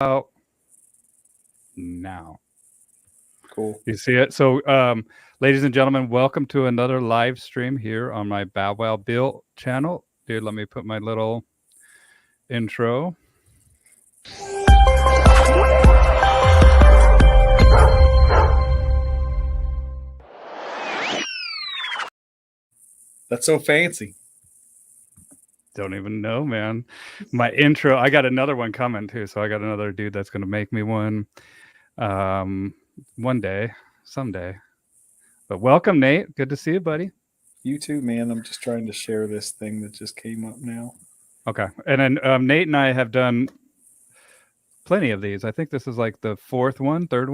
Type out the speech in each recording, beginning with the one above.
about now. Cool. You see it? So, ladies and gentlemen, welcome to another live stream here on my Bow Wow Bill channel. Dude, let me put my little intro. That's so fancy. Don't even know, man. My intro, I got another one coming too. So I got another dude that's going to make me one one day, someday. But welcome, Nate. Good to see you, buddy. You too, man. I'm just trying to share this thing that just came up now. Okay. And then Nate and I have done plenty of these. I think this is like the fourth one. I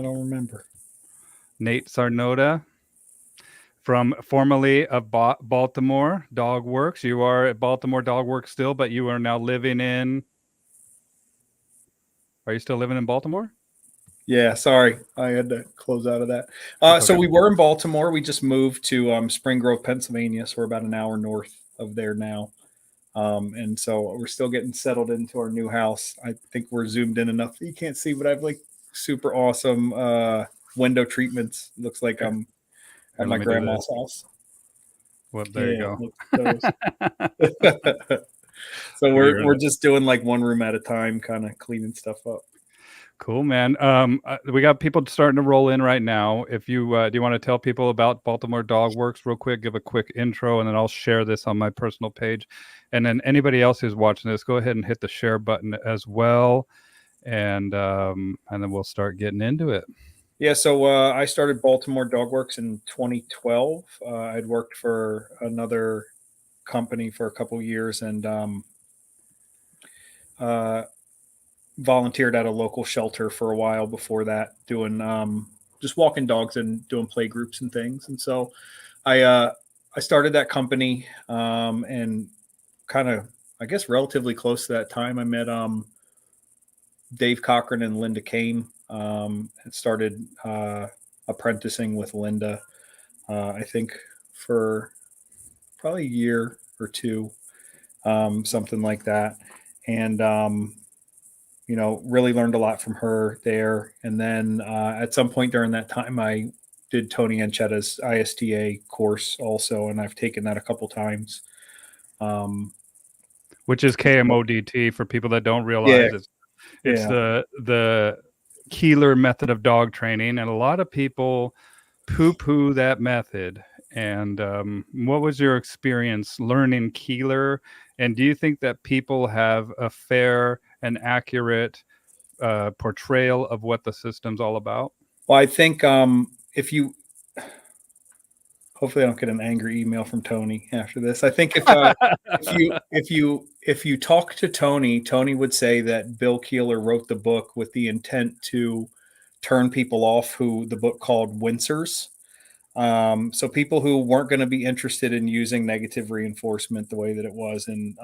don't remember. Nate Czarnota, from formerly of Baltimore Dogworks. You are at Baltimore Dogworks still, but you are now living in. Are you still living in Baltimore? Yeah, sorry. I had to close out of that. So Okay. we were in Baltimore. We just moved to Spring Grove, Pennsylvania. So we're about an hour north of there now. And so we're still getting settled into our new house. I think we're zoomed in enough that you can't see, but I have like super awesome window treatments. Looks like I'm Here, at let my me do grandma's this. house. Well, there you Yeah, go. look at those. So we're just doing like one room at a time, kind of cleaning stuff up. Cool, man. We got people starting to roll in right now. If you do, you want to tell people about Baltimore Dogworks real quick? Give a quick intro, and then I'll share this on my personal page. And then anybody else who's watching this, go ahead and hit the share button as well, and then we'll start getting into it. Yeah, so I started Baltimore Dogworks in 2012. I'd worked for another company for a couple years and uh, volunteered at a local shelter for a while before that, doing just walking dogs and doing play groups and things. And so I started that company and kind of, I guess, relatively close to that time, I met Dave Cochran and Linda Kane. And started apprenticing with Linda, I think, for probably a year or two, something like that. And really learned a lot from her there. And then at some point during that time, I did Tony Anchetta's ISTA course also, and I've taken that a couple times. Which is KMODT for people that don't Yeah, realize it's yeah. the Keeler method of dog training, and a lot of people poo-poo that method. And what was your experience learning Keeler? And do you think that people have a fair and accurate portrayal of what the system's all about? Well, I think if you hopefully I don't get an angry email from Tony after this. I think if you talk to Tony, Tony would say that Bill Keeler wrote the book with the intent to turn people off who the book called wincers. So people who weren't going to be interested in using negative reinforcement the way that it was in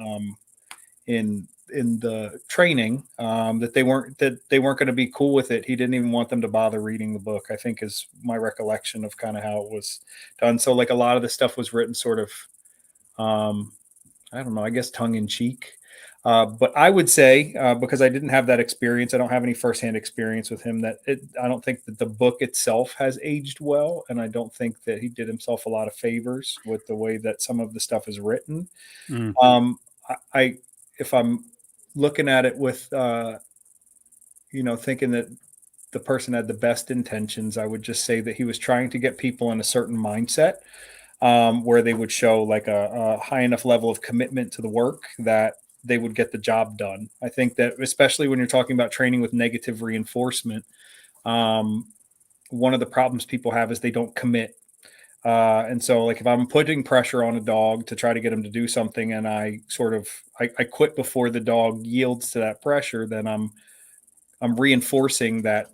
the training, that they weren't going to be cool with it. He didn't even want them to bother reading the book, I think, is my recollection of kind of how it was done. So like a lot of the stuff was written sort of I don't know, I guess tongue in cheek. But I would say, because I didn't have that experience, I don't have any firsthand experience with him, that I don't think that the book itself has aged well. And I don't think that he did himself a lot of favors with the way that some of the stuff is written. Mm. I if I'm looking at it with, thinking that the person had the best intentions, I would just say that he was trying to get people in a certain mindset, where they would show like a high enough level of commitment to the work that they would get the job done. I think that especially when you're talking about training with negative reinforcement, one of the problems people have is they don't commit. And so like if I'm putting pressure on a dog to try to get him to do something and I quit before the dog yields to that pressure, then I'm reinforcing that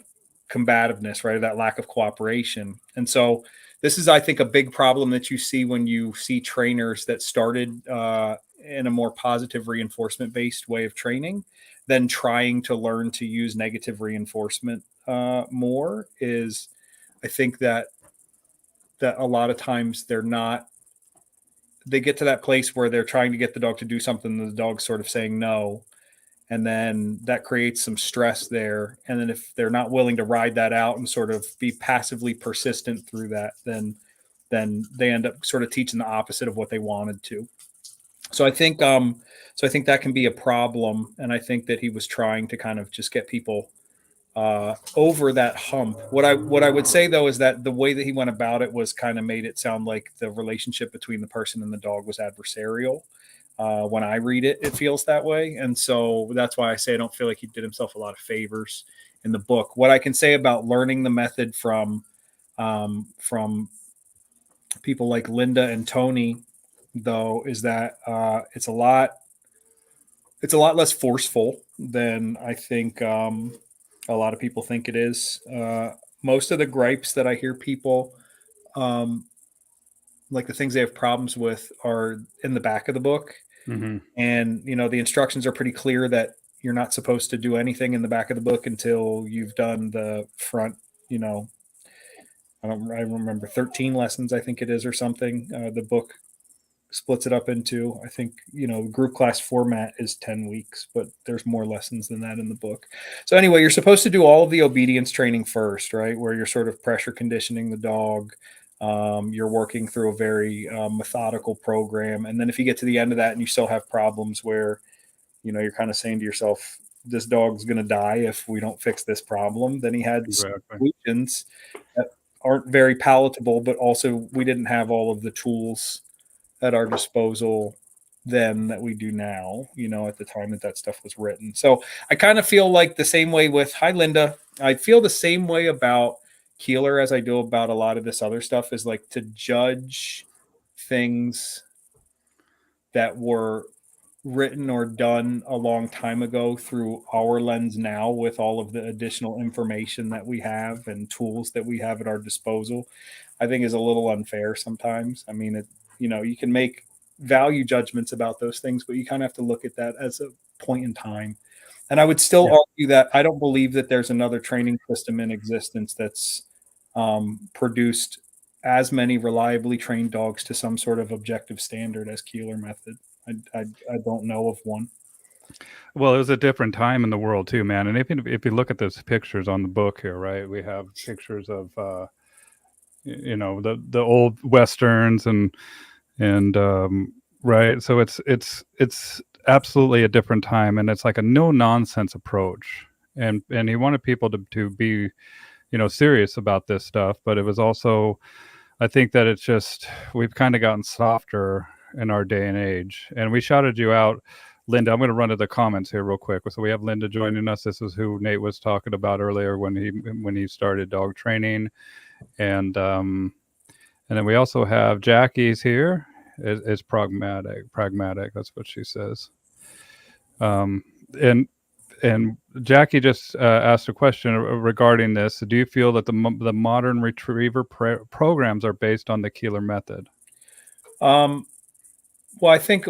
combativeness, right? That lack of cooperation. And so this is, I think, a big problem that you see when you see trainers that started in a more positive reinforcement based way of training, then trying to learn to use negative reinforcement more. Is I think that a lot of times they get to that place where they're trying to get the dog to do something and the dog's sort of saying no. and then that creates some stress there. And then if they're not willing to ride that out and sort of be passively persistent through that, then they end up sort of teaching the opposite of what they wanted to. So I think that can be a problem, and I think that he was trying to kind of just get people over that hump. What I would say though is that the way that he went about it was kind of made it sound like the relationship between the person and the dog was adversarial. When I read it, it feels that way, and so that's why I say I don't feel like he did himself a lot of favors in the book. What I can say about learning the method from people like Linda and Tony, though, is that it's a lot less forceful than I think a lot of people think it is. Most of the gripes that I hear people um, like the things they have problems with are in the back of the book, Hmm. and the instructions are pretty clear that you're not supposed to do anything in the back of the book until you've done the front. You know, I remember 13 lessons, I think it is, or something. The book splits it up into, I think, group class format is 10 weeks, but there's more lessons than that in the book. So anyway, you're supposed to do all of the obedience training first, right? Where you're sort of pressure conditioning the dog. You're working through a very methodical program. And then if you get to the end of that and you still have problems where, you're kind of saying to yourself, this dog's going to die if we don't fix this problem, then he had Exactly. solutions that aren't very palatable, but also we didn't have all of the tools at our disposal then that we do now, at the time that that stuff was written. So I kind of feel like the same way with, hi, Linda. I feel the same way about Keeler as I do about a lot of this other stuff, is like to judge things that were written or done a long time ago through our lens now, with all of the additional information that we have and tools that we have at our disposal, I think is a little unfair sometimes. I mean, you can make value judgments about those things, but you kind of have to look at that as a point in time. And I would still Yeah. argue that I don't believe that there's another training system in existence that's produced as many reliably trained dogs to some sort of objective standard as Keeler method. I don't know of one. Well, it was a different time in the world too, man. And if you look at those pictures on the book here, right, we have pictures of the old westerns and right. So it's absolutely a different time, and it's like a no nonsense approach. And he wanted people to be serious about this stuff, but it was also, I think that it's just, we've kind of gotten softer in our day and age. And we shouted you out, Linda. I'm going to run to the comments here real quick. So we have Linda joining us. This is who Nate was talking about earlier when he started dog training, and then we also have Jackie's here. Is pragmatic. Pragmatic. That's what she says. Um, and and Jackie just asked a question regarding this. Do you feel that the modern retriever programs are based on the Keeler method? Um, well, I think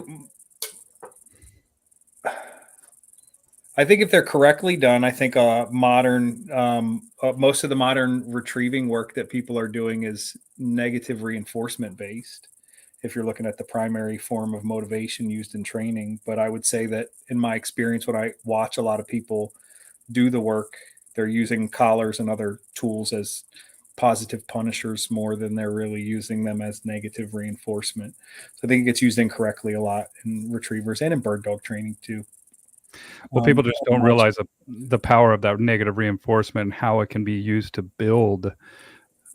if they're correctly done, I think most of the modern retrieving work that people are doing is negative reinforcement based, if you're looking at the primary form of motivation used in training. But I would say that in my experience, when I watch a lot of people do the work, they're using collars and other tools as positive punishers more than they're really using them as negative reinforcement. So I think it gets used incorrectly a lot in retrievers and in bird dog training too. Well, people just don't realize the power of that negative reinforcement and how it can be used to build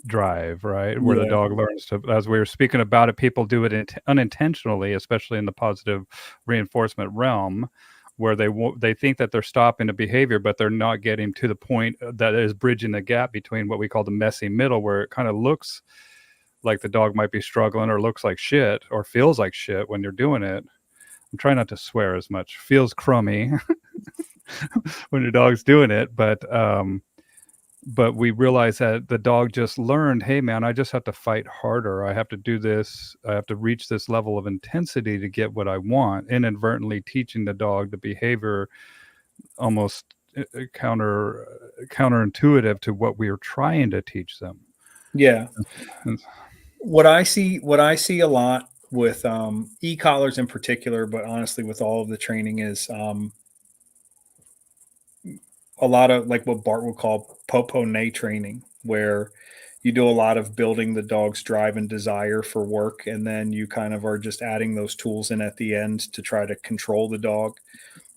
drive, right? Where the Yeah. dog learns to, as we were speaking about it, people do it unintentionally, especially in the positive reinforcement realm, where they think that they're stopping a behavior, but they're not getting to the point that is bridging the gap between what we call the messy middle, where it kind of looks like the dog might be struggling, or looks like shit, or feels like shit when you're doing it. I'm trying not to swear as much. Feels crummy when your dog's doing it, but we realize that the dog just learned, hey man, I just have to fight harder. I have to do this. I have to reach this level of intensity to get what I want, inadvertently teaching the dog the behavior almost counterintuitive to what we are trying to teach them. Yeah. And What I see a lot with e-collars in particular, but honestly with all of the training, is a lot of like what Bart would call popo-nay training, where you do a lot of building the dog's drive and desire for work, and then you kind of are just adding those tools in at the end to try to control the dog.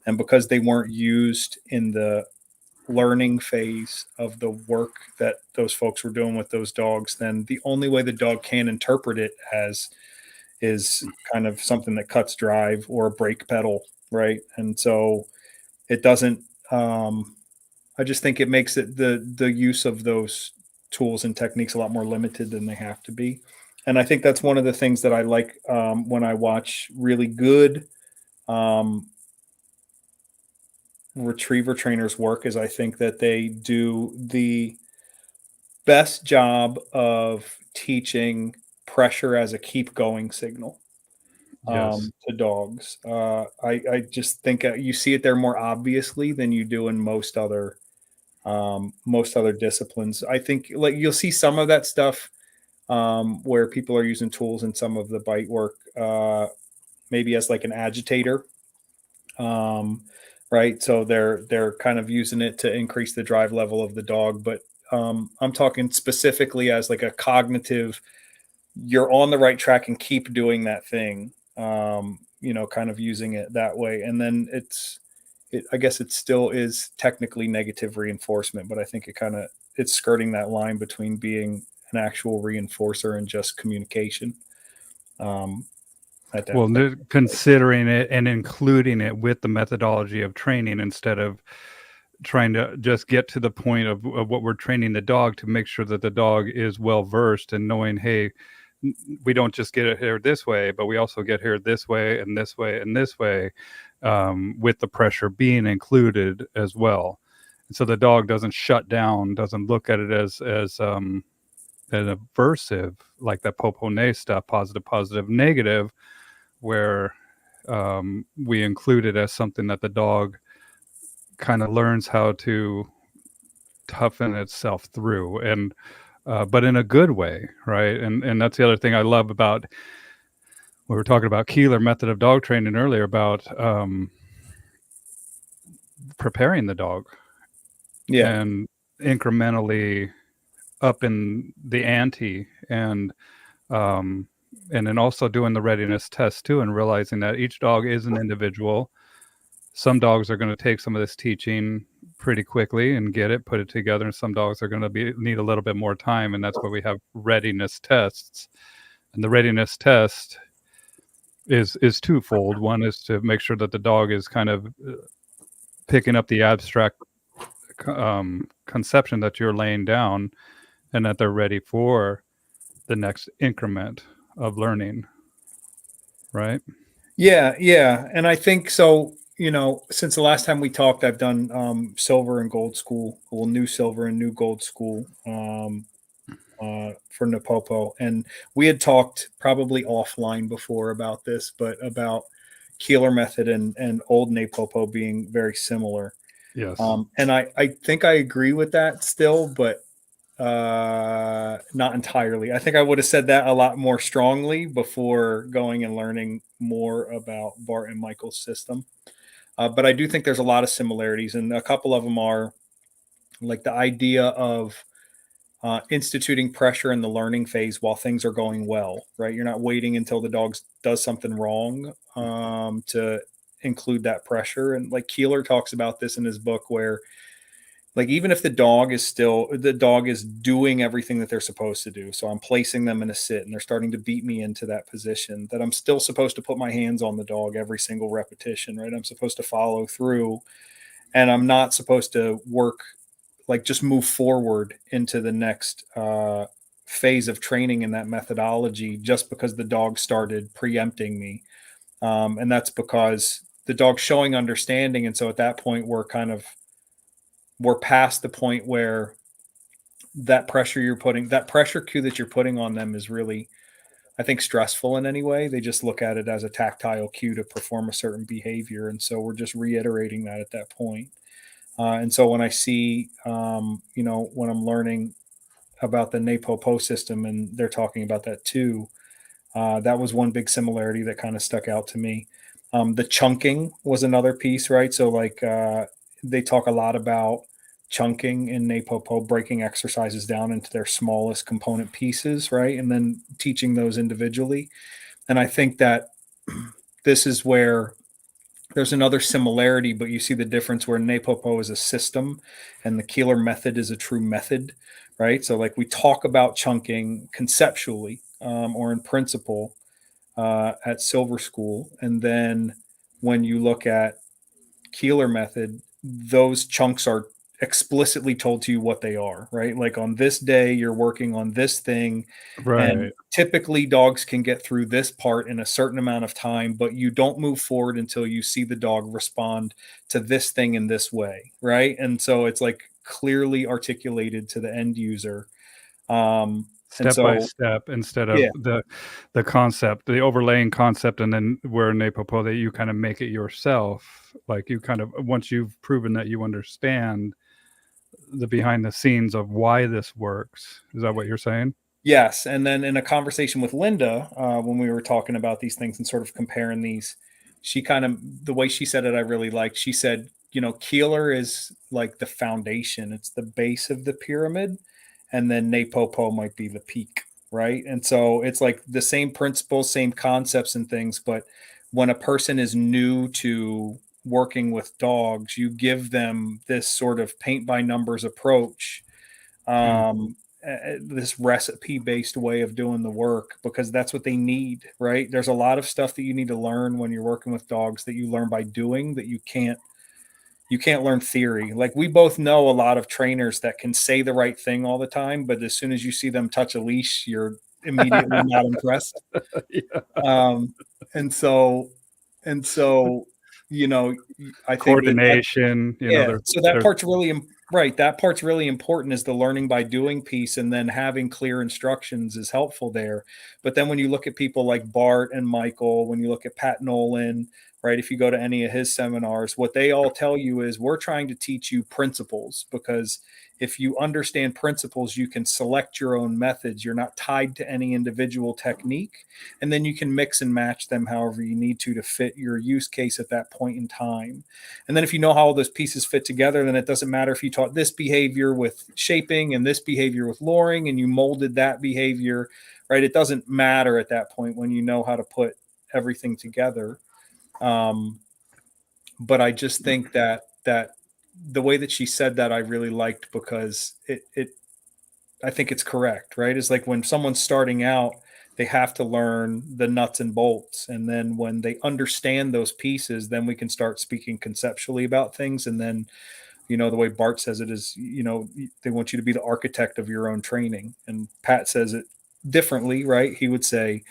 And because they weren't used in the learning phase of the work that those folks were doing with those dogs, then the only way the dog can interpret it as is kind of something that cuts drive or a brake pedal, right? And so it doesn't. I just think it makes it the use of those tools and techniques a lot more limited than they have to be. And I think that's one of the things that I like when I watch really good um, retriever trainers work, is I think that they do the best job of teaching pressure as a keep going signal Yes. to dogs. I just think you see it there more obviously than you do in most other disciplines. I think like you'll see some of that stuff where people are using tools in some of the bite work, maybe as like an agitator, um, right? So they're kind of using it to increase the drive level of the dog, but I'm talking specifically as like a cognitive. You're on the right track and keep doing that thing. Kind of using it that way, and then I guess it still is technically negative reinforcement, but I think it's skirting that line between being an actual reinforcer and just communication. Um, at that Well, point. considering it and including it with the methodology of training instead of trying to just get to the point of what we're training the dog, to make sure that the dog is well versed and knowing, hey, we don't just get it here this way, but we also get here this way and this way and this way, with the pressure being included as well. And so the dog doesn't shut down, doesn't look at it as an aversive, like that popone stuff, positive, positive, negative, where we include it as something that the dog kind of learns how to toughen itself through, and but in a good way, right? And that's the other thing I love about, we were talking about Keeler method of dog training earlier, about preparing the dog Yeah. and incrementally up in the ante, um, and then also doing the readiness test too, and realizing that each dog is an individual. Some dogs are going to take some of this teaching pretty quickly and get it, put it together, and some dogs are going to need a little bit more time, and that's why we have readiness tests. And the readiness test is twofold. One is to make sure that the dog is kind of picking up the abstract conception that you're laying down, and that they're ready for the next increment of learning, right? Yeah. And I think so. Since the last time we talked, I've done silver and gold school, well, new silver and new gold school for Napopo. And we had talked probably offline before about this, but about Keeler method and old Napopo being very similar. Yes. And I think I agree with that still, but not entirely. I think I would have said that a lot more strongly before going and learning more about Bart and Michael's system. But I do think there's a lot of similarities, and a couple of them are like the idea of instituting pressure in the learning phase while things are going well, right? You're not waiting until the dog does something wrong to include that pressure. And like Keeler talks about this in his book, where like even if the dog is doing everything that they're supposed to do, so I'm placing them in a sit and they're starting to beat me into that position, that I'm still supposed to put my hands on the dog every single repetition, right? I'm supposed to follow through, and I'm not supposed to work, like just move forward into the next phase of training in that methodology just because the dog started preempting me. And that's because the dog's showing understanding, and so at that point we're past the point where that pressure cue that you're putting on them is really, I think, stressful in any way. They just look at it as a tactile cue to perform a certain behavior, and so we're just reiterating that at that point. And so when I see when I'm learning about the Napopo system and they're talking about that too, that was one big similarity that kind of stuck out to me. The chunking was another piece, right? So like they talk a lot about chunking in Napopo, breaking exercises down into their smallest component pieces, right? And then teaching those individually. And I think that this is where there's another similarity, but you see the difference where Napopo is a system and the Keeler method is a true method, right? So, like, we talk about chunking conceptually or in principle at Silver School. And then when you look at Keeler method, those chunks are explicitly told to you what they are, right? Like, on this day, you're working on this thing. And Right. typically, dogs can get through this part in a certain amount of time, but you don't move forward until you see the dog respond to this thing in this way, right? And so it's like clearly articulated to the end user. And Step by so, step instead yeah, of the concept, the overlaying concept, and then where in Napopo that you kind of make it yourself. Like you kind of once you've proven that you understand the behind the scenes of why this works. Is that what you're saying? yes. And then in a conversation with Linda, when we were talking about these things and sort of comparing these, she kind of, the way she said it, I really liked. She said, you know, Keeler is like the foundation, it's the base of the pyramid. And then Napopo might be the peak, right? And so it's like the same principles, same concepts and things. But when a person is new to working with dogs, you give them this sort of paint by numbers approach, Mm. this recipe based way of doing the work, because that's what they need, right? There's a lot of stuff that you need to learn when you're working with dogs that you learn by doing, that you can't learn theory. Like, we both know a lot of trainers that can say the right thing all the time, but as soon as you see them touch a leash, you're immediately not impressed. Yeah. um and so you know, I think that Coordination, yeah, so that there's part's really right, that part's really important, is the learning by doing piece, and then having clear instructions is helpful there. But then when you look at people like Bart and Michael, when you look at Pat Nolan, right, if you go to any of his seminars, what they all tell you is, we're trying to teach you principles, because if you understand principles, you can select your own methods. You're not tied to any individual technique, and then you can mix and match them however you need to fit your use case at that point in time. And then if you know how all those pieces fit together, then it doesn't matter if you taught this behavior with shaping and this behavior with luring and you molded that behavior, right? It doesn't matter at that point when you know how to put everything together. Um, but I just think that the way that she said that I really liked, because it I think it's correct, right? It's like when someone's starting out, they have to learn the nuts and bolts. And then when they understand those pieces, then we can start speaking conceptually about things. And then, you know, the way Bart says it is, you know, they want you to be the architect of your own training. And Pat says it differently, right? He would say,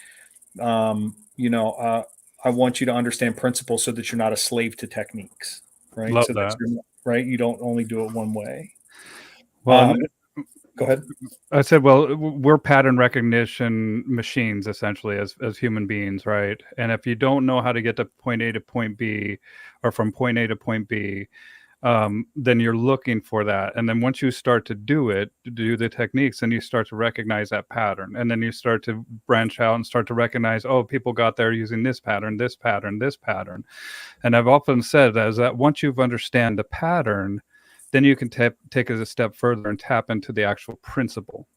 you know, I want you to understand principles so that you're not a slave to techniques, right? love So that that. you're right. You don't only do it one way. Well, Um, Go ahead. I said, well, we're pattern recognition machines essentially as human beings, right? And if you don't know how to get to point A to point B, or from point A to point B, then you're looking for that. And then once you start to do it, to do the techniques, and you start to recognize that pattern. And then you start to branch out and start to recognize, oh, people got there using this pattern, this pattern, this pattern. And I've often said that is that once you've understand the pattern, then you can take it a step further and tap into the actual principle.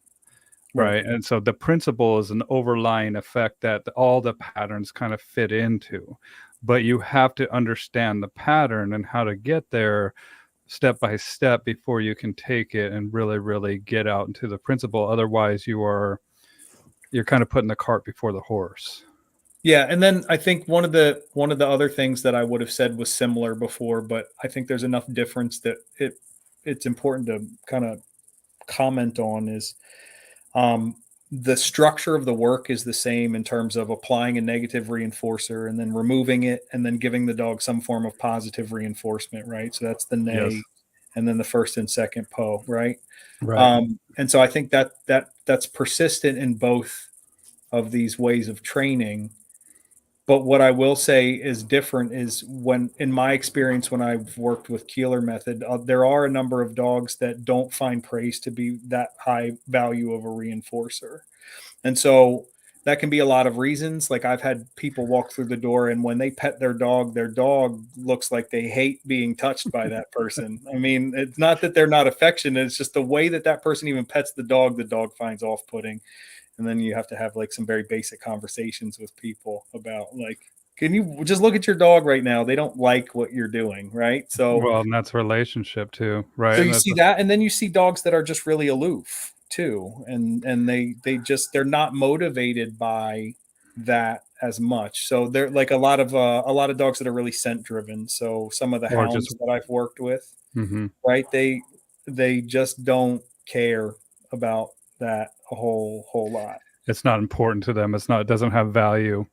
Right. Right. And so the principle is an overlying effect that all the patterns kind of fit into. But you have to understand the pattern and how to get there step by step before you can take it and really, really get out into the principle. Otherwise, you're kind of putting the cart before the horse. Yeah, and then I think one of the other things that I would have said was similar before, but I think there's enough difference that it's important to kind of comment on, is um, the structure of the work is the same in terms of applying a negative reinforcer and then removing it and then giving the dog some form of positive reinforcement, right? So that's the Yes. neigh and then the first and second po, right? Right. And so I think that's persistent in both of these ways of training. But what I will say is different is, when, in my experience, when I've worked with Keeler method, there are a number of dogs that don't find praise to be that high value of a reinforcer. And so that can be a lot of reasons. Like I've had people walk through the door and when they pet their dog looks like they hate being touched by that person. I mean, it's not that they're not affectionate. It's just the way that that person even pets the dog finds off-putting. And then you have to have like some very basic conversations with people about like, can you just look at your dog right now? They don't like what you're doing, right? So Well, and that's relationship too, right? so And you that's see that, and then you see dogs that are just really aloof too, and they're not motivated by that as much. So they're like a lot of dogs that are really scent driven. So some of the or just hounds that I've worked with, mhm. right? They just don't care about that a whole lot. It's not important to them. It doesn't have value,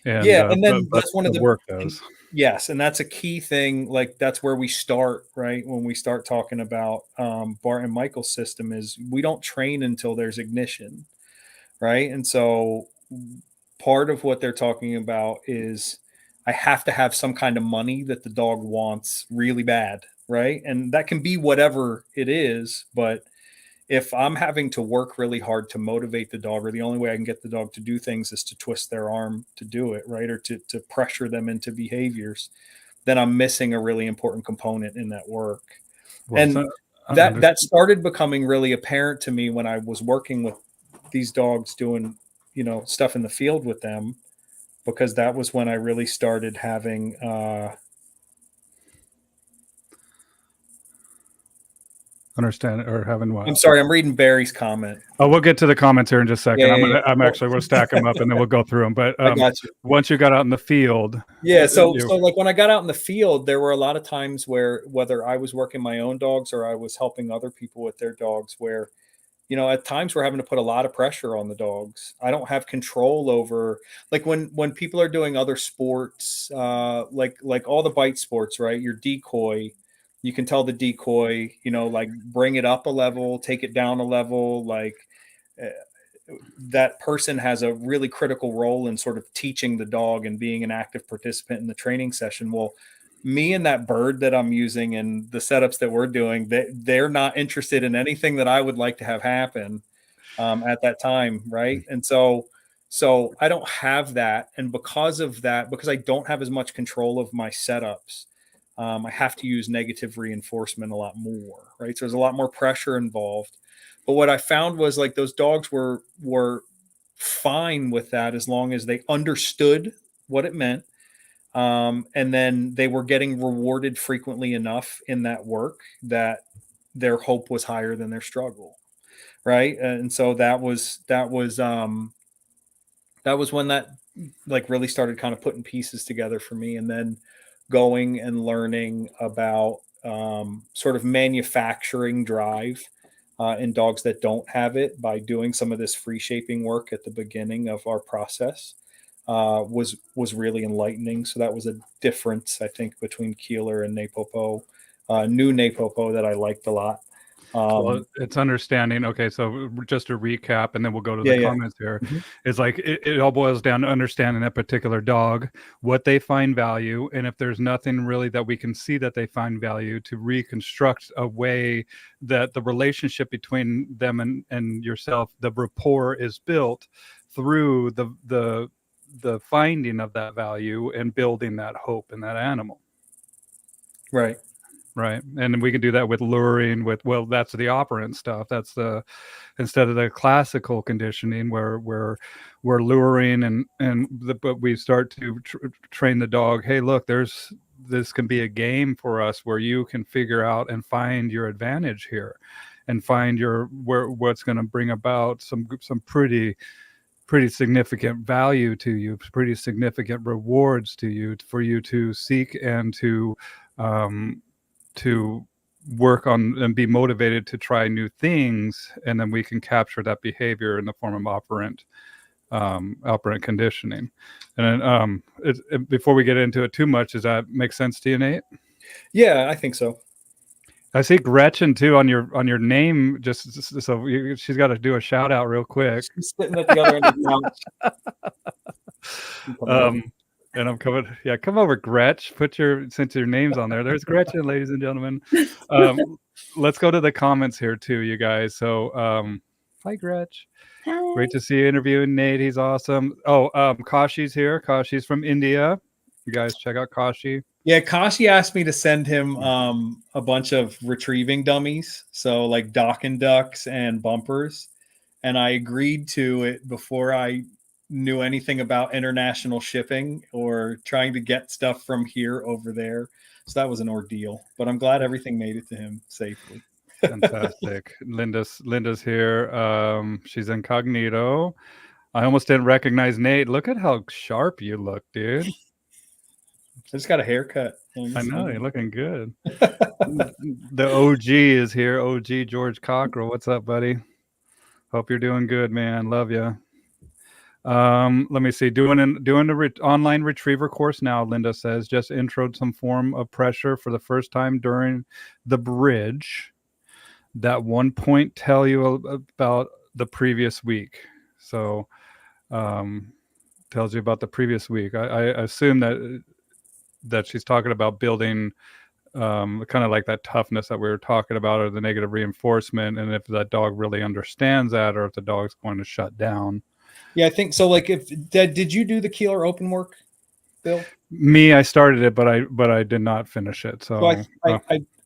and Yeah, and then but that's one the of the work and does. yes, and that's a key thing, like, that's where we start, right? When we start talking about, Bart and Michael's system is we don't train until there's ignition, right? And so, part of what they're talking about is I have to have some kind of money that the dog wants really bad, right? And that can be whatever it is, but if I'm having to work really hard to motivate the dog, or the only way I can get the dog to do things is to twist their arm to do it, right? Or to pressure them into behaviors, then I'm missing a really important component in that work. Well, And so that started becoming really apparent to me when I was working with these dogs doing, stuff in the field with them, because that was when I really started having understand or having what? I'm sorry, I'm reading Barry's comment. Oh, we'll get to the comments here in just a Yeah, second. yeah, yeah. I'm Well, actually we'll stack them up and then we'll go through them. But I got you. once you got out in the field, Yeah, so you like when I got out in the field, there were a lot of times where whether I was working my own dogs or I was helping other people with their dogs, where at times we're having to put a lot of pressure on the dogs. I don't have control over, like, when people are doing other sports, like all the bite sports, right? Your decoy, you can tell the decoy, like, bring it up a level, take it down a level, like. uh, that person has a really critical role in sort of teaching the dog and being an active participant in the training session. Well, me and that bird that I'm using and the setups that we're doing, they're not interested in anything that I would like to have happen at that time, right? And so I don't have that, and because of that, because I don't have as much control of my setups, I have to use negative reinforcement a lot more, right? So there's a lot more pressure involved. But what I found was like those dogs were fine with that as long as they understood what it meant, and then they were getting rewarded frequently enough in that work that their hope was higher than their struggle, right? And so that was when that like really started kind of putting pieces together for me, and then going and learning about sort of manufacturing drive in dogs that don't have it by doing some of this free shaping work at the beginning of our process was really enlightening. So that was a difference, I think, between Keeler and Napopo. New Napopo that I liked a lot. well, Um, it's understanding. Okay, so just to recap, and then we'll go to the yeah, yeah. comments here. Mhm. Is like it all boils down to understanding that particular dog, what they find value, and if there's nothing really that we can see that they find value, to reconstruct a way that the relationship between them and yourself, the rapport is built through the finding of that value and building that hope in that animal. Right. Right. And we can do that with luring, with, well, that's the operant stuff. That's the, instead of the classical conditioning where we're luring but we start to train the dog. Hey, look, this can be a game for us where you can figure out and find your advantage here and find what's going to bring about some pretty significant value to you, pretty significant rewards to you, for you to seek and um, to work on and be motivated to try new things, and then we can capture that behavior in the form of operant conditioning. And then, before we get into it too much, does that make sense to you, Nate? Yeah, I think so. I see Gretchen too on your name. Just so she's got to do a shout out real quick. She's sitting at the other end of the couch. And I'm coming. Yeah, come over, Gretch. Since your name's on there. There's Gretchen, ladies and gentlemen. Let's go to the comments here too, you guys. So, hi, Gretch. Hi. Great to see you interviewing Nate. He's awesome. Oh, Kashi's here. Kashi's from India. You guys check out Kashi. Yeah, Kashi asked me to send him a bunch of retrieving dummies, so like dock and ducks and bumpers, and I agreed to it before I knew anything about international shipping or trying to get stuff from here over there. So that was an ordeal, but I'm glad everything made it to him safely. Fantastic. Linda's here. She's incognito. I almost didn't recognize Nate. Look at how sharp you look, dude. I just got a haircut. I know, you're looking good. The OG is here. OG George Cockrell. What's up, buddy? Hope you're doing good, man. Love you. Let me see. Doing the online retriever course now. Linda says just introed some form of pressure for the first time during the bridge. That one point tell you about the previous week. So, tells you about the previous week. I assume that she's talking about building kind of like that toughness that we were talking about, or the negative reinforcement, and if that dog really understands that, or if the dog's going to shut down. Yeah, I think so. Like, if did you do the Keeler open work, Bill? Me, I started it, but I did not finish it. So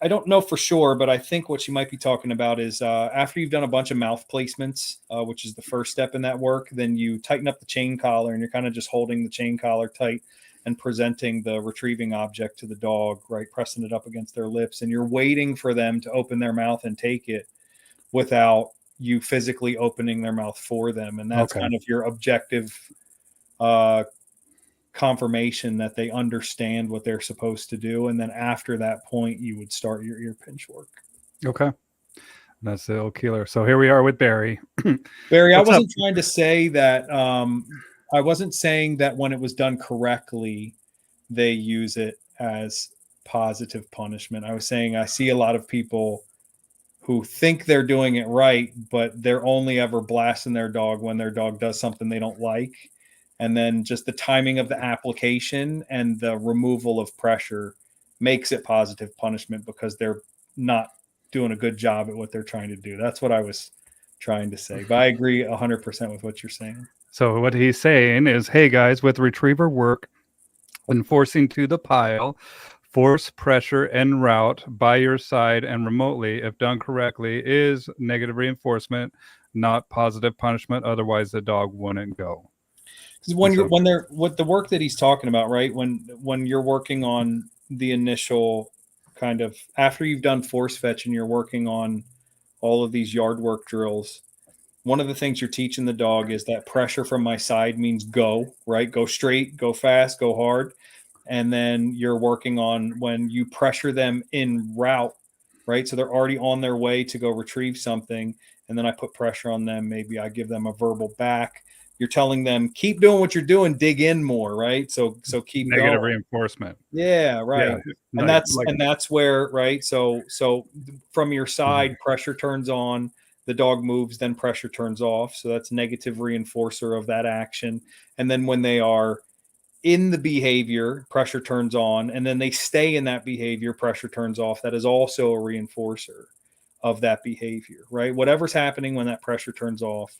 I don't know for sure, but I think what you might be talking about is after you've done a bunch of mouth placements, which is the first step in that work, then you tighten up the chain collar, and you're kind of just holding the chain collar tight and presenting the retrieving object to the dog, right? Pressing it up against their lips, and you're waiting for them to open their mouth and take it without you physically opening their mouth for them. And that's kind of your objective confirmation that they understand what they're supposed to do. And then after that point, you would start your ear pinch work. Okay. That's the old Keeler. So here we are with Barry. Barry, I wasn't trying to say that. I wasn't saying that when it was done correctly, they use it as positive punishment. I was saying I see a lot of people who think they're doing it right, but they're only ever blasting their dog when their dog does something they don't like. And then just the timing of the application and the removal of pressure makes it positive punishment because they're not doing a good job at what they're trying to do. That's what I was trying to say. But I agree 100% with what you're saying. So what he's saying is, hey guys, with retriever work, enforcing to the pile, force, pressure, and route by your side and remotely, if done correctly, is negative reinforcement, not positive punishment. Otherwise, the dog wouldn't go. When they're what the work that he's talking about, right? When you're working on the initial kind of after you've done force fetch and you're working on all of these yard work drills, one of the things you're teaching the dog is that pressure from my side means go, right? Go straight, go fast, go hard. And then you're working on when you pressure them in route, right? So they're already on their way to go retrieve something. And then I put pressure on them. Maybe I give them a verbal back. You're telling them, keep doing what you're doing, dig in more, right? So keep negative going. Reinforcement. Yeah, right. Yeah, and that's where, right? So from your side, pressure turns on, the dog moves, then pressure turns off. So that's negative reinforcer of that action. And then when they are in the behavior, pressure turns on, and then they stay in that behavior, pressure turns off. That is also a reinforcer of that behavior, right? Whatever's happening when that pressure turns off,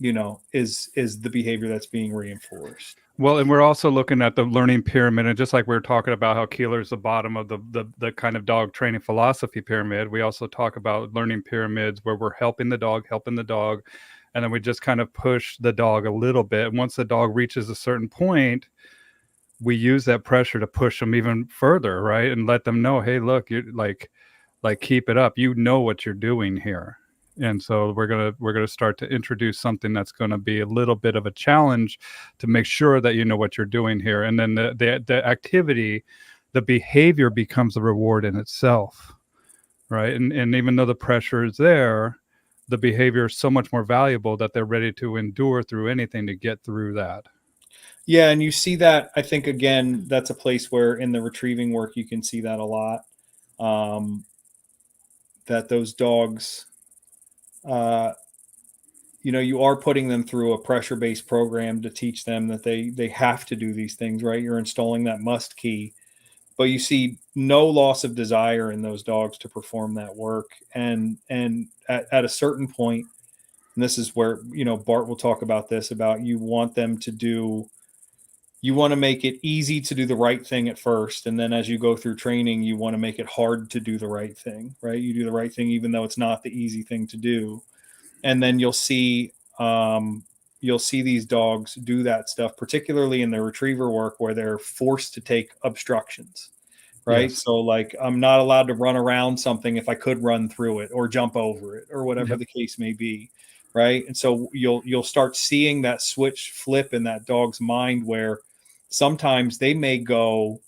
is the behavior that's being reinforced. Well, and we're also looking at the learning pyramid, and just like we were talking about how Keeler is the bottom of the kind of dog training philosophy pyramid, we also talk about learning pyramids where we're helping the dog, and then we just kind of push the dog a little bit. And once the dog reaches a certain point, we use that pressure to push them even further, right? And let them know, hey, look, you're like keep it up. You know what you're doing here. And so we're gonna start to introduce something that's going to be a little bit of a challenge to make sure that you know what you're doing here. And then the activity, the behavior becomes a reward in itself, right? And even though the pressure is there, the behavior is so much more valuable that they're ready to endure through anything to get through that. Yeah, and you see that, I think, again, that's a place where in the retrieving work you can see that a lot. That those dogs, you are putting them through a pressure-based program to teach them that they have to do these things, right? You're installing that must key, but you see no loss of desire in those dogs to perform that work. And at a certain point, And this is where, Bart will talk about this, about you want them to do, you want to make it easy to do the right thing at first. And then as you go through training, you want to make it hard to do the right thing, right? You do the right thing, even though it's not the easy thing to do. And then you'll see these dogs do that stuff, particularly in the retriever work where they're forced to take obstructions, right? Yes. So like, I'm not allowed to run around something if I could run through it or jump over it or whatever Yep. the case may be. Right. And so you'll start seeing that switch flip in that dog's mind, where sometimes they may go,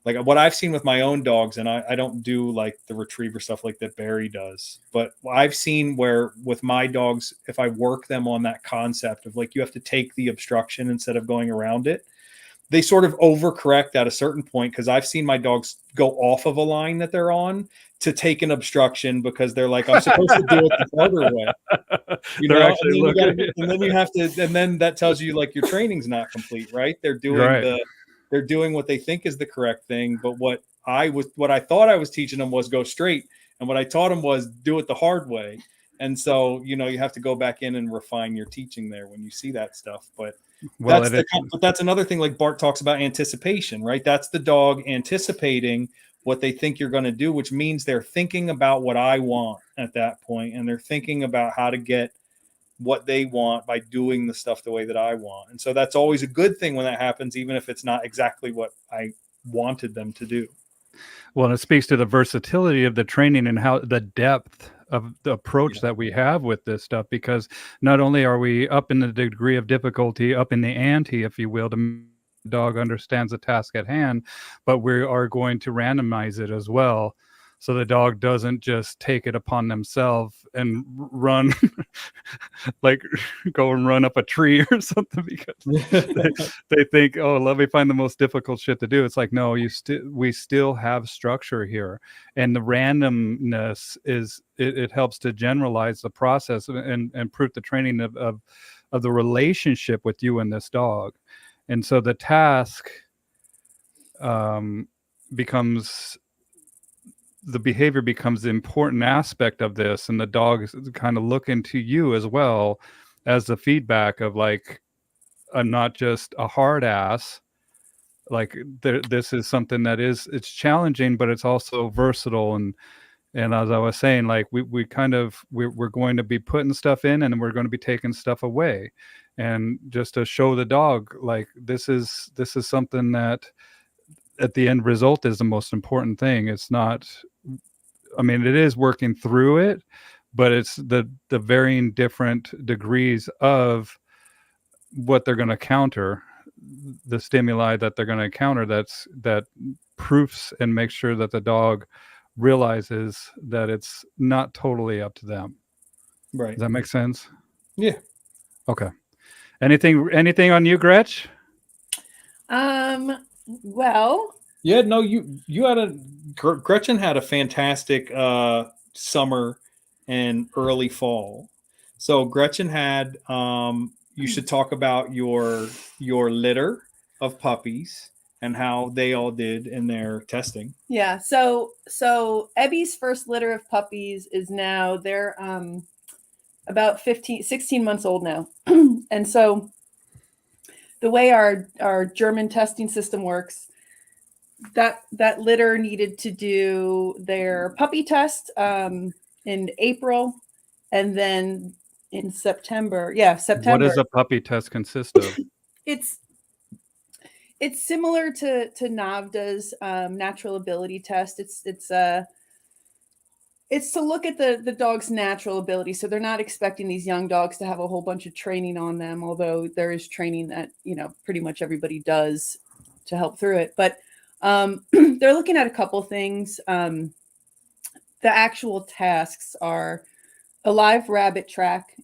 like what I've seen with my own dogs, and I don't do like the retriever stuff like that Barry does, but I've seen where with my dogs, if I work them on that concept of like, you have to take the obstruction instead of going around it, they sort of overcorrect at a certain point, because I've seen my dogs go off of a line that they're on to take an obstruction because they're like, I'm supposed to do it the harder way. They're actually looking. And then you have to, and then that tells you like your training's not complete, right? They're doing Right. they're doing what they think is the correct thing, but what I thought I was teaching them was go straight, and what I taught them was do it the hard way. And so, you have to go back in and refine your teaching there when you see that stuff. But Well, that's another thing, like Bart talks about anticipation, right? That's the dog anticipating what they think you're going to do, which means they're thinking about what I want at that point, and they're thinking about how to get what they want by doing the stuff the way that I want. And so that's always a good thing when that happens, even if it's not exactly what I wanted them to do. Well, and it speaks to the versatility of the training and how the depth of the approach Yeah. that we have with this stuff, because not only are we up in the degree of difficulty, up in the ante, if you will, to the dog understands the task at hand, but we are going to randomize it as well. So the dog doesn't just take it upon themselves and run, like go and run up a tree or something, because they think, oh, let me find the most difficult shit to do. It's like, no, we still have structure here, and the randomness it helps to generalize the process and improve the training of the relationship with you and this dog. And so the task becomes the behavior becomes the important aspect of this, and the dog is kind of looking to you as well as the feedback of like, I'm not just a hard ass. Like this is something that it's challenging, but it's also versatile. And as I was saying, like we're going to be putting stuff in, and we're going to be taking stuff away, and just to show the dog like this is something that at the end result is the most important thing. It's not, I mean, it is working through it, but it's the varying different degrees of what they're going to counter, the stimuli that they're going to encounter, that proofs and makes sure that the dog realizes that it's not totally up to them. Right. Does that make sense? Yeah. Okay. Anything on you, Gretch? Well, yeah, no, Gretchen had a fantastic summer and early fall. So Gretchen had, you should talk about your litter of puppies and how they all did in their testing. Yeah. So Ebby's first litter of puppies is now, they're about 16 months old now. And so the way our German testing system works, that litter needed to do their puppy test in April, and then in September. Yeah, September. What does a puppy test consist of? It's similar to NAVDA's natural ability test. It's to look at the dog's natural ability. So they're not expecting these young dogs to have a whole bunch of training on them, although there is training that, pretty much everybody does to help through it. But they're looking at a couple things. The actual tasks are a live rabbit track,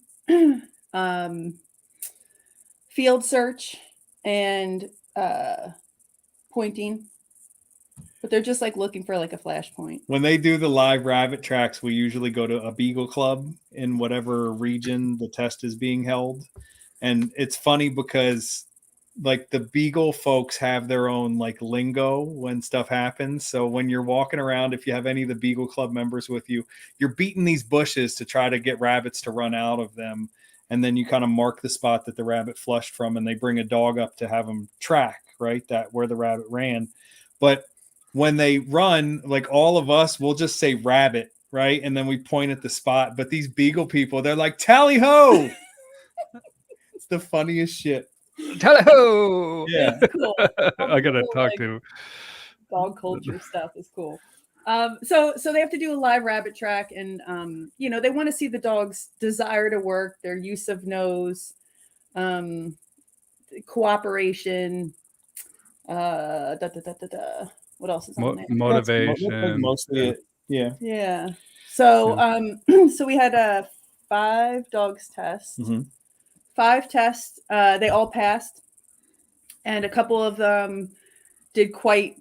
field search, and pointing. But they're just like looking for like a flashpoint. When they do the live rabbit tracks, we usually go to a beagle club in whatever region the test is being held. And it's funny because like the Beagle folks have their own like lingo when stuff happens. So when you're walking around, if you have any of the Beagle Club members with you, you're beating these bushes to try to get rabbits to run out of them. And then you kind of mark the spot that the rabbit flushed from, and they bring a dog up to have them track, right, that where the rabbit ran. But when they run, like all of us, we'll just say rabbit, right? And then we point at the spot. But these Beagle people, they're like, tally ho! It's the funniest shit. Hello. Yeah. It's cool. I gotta Cool, talk like, to. dog culture stuff is cool. So they have to do a live rabbit track, and you know, they want to see the dog's desire to work, their use of nose, cooperation, what else is on there? Motivation. That's like mostly it. Yeah. Yeah. So so we had 5 dogs test. Mm-hmm. 5 tests. They all passed, and a couple of them did quite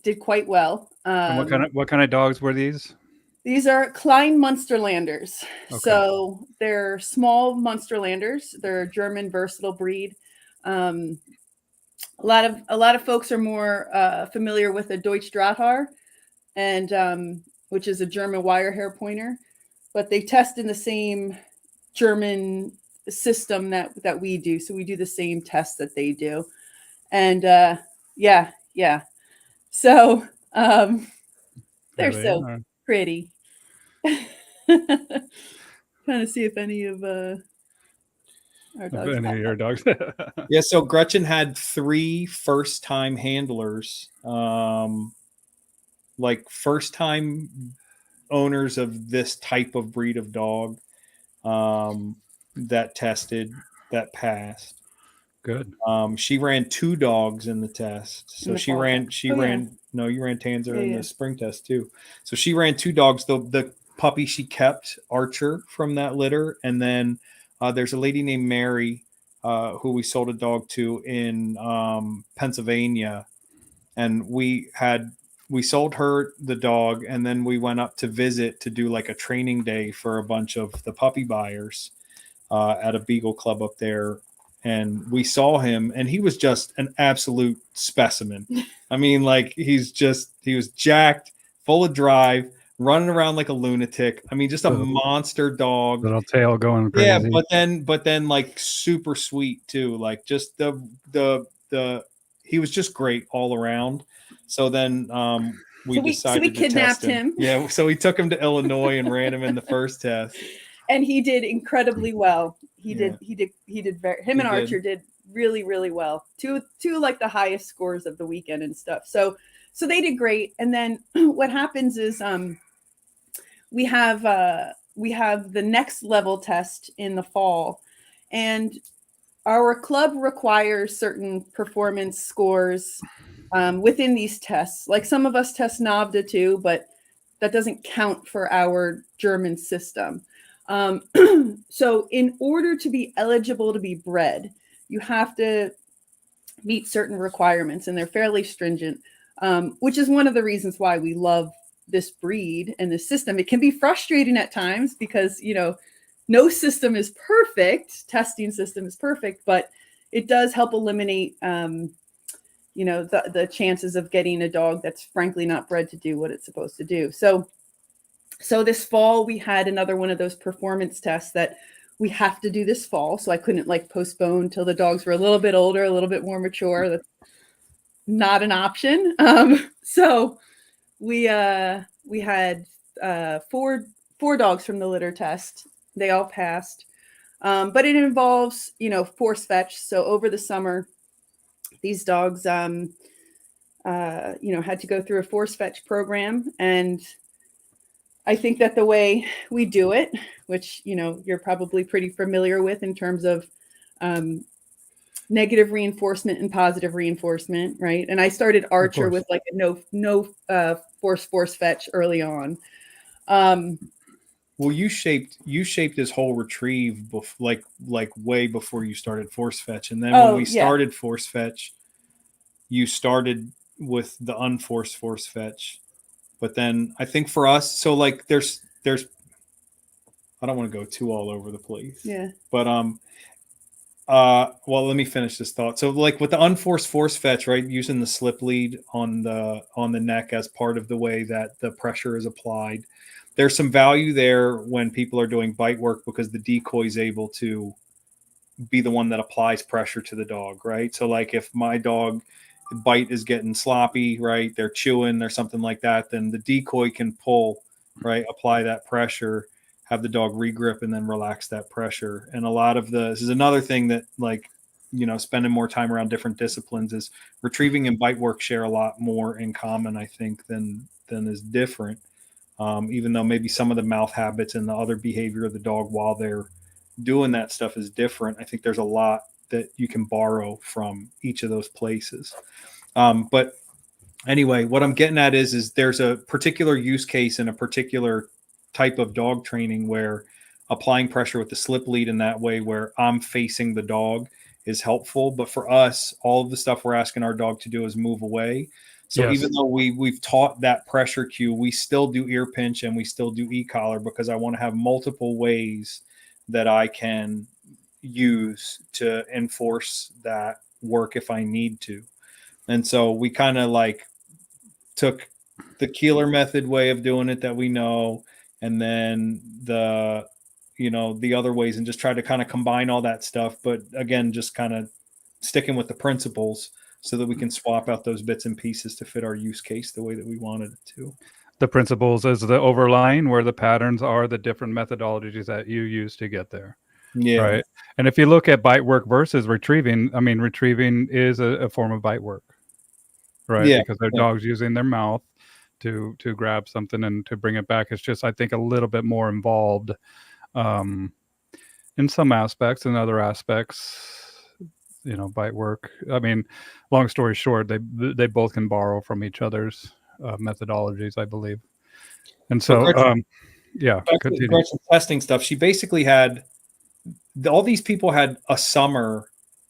well. And what kind of dogs were these? These are Klein Munsterlanders. Okay. So they're small Munsterlanders. They're a German versatile breed. A lot of folks are more familiar with a Deutsch Drahthaar, and which is a German wire hair pointer, but they test in the same German system that we do. So we do the same tests that they do, and yeah. So they're so pretty. Trying to see if any of our dogs. Any of your dogs? Yeah, so Gretchen had 3 first-time handlers, like first-time owners of this type of breed of dog, that tested, that passed. Good. She ran 2 dogs in the test. So she ran. No, you ran Tanzer in the spring test too. So she ran 2 dogs. The puppy she kept, Archer, from that litter, and then there's a lady named Mary who we sold a dog to in Pennsylvania, and we sold her the dog, and then we went up to visit to do like a training day for a bunch of the puppy buyers at a Beagle Club up there. And we saw him, and he was just an absolute specimen. I mean, like he was jacked, full of drive, running around like a lunatic. I mean, just a monster dog. Little tail going crazy. Yeah, but then like super sweet too. Like just the he was just great all around. So then we decided to kidnapped test him. Yeah, so we took him to Illinois and ran him in the first test. And he did incredibly well. He did very. Him and Archer did really, really well. Two like the highest scores of the weekend and stuff. So they did great. And then what happens is we have the next level test in the fall, and our club requires certain performance scores within these tests. Like some of us test NAVDA too, but that doesn't count for our German system. So in order to be eligible to be bred, you have to meet certain requirements, and they're fairly stringent, which is one of the reasons why we love this breed and this system. It can be frustrating at times because, you know, no system is perfect, testing system is perfect, but it does help eliminate, you know, the chances of getting a dog that's frankly not bred to do what it's supposed to do. So this fall, we had another one of those performance tests that we have to do this fall. So I couldn't like postpone till the dogs were a little bit older, a little bit more mature. That's not an option. So we had 4 dogs from the litter test. They all passed. But it involves, you know, force fetch. So over the summer, these dogs, you know, had to go through a force fetch program. And I think that the way we do it, which, you know, you're probably pretty familiar with in terms of negative reinforcement and positive reinforcement, right? And I started Archer with like a no force fetch early on. Well, you shaped his whole retrieve like way before you started force fetch, and then when we started force fetch, you started with the unforced force fetch. But then I think for us, so like there's I don't want to go too all over the place. Yeah. But Well, let me finish this thought. So like with the unforced force fetch, right, using the slip lead on the neck as part of the way that the pressure is applied, there's some value there when people are doing bite work because the decoy is able to be the one that applies pressure to the dog, right? So like if my dog bite is getting sloppy, right, they're chewing or something like that, then the decoy can pull, right, apply that pressure, have the dog regrip, and then relax that pressure. And a lot of this is another thing that, like, spending more time around different disciplines is retrieving and bite work share a lot more in common, I think, than is different. Even though maybe some of the mouth habits and the other behavior of the dog while they're doing that stuff is different, I think there's a lot that you can borrow from each of those places. But anyway, what I'm getting at is there's a particular use case in a particular type of dog training where applying pressure with the slip lead in that way where I'm facing the dog is helpful. But for us, all of the stuff we're asking our dog to do is move away. So Yes. even though we've taught that pressure cue, we still do ear pinch and we still do e-collar because I want to have multiple ways that I can use to enforce that work if I need to. And so we kind of like took the Keeler method way of doing it that we know, and then the other ways, and just tried to kind of combine all that stuff. But again, just kind of sticking with the principles so that we can swap out those bits and pieces to fit our use case the way that we wanted it to. The principles is the overlying, where the patterns are the different methodologies that you use to get there. Yeah. Right. And if you look at bite work versus retrieving, I mean, retrieving is a form of bite work, right? Yeah. Because their dog's using their mouth to grab something and to bring it back. It's just, I think, a little bit more involved um, in some aspects. In other aspects, bite work. I mean, long story short, they both can borrow from each other's methodologies, I believe. And so, yeah, continue. Gretchen testing stuff. She basically had all these people had a summer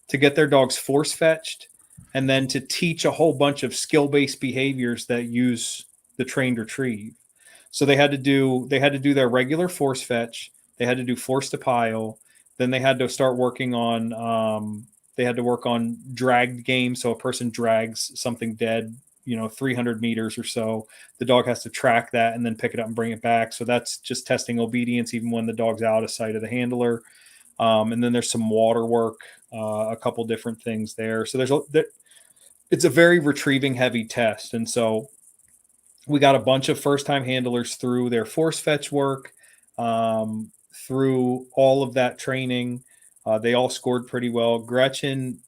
to get their dogs force fetched and then to teach a whole bunch of skill-based behaviors that use the trained retrieve. So they had to do their regular force fetch, they had to do force to pile, then they had to start working on they had to work on dragged game. So a person drags something dead, 300 meters or so. The dog has to track that and then pick it up and bring it back. So that's just testing obedience, even when the dog's out of sight of the handler. And then there's some water work, a couple different things there. So it's a very retrieving heavy test. And so we got a bunch of first time handlers through their force fetch work, through all of that training. They all scored pretty well. Gretchen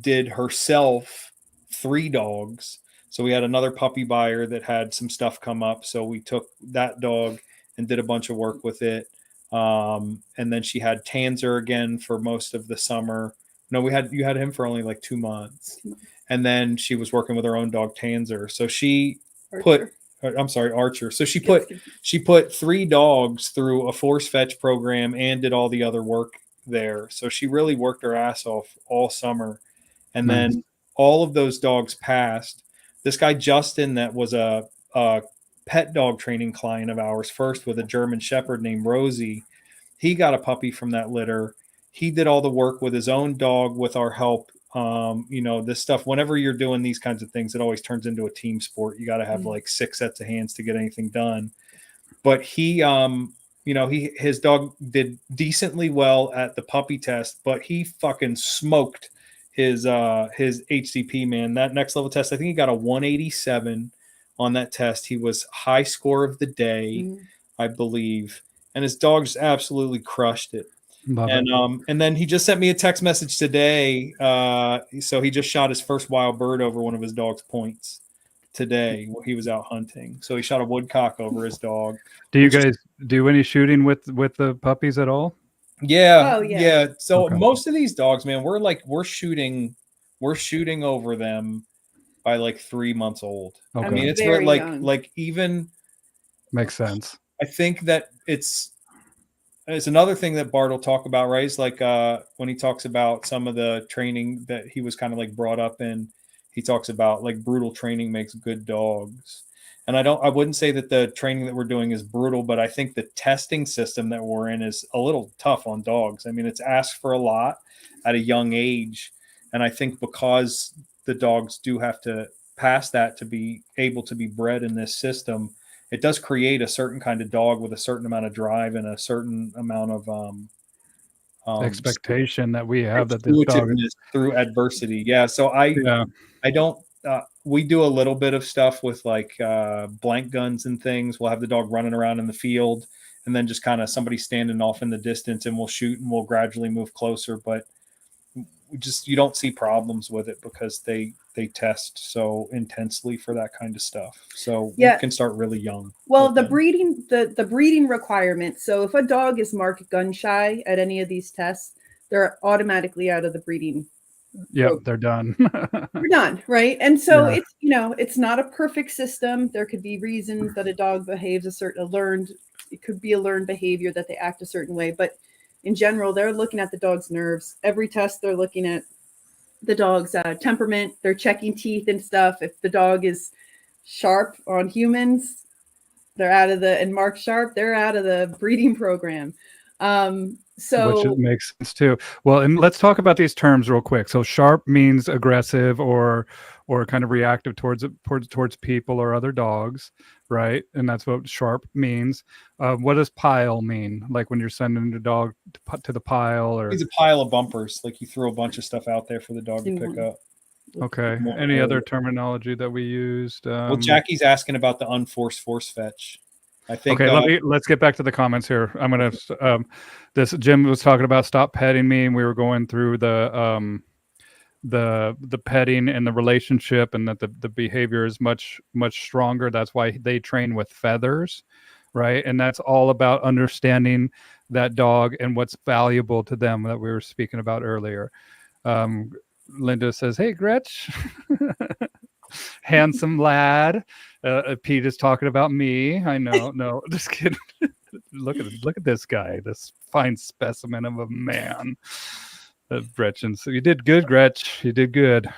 did herself 3 dogs. So we had another puppy buyer that had some stuff come up. So we took that dog and did a bunch of work with it. And then she had Tanzer again for most of the summer. No, you had him for only like 2 months. And then she was working with her own dog Tanzer. So she Archer. So she put 3 dogs through a force fetch program and did all the other work there. So she really worked her ass off all summer. And then all of those dogs passed. This guy Justin, that was a pet dog training client of ours first with a German Shepherd named Rosie. He got a puppy from that litter. He did all the work with his own dog with our help. This stuff, whenever you're doing these kinds of things, it always turns into a team sport. You got to have like 6 sets of hands to get anything done. But his dog did decently well at the puppy test, but he fucking smoked his HCP, man. That next level test, I think he got a 187 on that test. He was high score of the day, I believe, and his dog just absolutely crushed it. And then he just sent me a text message today. So he just shot his first wild bird over one of his dog's points today while he was out hunting. So he shot a woodcock over his dog. Do you guys do any shooting with the puppies at all? Yeah. Oh, yeah. So most of these dogs, man, we're shooting over them by like 3 months old. Okay. I mean, it's very like even makes sense. I think that it's another thing that Bart will talk about, right? Is like when he talks about some of the training that he was kind of like brought up in, he talks about like brutal training makes good dogs. And I wouldn't say that the training that we're doing is brutal, but I think the testing system that we're in is a little tough on dogs. I mean, it's asked for a lot at a young age. And I think because the dogs do have to pass that to be able to be bred in this system, it does create a certain kind of dog with a certain amount of drive and a certain amount of Expectation that we have that this dog is, intuitiveness through adversity. Yeah. So yeah. I don't. We do a little bit of stuff with like blank guns and things. We'll have the dog running around in the field, and then just kind of somebody standing off in the distance, and we'll shoot, and we'll gradually move closer. But you don't see problems with it because they test so intensely for that kind of stuff. So you can start really young. Well, the breeding requirement. So if a dog is marked gun shy at any of these tests, they're automatically out of the breeding. Yep, they're done. They're done, right? And so it's, you know, it's not a perfect system. There could be reasons that a dog behaves it could be a learned behavior that they act a certain way, but in general, they're looking at the dog's nerves. Every test, they're looking at the dog's temperament. They're checking teeth and stuff. If the dog is sharp on humans, they're out of and marked sharp, they're out of the breeding program. Which makes sense too. Well, and let's talk about these terms real quick. So sharp means aggressive or kind of reactive towards people or other dogs, right? And that's what sharp means. What does pile mean? Like when you're sending the dog to the pile, or it's a pile of bumpers, like you throw a bunch of stuff out there for the dog to pick up. Okay. Any other terminology that we used? Well, Jackie's asking about the unforced force fetch. I think. Okay, let's get back to the comments here. I'm gonna. This Jim was talking about stop petting me, and we were going through the petting and the relationship, and that the behavior is much stronger. That's why they train with feathers, right? And that's all about understanding that dog and what's valuable to them that we were speaking about earlier. Linda says, "Hey, Gretch." Handsome lad. Pete is talking about me. I know. No, just kidding. Look at this guy, this fine specimen of a man. Gretchen. So you did good, Gretch. You did good.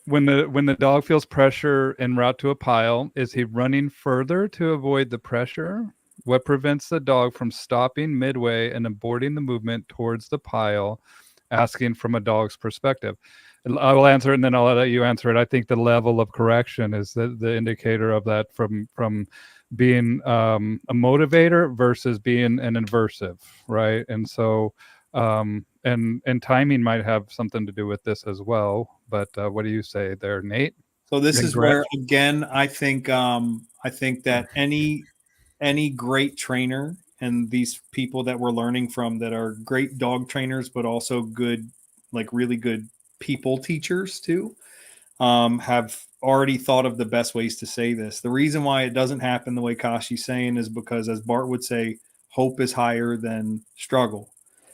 When the dog feels pressure en route to a pile, is he running further to avoid the pressure? What prevents the dog from stopping midway and aborting the movement towards the pile? Asking from a dog's perspective. I will answer it, and then I'll let you answer it. I think the level of correction is the indicator of that, from being a motivator versus being an aversive, right? And so and timing might have something to do with this as well. But what do you say there, Nate? So this is where, again, I think that any great trainer, and these people that we're learning from that are great dog trainers, but also good, like really good people teachers too, have already thought of the best ways to say this. The reason why it doesn't happen the way Kashi's saying is because, as Bart would say, hope is higher than struggle.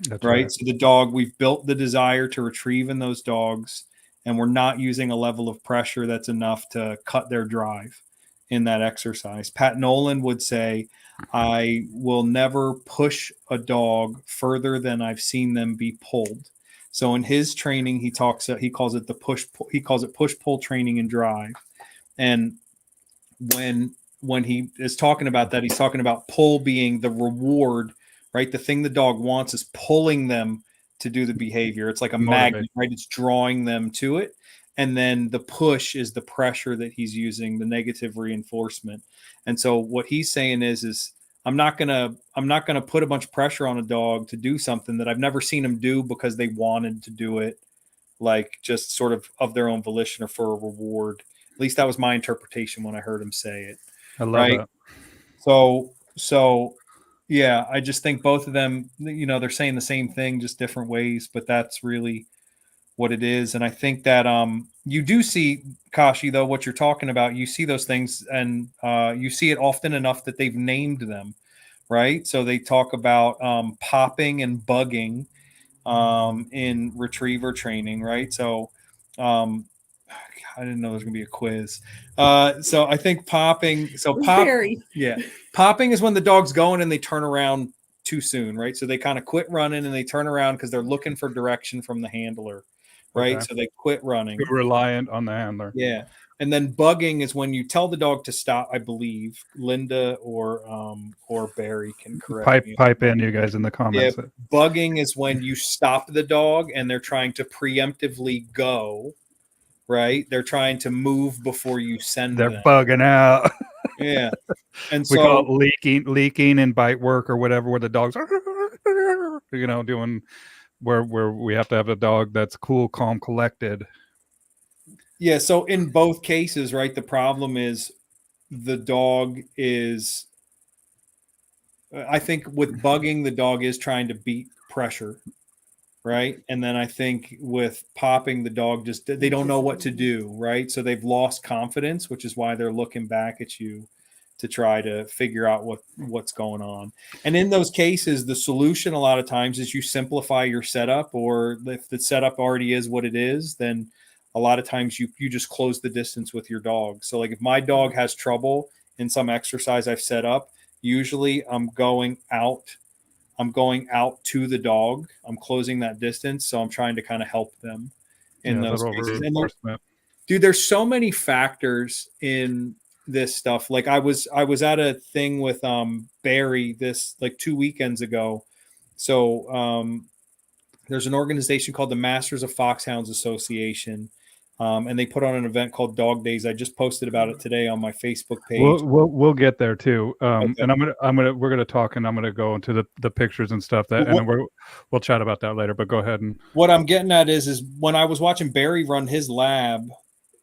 That's right. So the dog, we've built the desire to retrieve in those dogs, and we're not using a level of pressure that's enough to cut their drive in that exercise. Pat Nolan would say, I will never push a dog further than I've seen them be pulled. So in his training, he calls it push pull training and drive. And when he is talking about that, he's talking about pull being the reward, right? The thing the dog wants is pulling them to do the behavior. It's like a magnet, right? It's drawing them to it. And then the push is the pressure that he's using, the negative reinforcement. And so what he's saying is I'm not gonna put a bunch of pressure on a dog to do something that I've never seen him do because they wanted to do it, like just sort of their own volition or for a reward. At least that was my interpretation when I heard him say it. I love that. So yeah, I just think both of them, you know, they're saying the same thing, just different ways, but that's really what it is. And I think that you do see, Kashi, though, what you're talking about, you see those things, and you see it often enough that they've named them, right? So they talk about popping and bugging in retriever training, right? So I didn't know there was going to be a quiz. So I think popping, popping is when the dog's going and they turn around too soon, right? So they kind of quit running and they turn around because they're looking for direction from the handler, right? Okay. So they quit running. Too reliant on the handler. Yeah. And then bugging is when you tell the dog to stop. I believe Linda or Barry can correct me. Pipe in, you guys, in the Yeah, comments. bugging is when you stop the dog and they're trying to preemptively go, right? They're trying to move before you send They're them. bugging out. Yeah. And We call so it leaking in bite work or whatever, where the dogs are, doing where we have to have a dog that's cool, calm, collected. yeah, so in both cases, right, the problem is the dog is I think with bugging the dog is trying to beat pressure, right? And then I think with popping the dog just they don't know what to do, right? So they've lost confidence, which is why they're looking back at you to try to figure out what's going on. And in those cases, the solution a lot of times is you simplify your setup, or if the setup already is what it is, then a lot of times you just close the distance with your dog. So like if my dog has trouble in some exercise I've set up, usually I'm going out to the dog. I'm closing that distance. So I'm trying to kind of help them in Yeah, those little cases. And reinforcement. dude, there's so many factors in this stuff. Like I was at a thing with Barry this like 2 weekends ago. So there's an organization called the Masters of Foxhounds Association. And they put on an event called Dog Days. I just posted about it today on my Facebook page. We'll get there too. Okay. And we're gonna talk, and I'm gonna go into the pictures and stuff that, Well, and then we'll chat about that later. But go ahead and what I'm getting at is when I was watching Barry run his lab,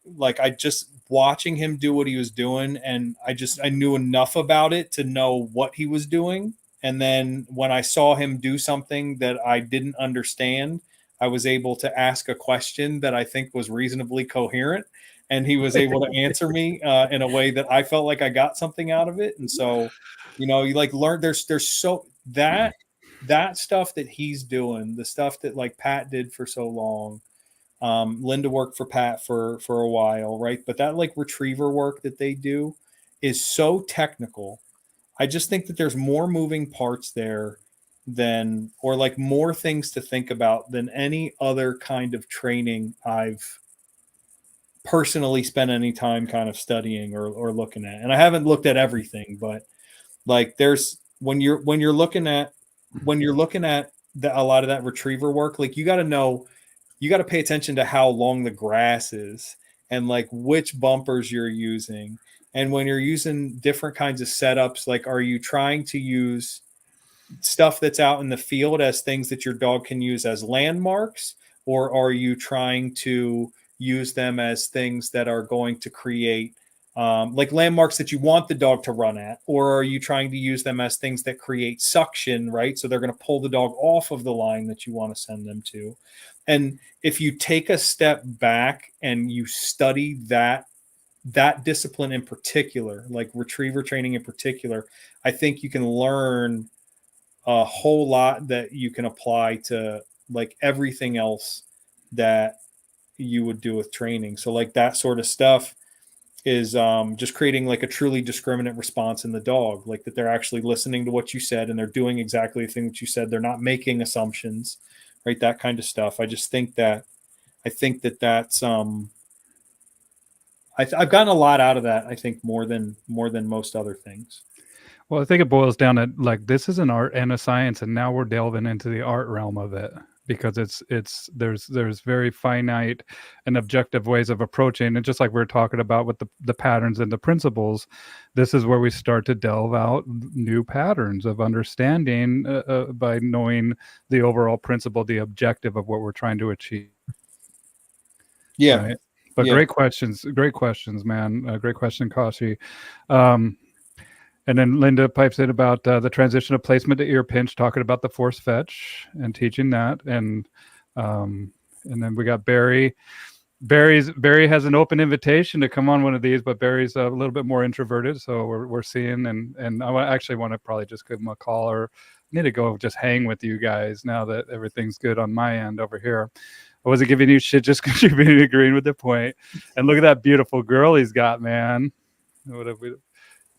like I just watching him do what he was doing, and I knew enough about it to know what he was doing. And then when I saw him do something that I didn't understand, I was able to ask a question that I think was reasonably coherent, and he was able to answer me in a way that I felt like I got something out of it. And so, you like learn. There's so that stuff that he's doing, the stuff that like Pat did for so long. Linda worked for Pat for a while, right? But that like retriever work that they do is so technical. I just think that there's more moving parts there than, or like more things to think about than any other kind of training I've personally spent any time kind of studying or looking at. And I haven't looked at everything, but like there's when you're looking at a lot of that retriever work, like you got to pay attention to how long the grass is and like which bumpers you're using. And when you're using different kinds of setups, like are you trying to use stuff that's out in the field as things that your dog can use as landmarks, or are you trying to use them as things that are going to create like landmarks that you want the dog to run at, or are you trying to use them as things that create suction, right? So they're going to pull the dog off of the line that you want to send them to. And if you take a step back and you study that discipline in particular, like retriever training in particular, I think you can learn a whole lot that you can apply to like everything else that you would do with training. So like that sort of stuff is just creating like a truly discriminate response in the dog, like that they're actually listening to what you said and they're doing exactly the thing that you said. They're not making assumptions, right? That kind of stuff. I think that that's I've gotten a lot out of that. I think more than most other things. well, I think it boils down to like this is an art and a science, and now we're delving into the art realm of it because there's very finite and objective ways of approaching, and just like we are talking about with the patterns and the principles, this is where we start to delve out new patterns of understanding by knowing the overall principle, the objective of what we're trying to achieve. Yeah. Right. But Yeah. great questions, man. Great question, Kashi. And then Linda pipes in about the transition of placement to ear pinch, talking about the force fetch and teaching that. And then we got Barry. Barry has an open invitation to come on one of these, but Barry's a little bit more introverted, so we're seeing. And I actually want to probably just give him a call, or need to go just hang with you guys now that everything's good on my end over here. I wasn't giving you shit, just contributing, agreeing with the point. And look at that beautiful girl he's got, man.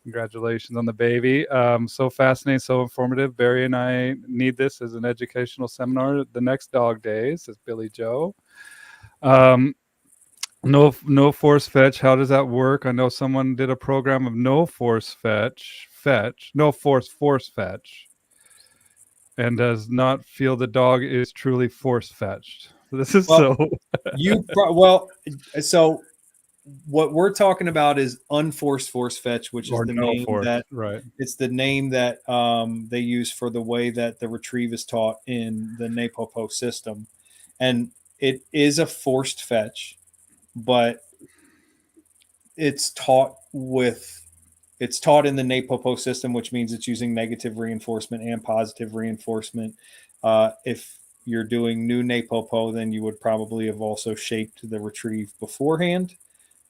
Congratulations on the baby. So fascinating, so informative. Barry and I need this as an educational seminar the next Dog Days, says Billy Joe. Um, no force fetch. How does that work? I know someone did a program of no force fetch, no force fetch, and does not feel the dog is truly force fetched. This is Well, so. so what we're talking about is unforced force fetch, which is Or the no name force, that right? it's the name that they use for the way that the retrieve is taught in the NAPOPO system, and it is a forced fetch, but it's taught with it's taught in the NAPOPO system, which means it's using negative reinforcement and positive reinforcement. If you're doing new NAPOPO, then you would probably have also shaped the retrieve beforehand.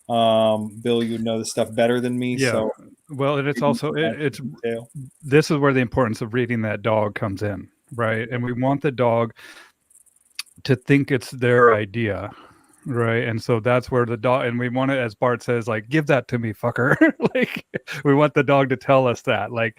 Bill, you would know this stuff better than me, Yeah. so Well, and it's maybe you also can add it's some detail. this is where the importance of reading that dog comes in, right? And we want the dog to think it's their idea, right? And so that's where the dog, and we want it, as Bart says, like, give that to me, fucker. Like, we want the dog to tell us that, like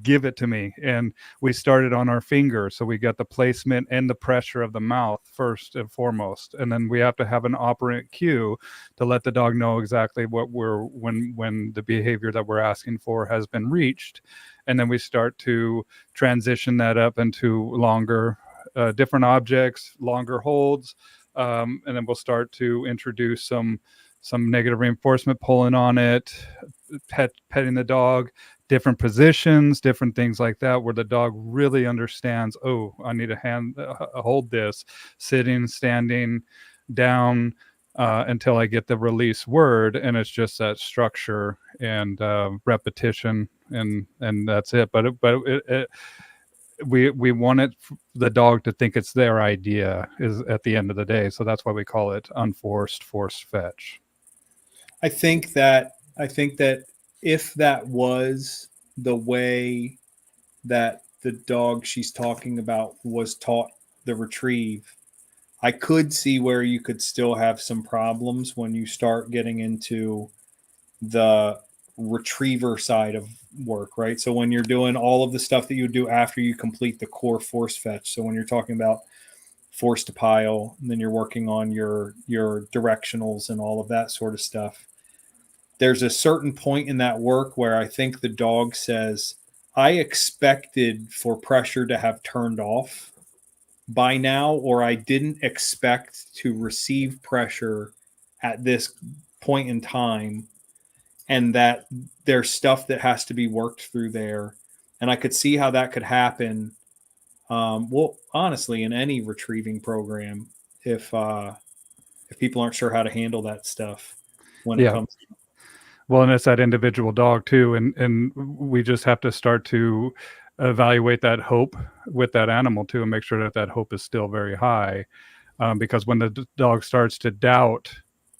give it to me. And we started on our finger, so we got the placement and the pressure of the mouth first and foremost, and then we have to have an operant cue to let the dog know exactly what we're when the behavior that we're asking for has been reached. And then we start to transition that up into longer different objects, longer holds, and then we'll start to introduce some negative reinforcement, pulling on it, petting the dog, different positions, different things like that, where the dog really understands. Oh, I need hold this, sitting, standing, down. Until I get the release word, and it's just that structure and repetition, and that's it. We want the dog to think it's their idea is at the end of the day, so that's why we call it unforced force fetch. I think that if that was the way that the dog she's talking about was taught the retrieve, I could see where you could still have some problems when you start getting into the retriever side of work, right? So when you're doing all of the stuff that you do after you complete the core force fetch. So when you're talking about force to pile, and then you're working on your directionals and all of that sort of stuff. There's a certain point in that work where I think the dog says, I expected for pressure to have turned off by now, or I didn't expect to receive pressure at this point in time, and that there's stuff that has to be worked through there. And I could see how that could happen. Well, honestly, in any retrieving program, if people aren't sure how to handle that stuff when it Yeah. comes. Well, and it's that individual dog too, and we just have to start to evaluate that hope with that animal too, and make sure that that hope is still very high. Because when the dog starts to doubt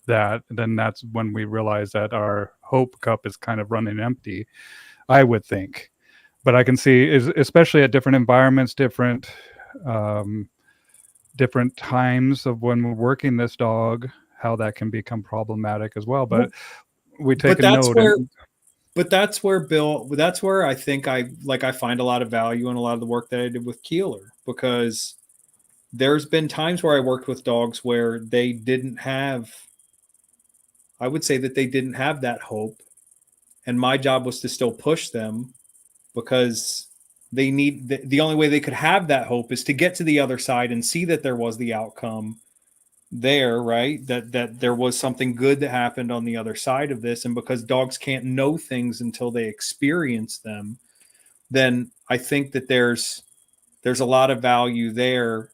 that, then that's when we realize that our hope cup is kind of running empty, I would think. But I can see, especially at different environments, um, different times of when we're working this dog, how that can become problematic as well. But we take But a that's note where and but that's where Bill, that's where I think I find a lot of value in a lot of the work that I did with Keeler, because there's been times where I worked with dogs where they didn't have, I would say that they didn't have that hope. And my job was to still push them, because the only way they could have that hope is to get to the other side and see that there was the outcome there, right? That there was something good that happened on the other side of this. And because dogs can't know things until they experience them, then I think that there's a lot of value there,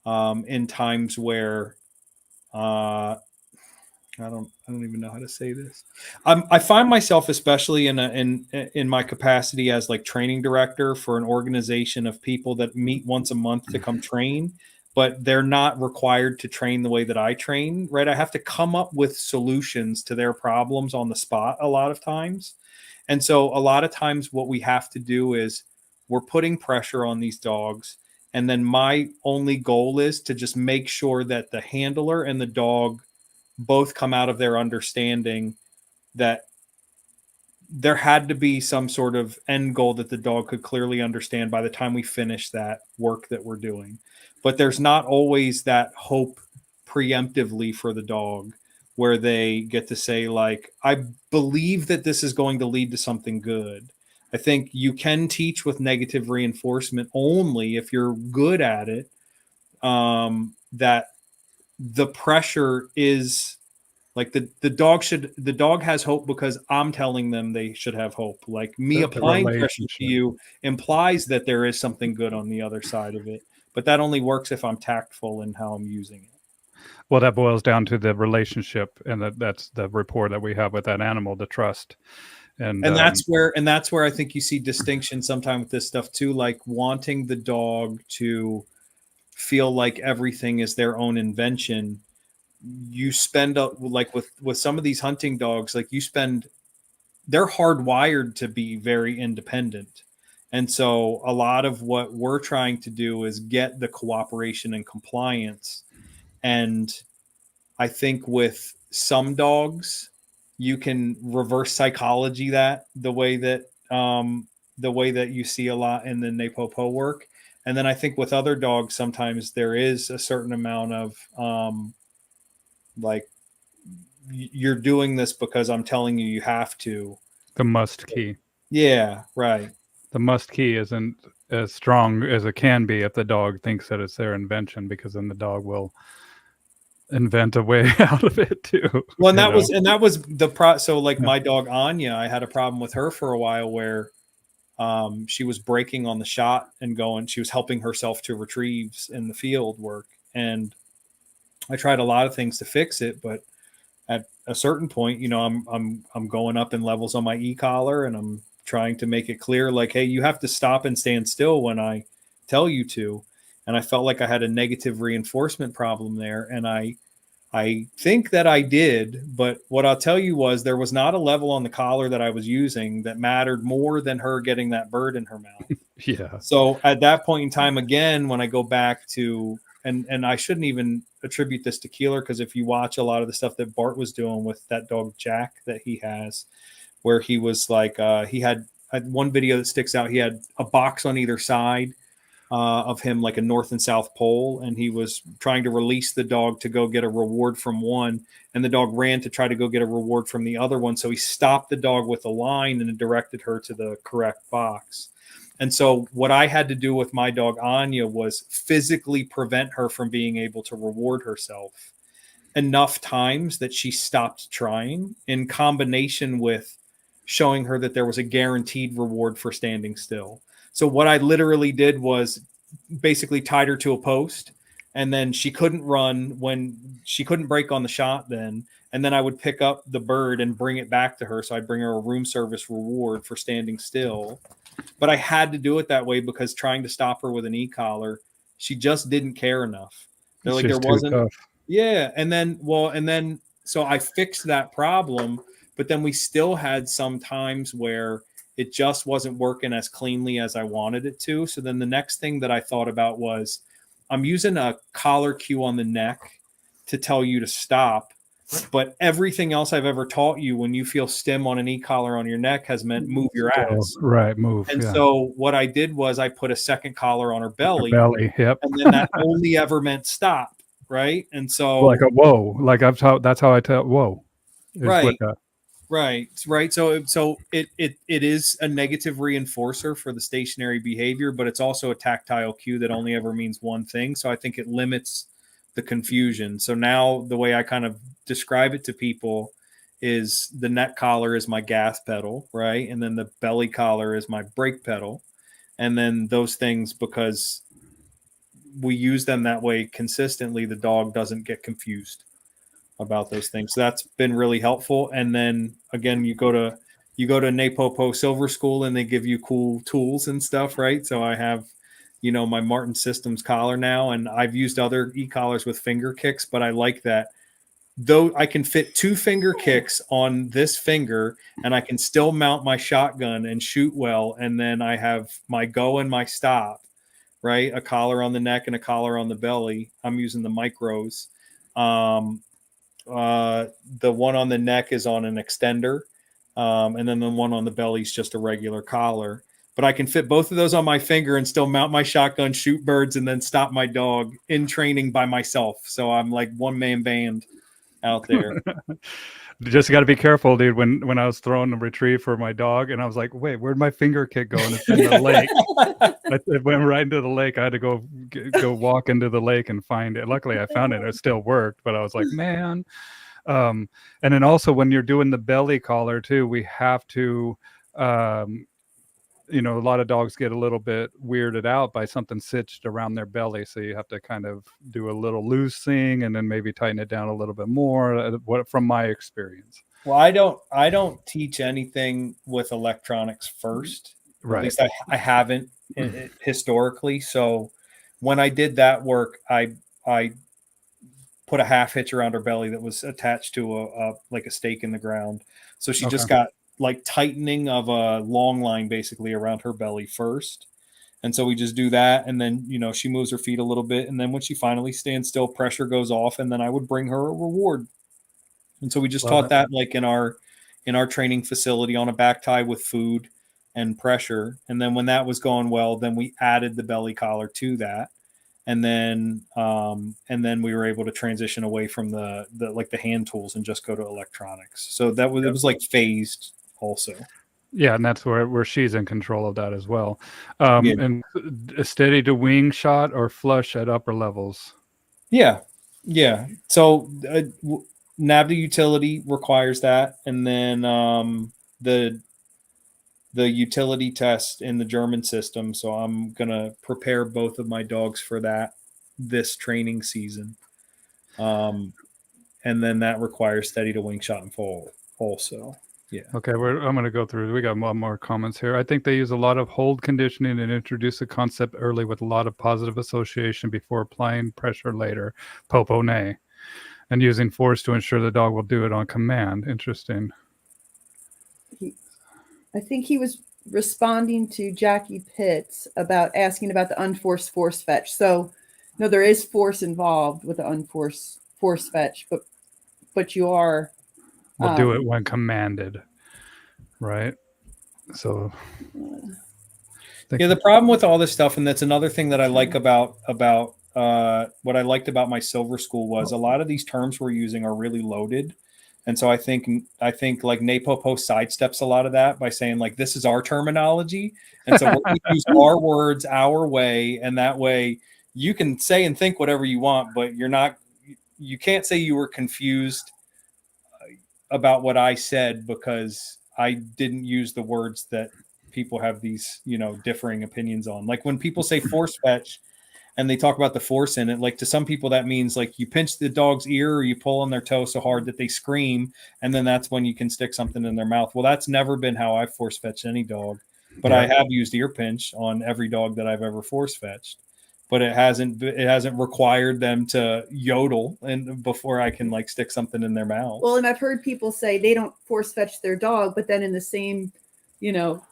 in times where I don't even know how to say this. I find myself, especially in my capacity as like training director for an organization of people that meet once a month to come train, but they're not required to train the way that I train, right? I have to come up with solutions to their problems on the spot a lot of times. And so a lot of times what we have to do is we're putting pressure on these dogs. And then my only goal is to just make sure that the handler and the dog both come out of their understanding that there had to be some sort of end goal that the dog could clearly understand by the time we finish that work that we're doing. But there's not always that hope preemptively for the dog, where they get to say, like, I believe that this is going to lead to something good. I think you can teach with negative reinforcement only if you're good at it, that the pressure is like the dog has hope because I'm telling them they should have hope. Like me The applying pressure to relationship. you implies that there is something good on the other side of it. But that only works if I'm tactful in how I'm using it. Well, that boils down to the relationship, and that's the rapport that we have with that animal, the trust. And And that's where I think you see distinction sometimes with this stuff too, like wanting the dog to feel like everything is their own invention. You spend like with some of these hunting dogs, like they're hardwired to be very independent. And so a lot of what we're trying to do is get the cooperation and compliance. And I think with some dogs, you can reverse psychology that the way that you see a lot in the Napopo work. And then I think with other dogs, sometimes there is a certain amount of like, you're doing this because I'm telling you have to. the must key. Yeah, right. The must key isn't as strong as it can be if the dog thinks that it's their invention, because then the dog will invent a way out of it too. Well, and you that know? was the pro. So like Yeah. my dog Anya, I had a problem with her for a while where she was breaking on the shot and going. She was helping herself to retrieves in the field work, and I tried a lot of things to fix it, but at a certain point, you know, I'm going up in levels on my e-collar, and I'm trying to make it clear, like, hey, you have to stop and stand still when I tell you to. And I felt like I had a negative reinforcement problem there, and I think that I did, but what I'll tell you was there was not a level on the collar that I was using that mattered more than her getting that bird in her mouth. Yeah. So at that point in time, again, when I go back to, and I shouldn't even attribute this to Keeler, because if you watch a lot of the stuff that Bart was doing with that dog Jack that he has, where he was like, he had one video that sticks out. He had a box on either side of him, like a north and south pole, and he was trying to release the dog to go get a reward from one, and the dog ran to try to go get a reward from the other one. So he stopped the dog with a line and directed her to the correct box. And so what I had to do with my dog Anya was physically prevent her from being able to reward herself enough times that she stopped trying, in combination with showing her that there was a guaranteed reward for standing still. So what I literally did was basically tied her to a post, and then she couldn't run when she couldn't break on the shot then. And then I would pick up the bird and bring it back to her. So I'd bring her a room service reward for standing still. But I had to do it that way because trying to stop her with an e-collar, she just didn't care enough. They're It's like, there just too wasn't, tough. yeah. And then so I fixed that problem, but then we still had some times where it just wasn't working as cleanly as I wanted it to. So then the next thing that I thought about was, I'm using a collar cue on the neck to tell you to stop. But everything else I've ever taught you, when you feel stim on an e-collar on your neck, has meant move your Still, ass. right, move. And Yeah. so what I did was I put a second collar on her Her belly, belly. Yep. and then that only ever meant stop. Right. And Like so, a whoa. Like I've taught. That's how I tell. Whoa. Is with right. that. Right. So it is a negative reinforcer for the stationary behavior, but it's also a tactile cue that only ever means one thing. So I think it limits the confusion. So now the way I kind of describe it to people is the neck collar is my gas pedal, right? And then the belly collar is my brake pedal. And then those things, because we use them that way consistently, the dog doesn't get confused about those things. So that's been really helpful. And then again, you go to Napopo Silver School and they give you cool tools and stuff, right? So I have, you know, my Martin Systems collar now, and I've used other e-collars with finger kicks, but I like that. Though I can fit 2 finger kicks on this finger, and I can still mount my shotgun and shoot well. And then I have my go and my stop, right? A collar on the neck and a collar on the belly. I'm using the micros. Um, the one on the neck is on an extender, and then the one on the belly is just a regular collar. but I can fit both of those on my finger and still mount my shotgun, shoot birds, and then stop my dog in training by myself. So I'm like one-man band out there. Just got to be careful, dude. When I was throwing a retrieve for my dog, and I was like, "Wait, where'd my finger kick go?" And it's in the lake. It went right into the lake. I had to go walk into the lake and find it. Luckily, I found it. It still worked, but I was like, "Man." And then also when you're doing the belly collar too, we have to. A lot of dogs get a little bit weirded out by something stitched around their belly. So you have to kind of do a little loosing and then maybe tighten it down a little bit more, from my experience. Well, I don't teach anything with electronics first. Right. At least I haven't historically. So when I did that work, I put a half hitch around her belly that was attached to a like a stake in the ground. So she just got like tightening of a long line basically around her belly first. And so we just do that. And then, she moves her feet a little bit. And then when she finally stands still, pressure goes off. And then I would bring her a reward. And so we just taught that like in our training facility on a back tie with food and pressure. And then when that was going well, then we added the belly collar to that. And then we were able to transition away from the hand tools and just go to electronics. So it was like phased also. Yeah, and that's where she's in control of that as well. And a steady to wing shot or flush at upper levels. Yeah. So NAVDA utility requires that, and then the utility test in the German system. So I'm gonna prepare both of my dogs for that this training season, and then that requires steady to wing shot and fall also. Yeah. Okay, I'm going to go through. We got a lot more comments here. I think they use a lot of hold conditioning and introduce the concept early with a lot of positive association before applying pressure later. Popo nay. And using force to ensure the dog will do it on command. Interesting. I think he was responding to Jackie Pitts about asking about the unforced force fetch. So, no, there is force involved with the unforced force fetch, but you are... We'll do it when commanded, right? So, the problem with all this stuff, and that's another thing that I like about what I liked about my silver school was a lot of these terms we're using are really loaded, and so I think like Nate Popo sidesteps a lot of that by saying like this is our terminology, and so we're going to use our words our way, and that way you can say and think whatever you want, but you can't say you were confused about what I said because I didn't use the words that people have these, differing opinions on. Like when people say force fetch and they talk about the force in it, like to some people that means like you pinch the dog's ear or you pull on their toe so hard that they scream, and then that's when you can stick something in their mouth. Well, that's never been how I've force fetched any dog, but I have used ear pinch on every dog that I've ever force fetched. But it hasn't required them to yodel and before I can like stick something in their mouth. Well, and I've heard people say they don't force fetch their dog, but then in the same,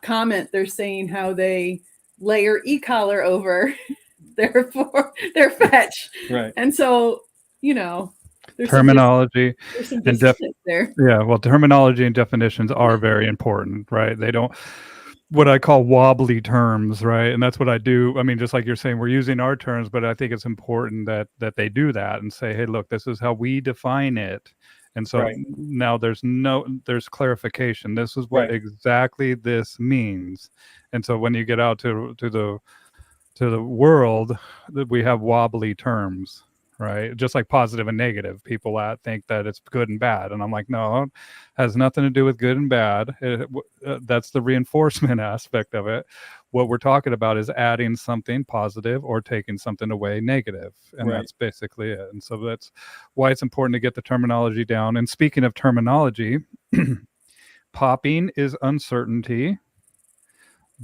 comment, they're saying how they layer e-collar over their fetch. Right. And so, there's terminology some dissonance there. Yeah, well, terminology and definitions are very important, right? They don't what I call wobbly terms, right? And that's what I do. I mean, just like you're saying, we're using our terms, but I think it's important that they do that and say, hey, look, this is how we define it. And so now there's clarification. This is what exactly this means. And so when you get out to the world, we have wobbly terms, right? Just like positive and negative. People think that it's good and bad. And I'm like, no, it has nothing to do with good and bad. That's the reinforcement aspect of it. What we're talking about is adding something positive or taking something away negative. And that's basically it. And so that's why it's important to get the terminology down. And speaking of terminology, popping is uncertainty.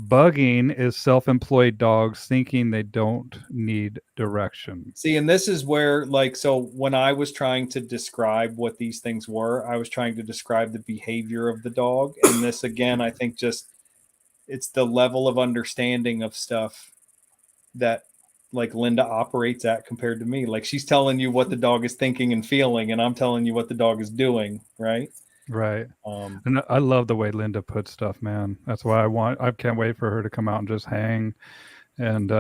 Bugging is self-employed dogs thinking they don't need direction. See, and this is where, so when I was trying to describe what these things were, I was trying to describe the behavior of the dog. And this, again, I think it's the level of understanding of stuff that like Linda operates at compared to me. Like she's telling you what the dog is thinking and feeling, and I'm telling you what the dog is doing, right? Right. Um, And I love the way Linda puts stuff, man. That's why I can't wait for her to come out and just hang. And,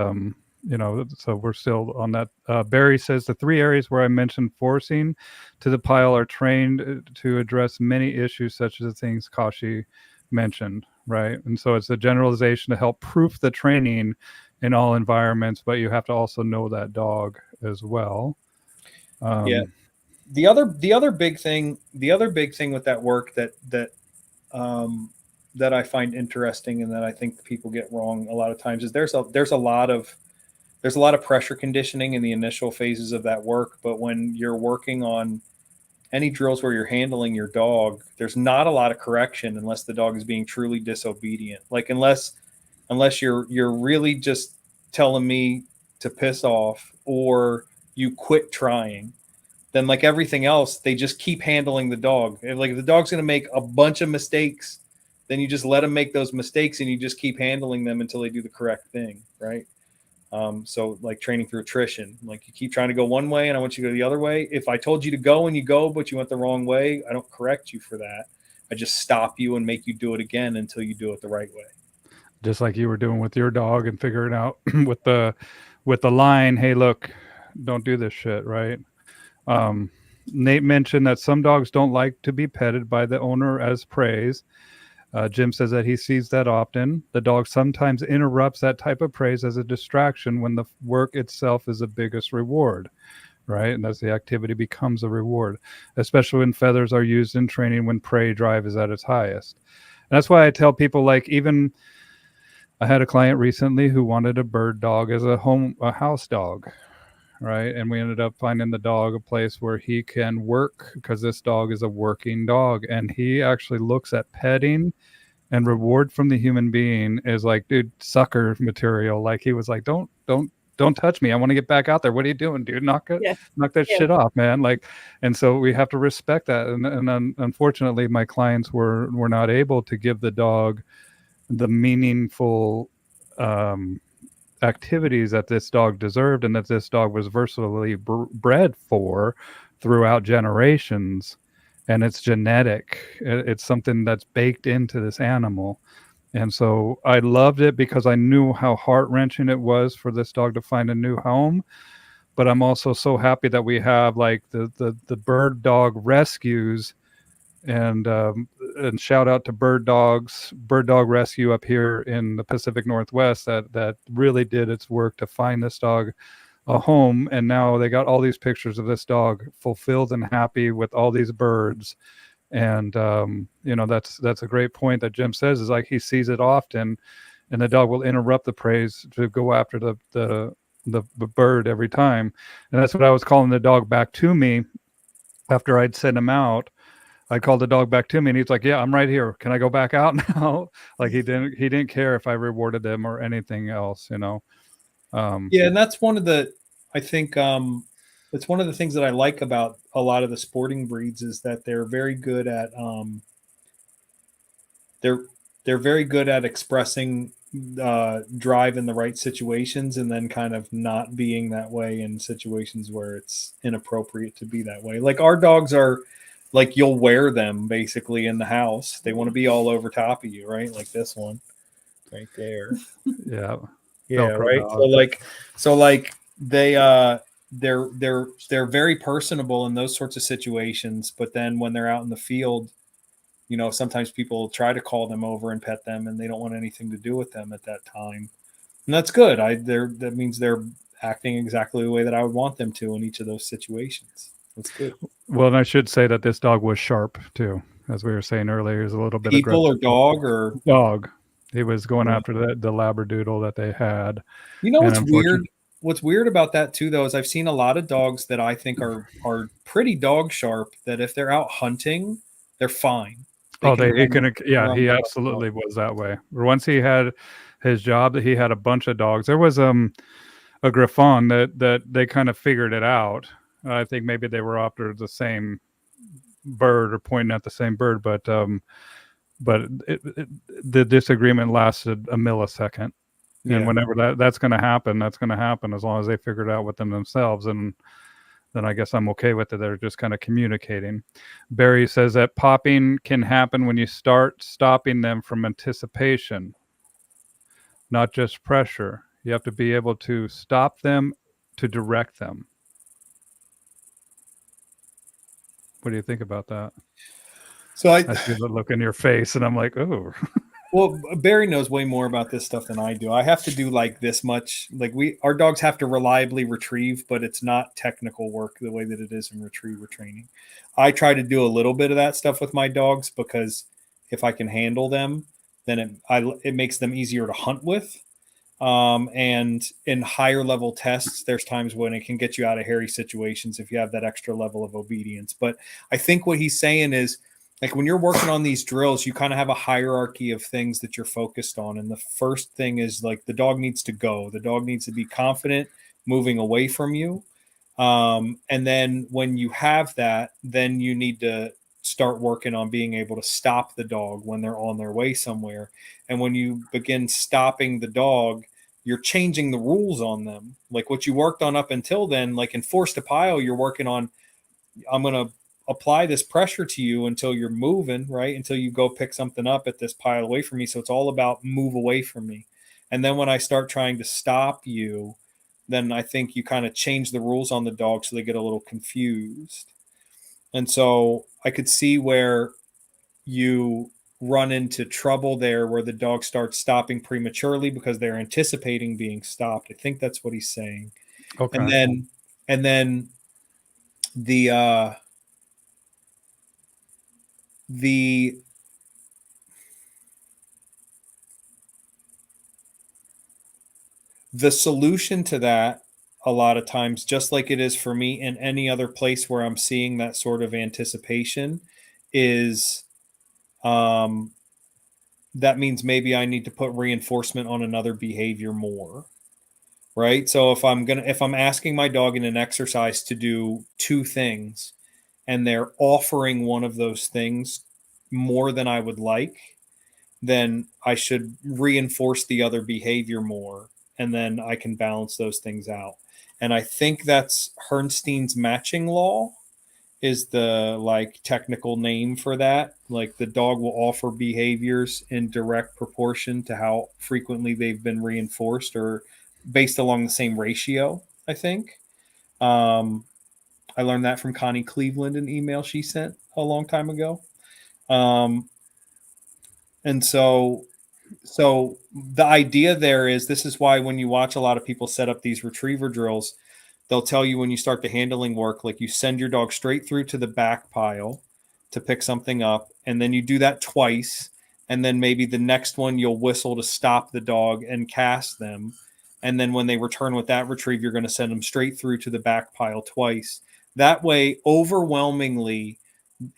so we're still on that. Barry says the 3 areas where I mentioned forcing to the pile are trained to address many issues, such as the things Kashi mentioned. Right. And so it's a generalization to help proof the training in all environments, but you have to also know that dog as well. yeah. The other big thing with that work um, that I find interesting and that I think people get wrong a lot of times is there's a lot of pressure conditioning in the initial phases of that work, but when you're working on any drills where you're handling your dog, there's not a lot of correction unless the dog is being truly disobedient. Like unless you're really just telling me to piss off or you quit trying, then like everything else, they just keep handling the dog. And like if the dog's going to make a bunch of mistakes, then you just let them make those mistakes and you just keep handling them until they do the correct thing, right? So like training through attrition, like you keep trying to go one way and I want you to go the other way. If I told you to go and you go, but you went the wrong way, I don't correct you for that. I just stop you and make you do it again until you do it the right way. Just like you were doing with your dog and figuring out with the line, hey, look, don't do this shit, right? Um, Nate mentioned that some dogs don't like to be petted by the owner as praise. Jim says that he sees that often. The dog sometimes interrupts that type of praise as a distraction when the work itself is the biggest reward, right? And as the activity becomes a reward, especially when feathers are used in training when prey drive is at its highest. And that's why I tell people, like, even I had a client recently who wanted a bird dog as a house dog, right? And we ended up finding the dog a place where he can work because this dog is a working dog, and he actually looks at petting and reward from the human being is like, dude, sucker material. Like he was like, don't touch me. I want to get back out there. What are you doing, dude? Knock it, Yeah. knock that Yeah. shit off, man. Like, and so we have to respect that. And unfortunately, my clients were not able to give the dog the meaningful activities that this dog deserved and that this dog was versatily bred for throughout generations. And it's genetic. It's something that's baked into this animal. And so I loved it because I knew how heart-wrenching it was for this dog to find a new home. But I'm also so happy that we have like the bird dog rescues, and shout out to bird dog rescue up here in the Pacific Northwest that really did its work to find this dog a home. And now they got all these pictures of this dog fulfilled and happy with all these birds. And that's a great point that Jim says, is like he sees it often, and the dog will interrupt the praise to go after the bird every time. And that's what I was calling the dog back to me after I'd sent him out. I called the dog back to me and he's like, yeah, I'm right here. Can I go back out now? Like he didn't care if I rewarded them or anything else, Yeah, and that's one of the, I think, it's one of the things that I like about a lot of the sporting breeds is that they're very good at, they're very good at expressing drive in the right situations and then kind of not being that way in situations where it's inappropriate to be that way. Like our dogs are like, you'll wear them basically in the house. They want to be all over top of you, right? Like this one right there. Yeah. Yeah, Velcro right. dog. So like they're very personable in those sorts of situations, but then when they're out in the field, sometimes people try to call them over and pet them and they don't want anything to do with them at that time. And that's good. That means they're acting exactly the way that I would want them to in each of those situations. That's good. Well, and I should say that this dog was sharp too, as we were saying earlier. He's a little bit People or aggressive. dog or Dog. He was going after the Labradoodle that they had. what's weird? What's weird about that too, though, is I've seen a lot of dogs that I think are pretty dog sharp. That if they're out hunting, they're fine. He absolutely was that way. Once he had his job, that he had a bunch of dogs. There was a Griffon that they kind of figured it out. I think maybe they were after the same bird or pointing at the same bird, but the disagreement lasted a millisecond. And whenever that's going to happen, that's going to happen as long as they figure it out with them themselves. And then I guess I'm okay with it. They're just kind of communicating. Barry says that popping can happen when you start stopping them from anticipation, not just pressure. You have to be able to stop them to direct them. What do you think about that? So I see the look in your face, and I'm like, oh. well, Barry knows way more about this stuff than I do. I have to do like this much. Like our dogs have to reliably retrieve, but it's not technical work the way that it is in retriever training. I try to do a little bit of that stuff with my dogs because if I can handle them, then it makes them easier to hunt with. And in higher level tests, there's times when it can get you out of hairy situations if you have that extra level of obedience. But I think what he's saying is, like, when you're working on these drills, you kind of have a hierarchy of things that you're focused on. And the first thing is, like, the dog needs to go. The dog needs to be confident moving away from you. And then when you have that, then you need to start working on being able to stop the dog when they're on their way somewhere. And when you begin stopping the dog, you're changing the rules on them. Like what you worked on up until then, like in force to pile, you're working on, I'm going to apply this pressure to you until you're moving, right? Until you go pick something up at this pile away from me. So it's all about move away from me. And then when I start trying to stop you, then I think you kind of change the rules on the dog so they get a little confused. And so I could see where you run into trouble there where the dog starts stopping prematurely because they're anticipating being stopped. I think that's what he's saying. Okay. And then the solution to that, a lot of times, just like it is for me in any other place where I'm seeing that sort of anticipation, is that means maybe I need to put reinforcement on another behavior more. Right. So if I'm asking my dog in an exercise to do two things and they're offering one of those things more than I would like, then I should reinforce the other behavior more. And then I can balance those things out. And I think that's Herrnstein's matching law is the like technical name for that. Like the dog will offer behaviors in direct proportion to how frequently they've been reinforced or based along the same ratio, I think. I learned that from Connie Cleveland, an email she sent a long time ago. And so the idea there is, this is why when you watch a lot of people set up these retriever drills, they'll tell you when you start the handling work, like you send your dog straight through to the back pile to pick something up. And then you do that twice. And then maybe the next one you'll whistle to stop the dog and cast them. And then when they return with that retrieve, you're going to send them straight through to the back pile twice. That way, overwhelmingly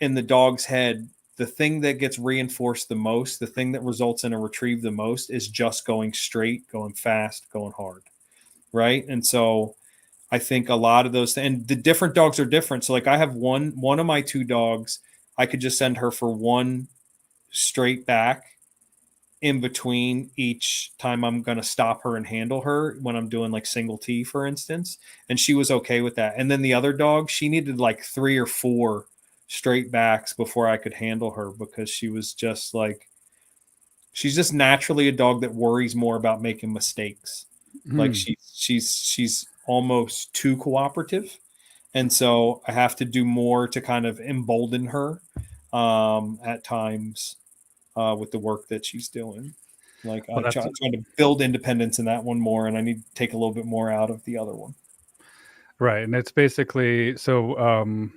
in the dog's head, the thing that gets reinforced the most, the thing that results in a retrieve the most, is just going straight, going fast, going hard. Right. And so I think a lot of those, and the different dogs are different. So like I have one of my two dogs, I could just send her for one straight back in between each time I'm going to stop her and handle her when I'm doing like single T, for instance. And she was okay with that. And then the other dog, she needed like 3 or 4 straight backs before I could handle her because she was just like, she's just naturally a dog that worries more about making mistakes. Like she's almost too cooperative. And so I have to do more to kind of embolden her at times with the work that she's doing. Like I'm trying to build independence in that one more, and I need to take a little bit more out of the other one. Right. And it's basically, so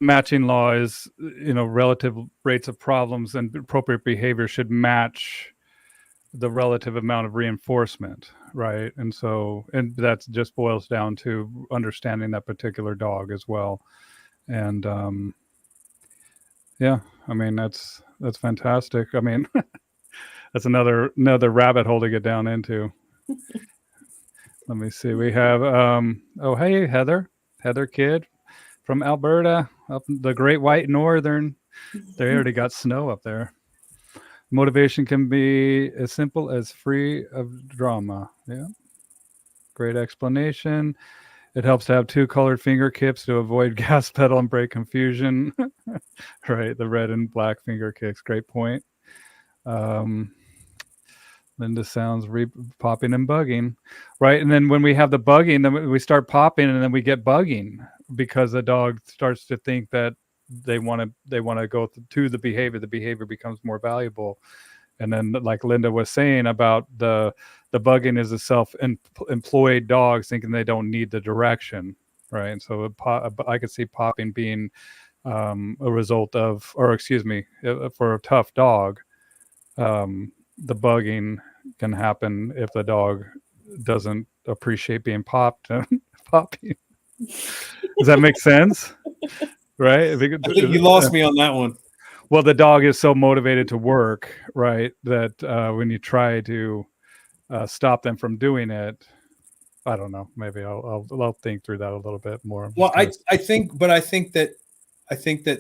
matching law is, relative rates of problems and appropriate behavior should match the relative amount of reinforcement. Right. And so, and that just boils down to understanding that particular dog as well. And yeah, I mean, that's fantastic. I mean, that's another rabbit hole to get down into. Let me see. We have, oh, hey, Heather Kidd from Alberta, up the Great White Northern. They already got snow up there. Motivation can be as simple as free of drama. Yeah. Great explanation. It helps to have 2 colored finger tips to avoid gas pedal and brake confusion. Right, the red and black finger kicks. Great point. Linda sounds popping and bugging, right? And then when we have the bugging, then we start popping, and then we get bugging because the dog starts to think that they want to go to the behavior. The behavior becomes more valuable, and then like Linda was saying about the bugging is a self-employed dog thinking they don't need the direction, right? And so I could see popping being a result of, or excuse me, for a tough dog. The bugging can happen if the dog doesn't appreciate being popped and popping. Does that make sense? Right? I think you lost me on that one. Well, the dog is so motivated to work, right, that when you try to stop them from doing it, I don't know. Maybe I'll think through that a little bit more. Well, I think that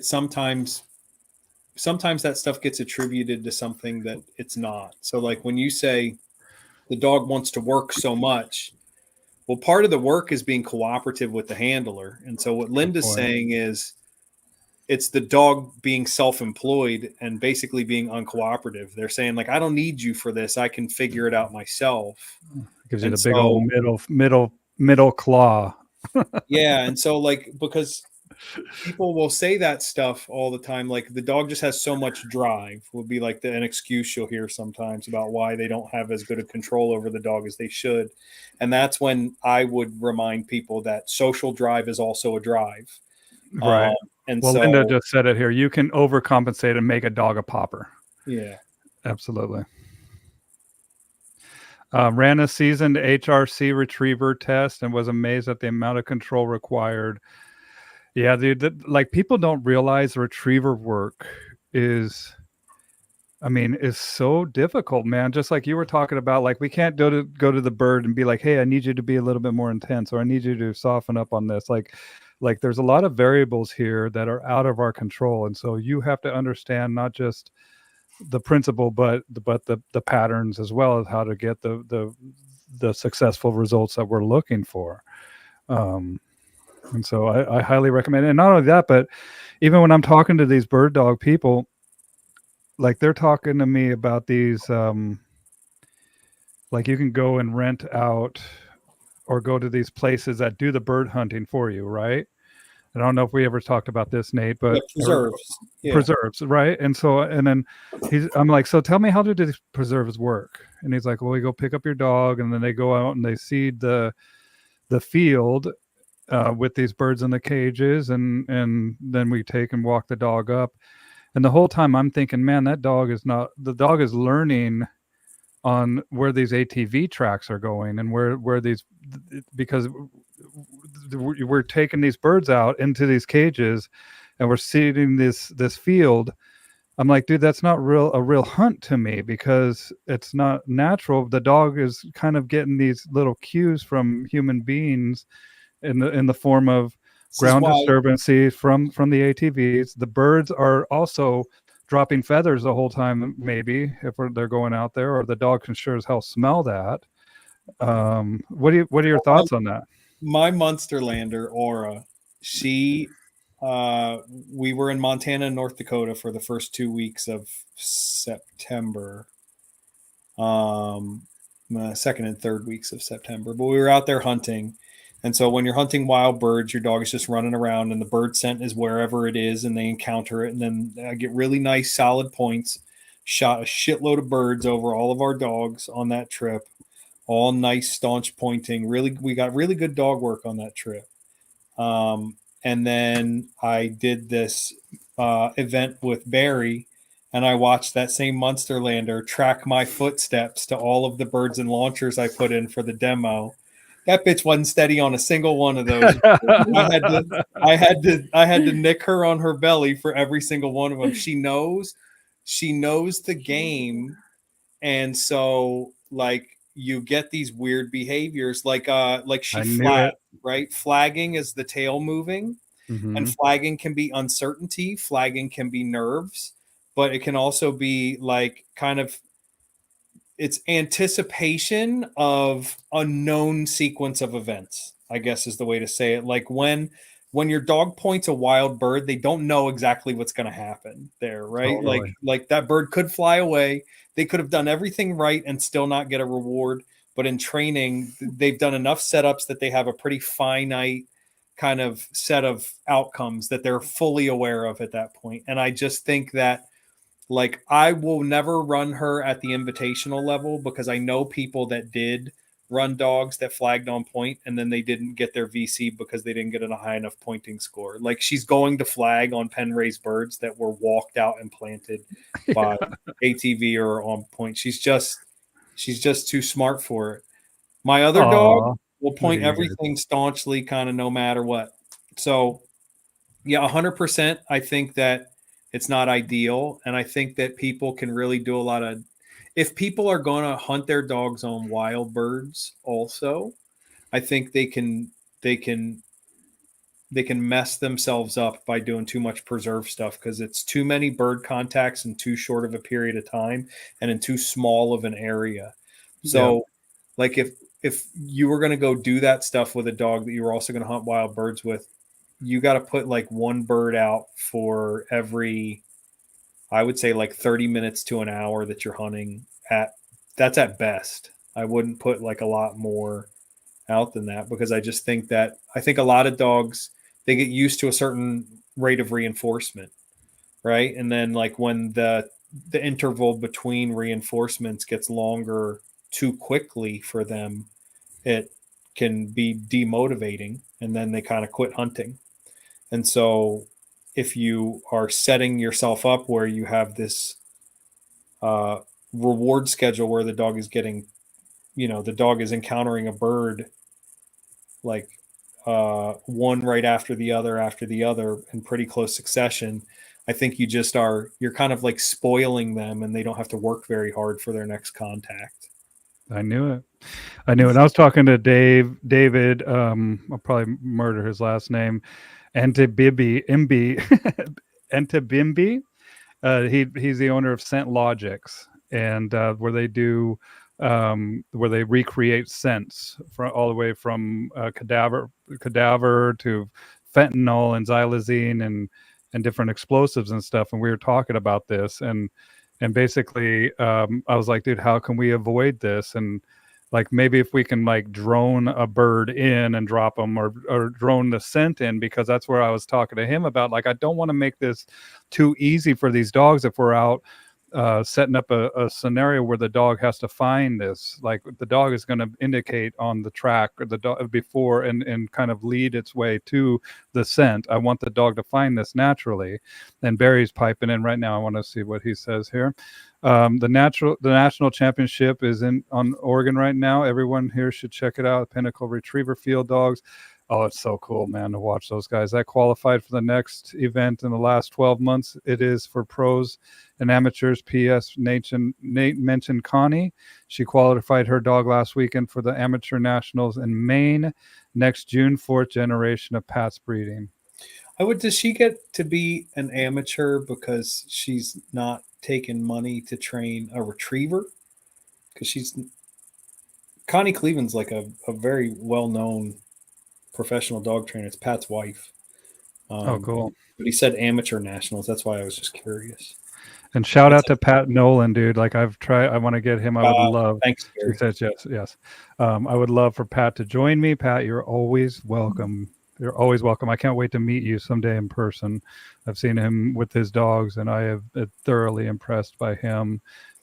sometimes that stuff gets attributed to something that it's not. So like when you say the dog wants to work so much, well, part of the work is being cooperative with the handler. And so what Linda's saying is it's the dog being self-employed and basically being uncooperative. They're saying like, I don't need you for this. I can figure it out myself. It gives you the big old middle claw. Yeah. And so like, because people will say that stuff all the time. Like the dog just has so much drive would be like an excuse you'll hear sometimes about why they don't have as good a control over the dog as they should. And that's when I would remind people that social drive is also a drive. Right. And well, so Linda just said it here. You can overcompensate and make a dog a popper. Yeah, absolutely. Ran a seasoned HRC retriever test and was amazed at the amount of control required. Yeah, dude, like people don't realize retriever work is so difficult, man. Just like you were talking about, like we can't go to the bird and be like, hey, I need you to be a little bit more intense, or I need you to soften up on this. Like there's a lot of variables here that are out of our control. And so you have to understand not just the principle, but the patterns as well as how to get the successful results that we're looking for. And so I highly recommend it. And not only that, but even when I'm talking to these bird dog people, like they're talking to me about these, like you can go and rent out or go to these places that do the bird hunting for you, right? I don't know if we ever talked about this, Nate, but preserves, right? And so, and then I'm like, so tell me, how do these preserves work? And he's like, well, we go pick up your dog, and then they go out and they seed the field with these birds in the cages, and then we take and walk the dog up. And the whole time I'm thinking, man, the dog is learning on where these ATV tracks are going, and where these, because we're taking these birds out into these cages and we're seeding this field. I'm like, dude, that's not a real hunt to me, because it's not natural. The dog is kind of getting these little cues from human beings in the form of ground disturbances from the ATVs. The birds are also dropping feathers the whole time, maybe, if they're going out there, or the dog can sure as hell smell that. What are your thoughts on that? My Munsterlander, Aura, we were in Montana and North Dakota for the first 2 weeks of September, second and third weeks of September, but we were out there hunting. And so when you're hunting wild birds, your dog is just running around and the bird scent is wherever it is, and they encounter it. And then I get really nice solid points, shot a shitload of birds over all of our dogs on that trip. All nice, staunch pointing. We got really good dog work on that trip. And then I did this event with Barry, and I watched that same Munsterlander track my footsteps to all of the birds and launchers I put in for the demo. That bitch wasn't steady on a single one of those. I had to nick her on her belly for every single one of them. She knows the game, and so like you get these weird behaviors, like she flagged, right? Flagging is the tail moving, and flagging can be uncertainty. Flagging can be nerves, but it can also be like kind of it's anticipation of a known sequence of events. I guess is the way to say it. Like when your dog points a wild bird, they don't know exactly what's going to happen there, right? Totally. Like that bird could fly away. They could have done everything right and still not get a reward. But in training, they've done enough setups that they have a pretty finite kind of set of outcomes that they're fully aware of at that point. And I just think that, like, I will never run her at the invitational level because I know people that did run dogs that flagged on point and then they didn't get their VC because they didn't get a high enough pointing score. Like, she's going to flag on pen raised birds that were walked out and planted by ATV or on point. She's just too smart for it. My other dog Aw, will look point at you guys. everything staunchly, kind of no matter what. So yeah, 100%. I think that it's not ideal. And I think that people can really do a lot of, if people are going to hunt their dogs on wild birds also, I think they can, they can mess themselves up by doing too much preserve stuff because it's too many bird contacts in too short of a period of time and in too small of an area. So, Yeah. like if you were going to go do that stuff with a dog that you were also going to hunt wild birds with, you got to put like one bird out for every, I would say, like 30 minutes to an hour that you're hunting at. That's at best. I wouldn't put like a lot more out than that because I just think that I think a lot of dogs, they get used to a certain rate of reinforcement, right? And then like when the interval between reinforcements gets longer too quickly for them, it can be demotivating and then they kind of quit hunting. And so if you are setting yourself up where you have this uh, reward schedule where the dog is getting, the dog is encountering a bird like one right after the other in pretty close succession, I think you're kind of like spoiling them and they don't have to work very hard for their next contact. I knew it. I knew it. I was talking to David. I'll probably murder his last name. Antibimbi. He's the owner of Scent Logics, and where they recreate scents from all the way from cadaver to fentanyl and xylazine and different explosives and stuff. And we were talking about this, and basically, I was like, dude, how can we avoid this? And like maybe if we can like drone a bird in and drop them, or drone the scent in, because that's where I was talking to him about, like, I don't want to make this too easy for these dogs if we're out setting up a scenario where the dog has to find this. Like, the dog is going to indicate on the track or the dog before and kind of lead its way to the scent. I want the dog to find this naturally. And Barry's piping in right now. I want to see what he says here. The national championship is on Oregon right now. Everyone here should check it out. Pinnacle Retriever Field Dogs. Oh, it's so cool, man, to watch those guys. I qualified for the next event in the last 12 months. It is for pros and amateurs. P.S. Nate mentioned Connie. She qualified her dog last weekend for the Amateur Nationals in Maine next June. 4th generation of Pat's breeding. Does she get to be an amateur because she's not taking money to train a retriever? Because Connie Cleveland's like a very well-known professional dog trainer. It's Pat's wife. Oh, cool. But he said amateur nationals. That's why I was just curious. And shout out to Pat Nolan, dude. Like, I want to get him. I would love. Thanks, He says yes. I would love for Pat to join me. Pat, you're always welcome. You're always welcome. I can't wait to meet you someday in person. I've seen him with his dogs, and I have been thoroughly impressed by him.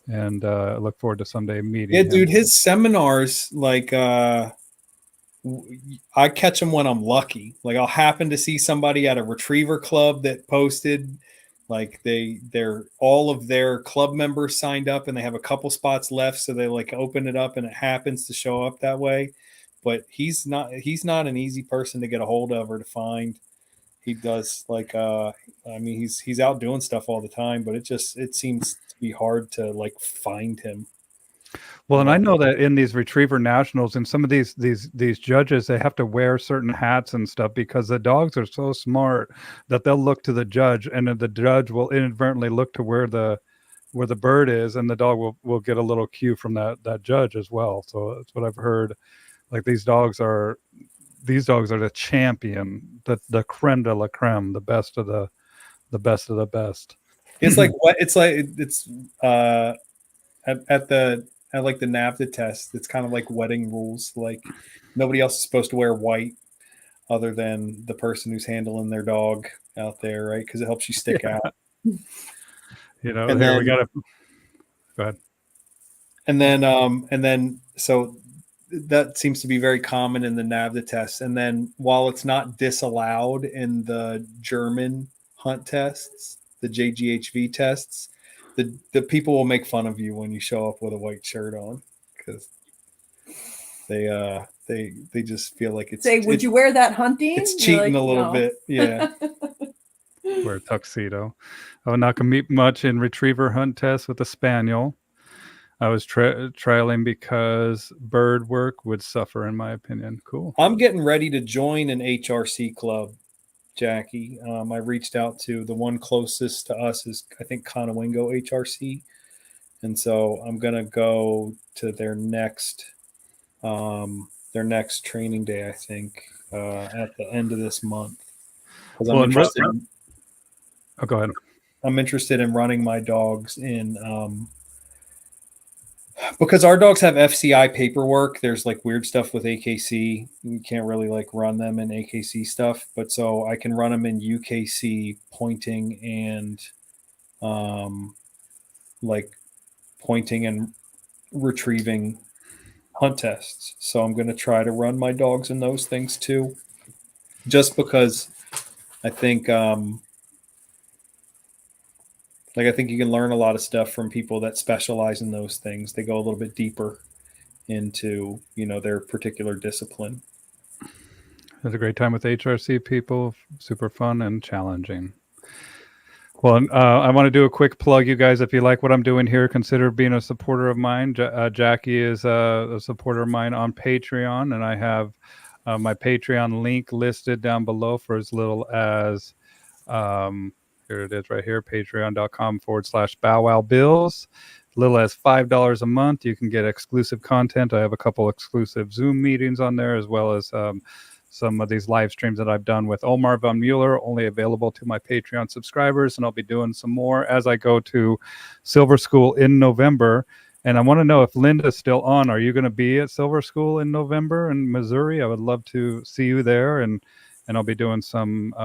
And I look forward to someday meeting him. Dude, his seminars, like, I catch them when I'm lucky. Like, I'll happen to see somebody at a retriever club that posted, like, they're all of their club members signed up and they have a couple spots left, so they like open it up and it happens to show up that way. But he's not an easy person to get a hold of or to find. He does, like, I mean, he's out doing stuff all the time, but it seems to be hard to like find him. Well, and I know that in these retriever nationals and some of these judges, they have to wear certain hats and stuff because the dogs are so smart that they'll look to the judge, and then the judge will inadvertently look to where the bird is, and the dog will get a little cue from that judge as well. So that's what I've heard. Like, these dogs these dogs are the champion, the creme de la creme, the best of the best of the best. It's like what it's like. It's at like the NAVTA test. It's kind of like wedding rules. Like nobody else is supposed to wear white other than the person who's handling their dog out there, right? Because it helps you stick out. You know, And here then we got to go ahead. and then so that seems to be very common in the NAVTA tests. And then while it's not disallowed in the German hunt tests, the JGHV tests, the people will make fun of you when you show up with a white shirt on because they just feel like it's Say, would you wear that hunting? it's You're cheating like, a little "No." bit. Yeah. Wear a tuxedo. I would not compete much in retriever hunt tests with a spaniel. I was trialing because bird work would suffer, in my opinion. Cool. I'm getting ready to join an HRC club, Jackie. I reached out to the one closest to us is I think Conowingo HRC, and so I'm gonna go to their next training day. I think at the end of this month because Well, oh, go ahead. I'm interested in running my dogs in because our dogs have FCI paperwork. There's like weird stuff with AKC. You can't really like run them in AKC stuff, but so I can run them in UKC pointing and like pointing and retrieving hunt tests. So I'm going to try to run my dogs in those things too, just because I think I think you can learn a lot of stuff from people that specialize in those things. They go a little bit deeper into, you know, their particular discipline. Had a great time with HRC people. Super fun and challenging. Well, I want to do a quick plug, you guys. If you like what I'm doing here, consider being a supporter of mine. Jackie is a supporter of mine on Patreon, and I have my Patreon link listed down below for as little as here it is right here, patreon.com/bowwowbills. Little as $5 a month. You can get exclusive content. I have a couple exclusive Zoom meetings on there, as well as some of these live streams that I've done with Omar von Mueller, only available to my Patreon subscribers. And I'll be doing some more as I go to Silver School in November. And I want to know if Linda's still on. Are you going to be at Silver School in November in Missouri? I would love to see you there. And I'll be doing some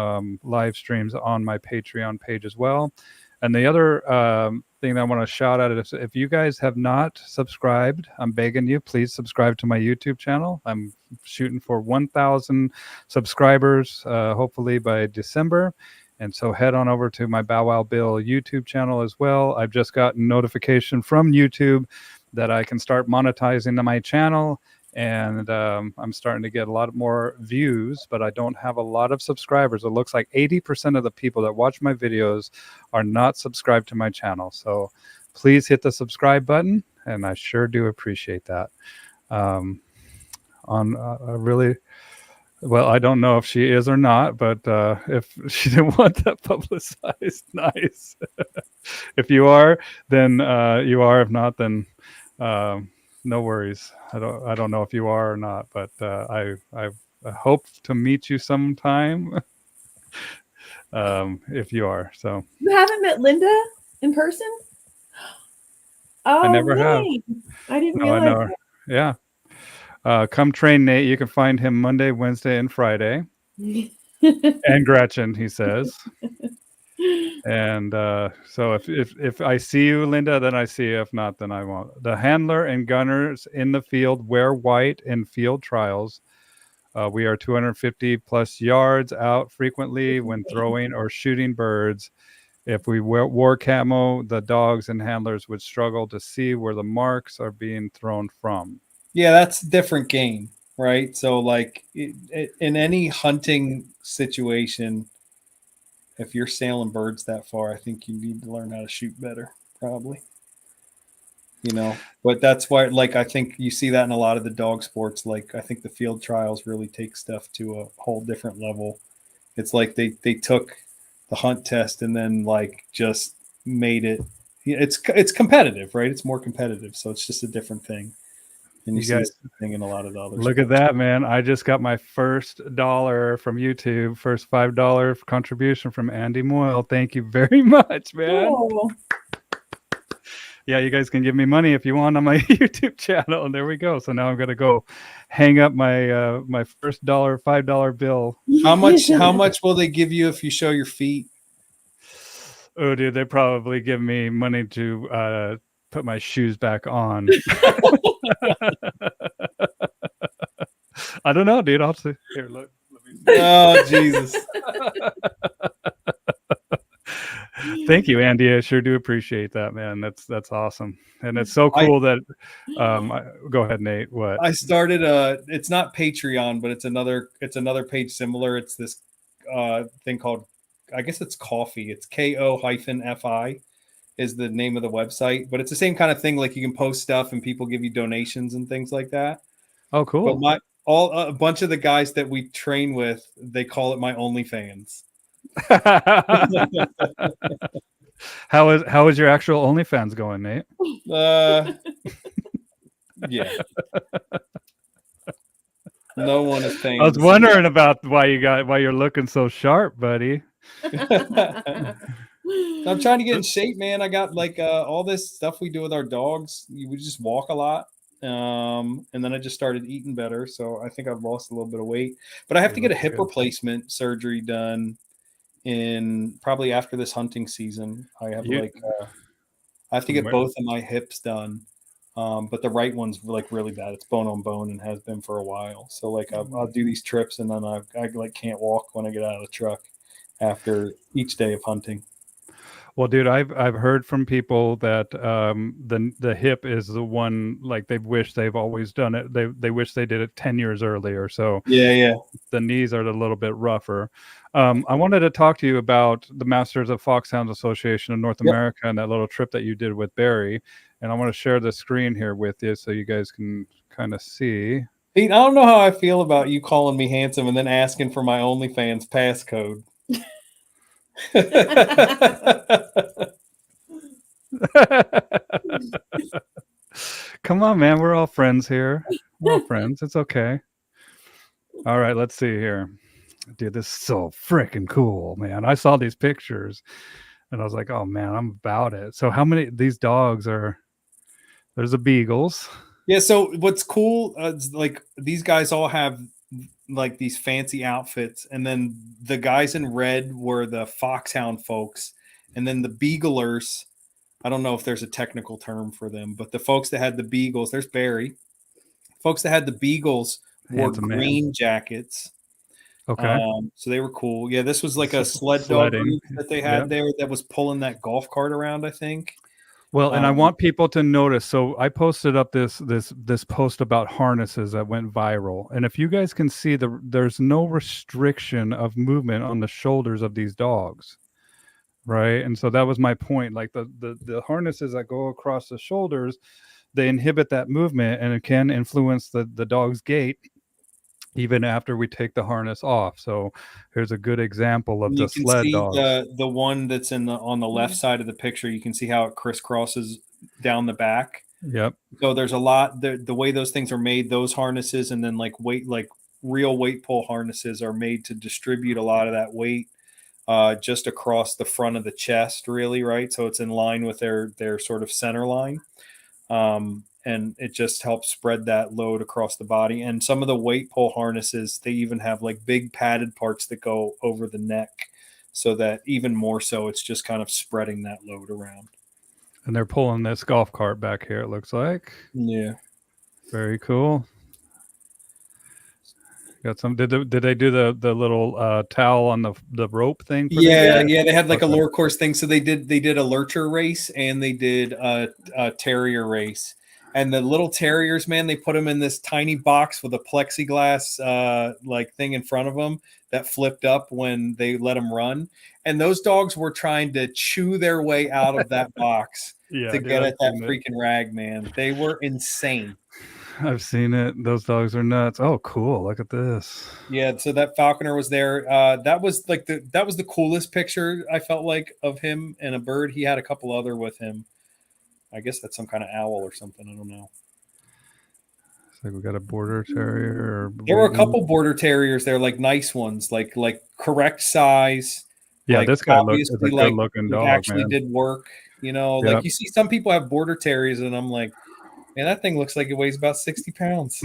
live streams on my Patreon page as well. And the other thing that I want to shout out is if you guys have not subscribed, I'm begging you, please subscribe to my YouTube channel. I'm shooting for 1,000 subscribers, hopefully by December. And so head on over to my Bow Wow Bill YouTube channel as well. I've just gotten notification from YouTube that I can start monetizing my channel. And I'm starting to get a lot more views, but I don't have a lot of subscribers. It looks like 80% of the people that watch my videos are not subscribed to my channel. So please hit the subscribe button, and I sure do appreciate that. Really, well, I don't know if she is or not, but if she didn't want that publicized, nice. If you are, then you are. If not, then no worries. I don't know if you are or not, but I hope to meet you sometime. If you are, so You haven't met Linda in person? Oh, I never have. I didn't No, I realize know. Yeah. Come train Nate. You can find him Monday, Wednesday, and Friday. that. And Gretchen, he says. And so if I see you, Linda, then I see you. If not, then I won't. The handler and gunners in the field wear white in field trials. We are 250 plus yards out frequently when throwing or shooting birds. If we wore camo, the dogs and handlers would struggle to see where the marks are being thrown from. Yeah, that's a different game, right? So like in any hunting situation, if you're sailing birds that far, I think you need to learn how to shoot better, probably. You know, but that's why, like, I think you see that in a lot of the dog sports. Like, I think the field trials really take stuff to a whole different level. It's like they took the hunt test and then like just made it. It's competitive, right? It's more competitive, so it's just a different thing And you You see the guys same thing in a lot of the other look at sports. that, man. I just got my first dollar from YouTube, first $5 contribution from Andy Moyle. Thank you very much, man. Oh, Yeah, you guys can give me money if you want on my YouTube channel. And there we go. So now I'm gonna go hang up my my first $5 bill. How much will they give you if you show your feet? Oh, dude, they probably give me money to put my shoes back on. I don't know, dude. I'll see. Here, look. Let me see. Oh, Jesus. Thank you, Andy. I sure do appreciate that, man. That's awesome, and it's so cool that. Go ahead, Nate. What? I started it's not Patreon, but it's another page similar. It's this thing called, I guess it's Coffee. It's KO-FI is the name of the website, but it's the same kind of thing. Like you can post stuff and people give you donations and things like that. Oh, cool. But a bunch of the guys that we train with, they call it my OnlyFans. How is your actual OnlyFans going, Nate? Yeah. No one is paying. I was wondering about why you're looking so sharp, buddy. I'm trying to get in shape, man. I got like all this stuff we do with our dogs. We just walk a lot. And then I just started eating better. So I think I've lost a little bit of weight. But I have to get a hip replacement surgery done in probably after this hunting season. I have I have to get both of my hips done. But the right one's like really bad. It's bone on bone and has been for a while. So like I'll do these trips and then I like can't walk when I get out of the truck after each day of hunting. Well, dude, I've heard from people that the hip is the one, like they wish they've always done it. They wish they did it 10 years earlier. So yeah, the knees are a little bit rougher. I wanted to talk to you about the Masters of Foxhounds Association of North America and that little trip that you did with Barry. And I want to share the screen here with you so you guys can kind of see. Pete, I don't know how I feel about you calling me handsome and then asking for my OnlyFans passcode. Come on, man. We're all friends here. We're all friends. It's okay. All right, let's see here. Dude, this is so freaking cool, man. I saw these pictures and I was like, oh man, I'm about it. So how many these dogs are? There's the Beagles. Yeah, so what's cool is like these guys all have like these fancy outfits, and then the guys in red were the Foxhound folks, and then the Beaglers, I don't know if there's a technical term for them, but the folks that had the Beagles, there's Barry. Folks that had the Beagles wore green jackets. Okay. So they were cool. Yeah, this was like a sled dog group that they had there that was pulling that golf cart around, I think. Well, and I want people to notice. So I posted up this post about harnesses that went viral, and if you guys can see, there's no restriction of movement on the shoulders of these dogs, right? And so that was my point. Like the harnesses that go across the shoulders, they inhibit that movement, and it can influence the dog's gait even after we take the harness off. So here's a good example of the sled dogs. The one that's on the left side of the picture, you can see how it crisscrosses down the back. Yep. So there's a lot, the way those things are made, those harnesses, and then like real weight pull harnesses are made to distribute a lot of that weight just across the front of the chest, really, right? So it's in line with their sort of center line. And it just helps spread that load across the body. And some of the weight pull harnesses, they even have like big padded parts that go over the neck, so that even more so, it's just kind of spreading that load around. And they're pulling this golf cart back here, it looks like. Yeah. Very cool. Got some. Did they do the little towel on the rope thing? Yeah, they had like a lure course thing. So they did a lurcher race and they did a terrier race. And the little terriers, man, they put them in this tiny box with a plexiglass like thing in front of them that flipped up when they let them run. And those dogs were trying to chew their way out of that box to get at that freaking rag, man. They were insane. I've seen it. Those dogs are nuts. Oh, cool. Look at this. Yeah, so that falconer was there. That was the coolest picture I felt like of him and a bird. He had a couple other with him. I guess that's some kind of owl or something. I don't know. Looks like we got a border terrier. Or There were a couple border terriers there, like nice ones, like correct size. Yeah, like this guy is a obviously good looking dog, actually man. did work. You know, Yep. like you see some people have border terriers, and I'm like, man, that thing looks like it weighs about 60 pounds.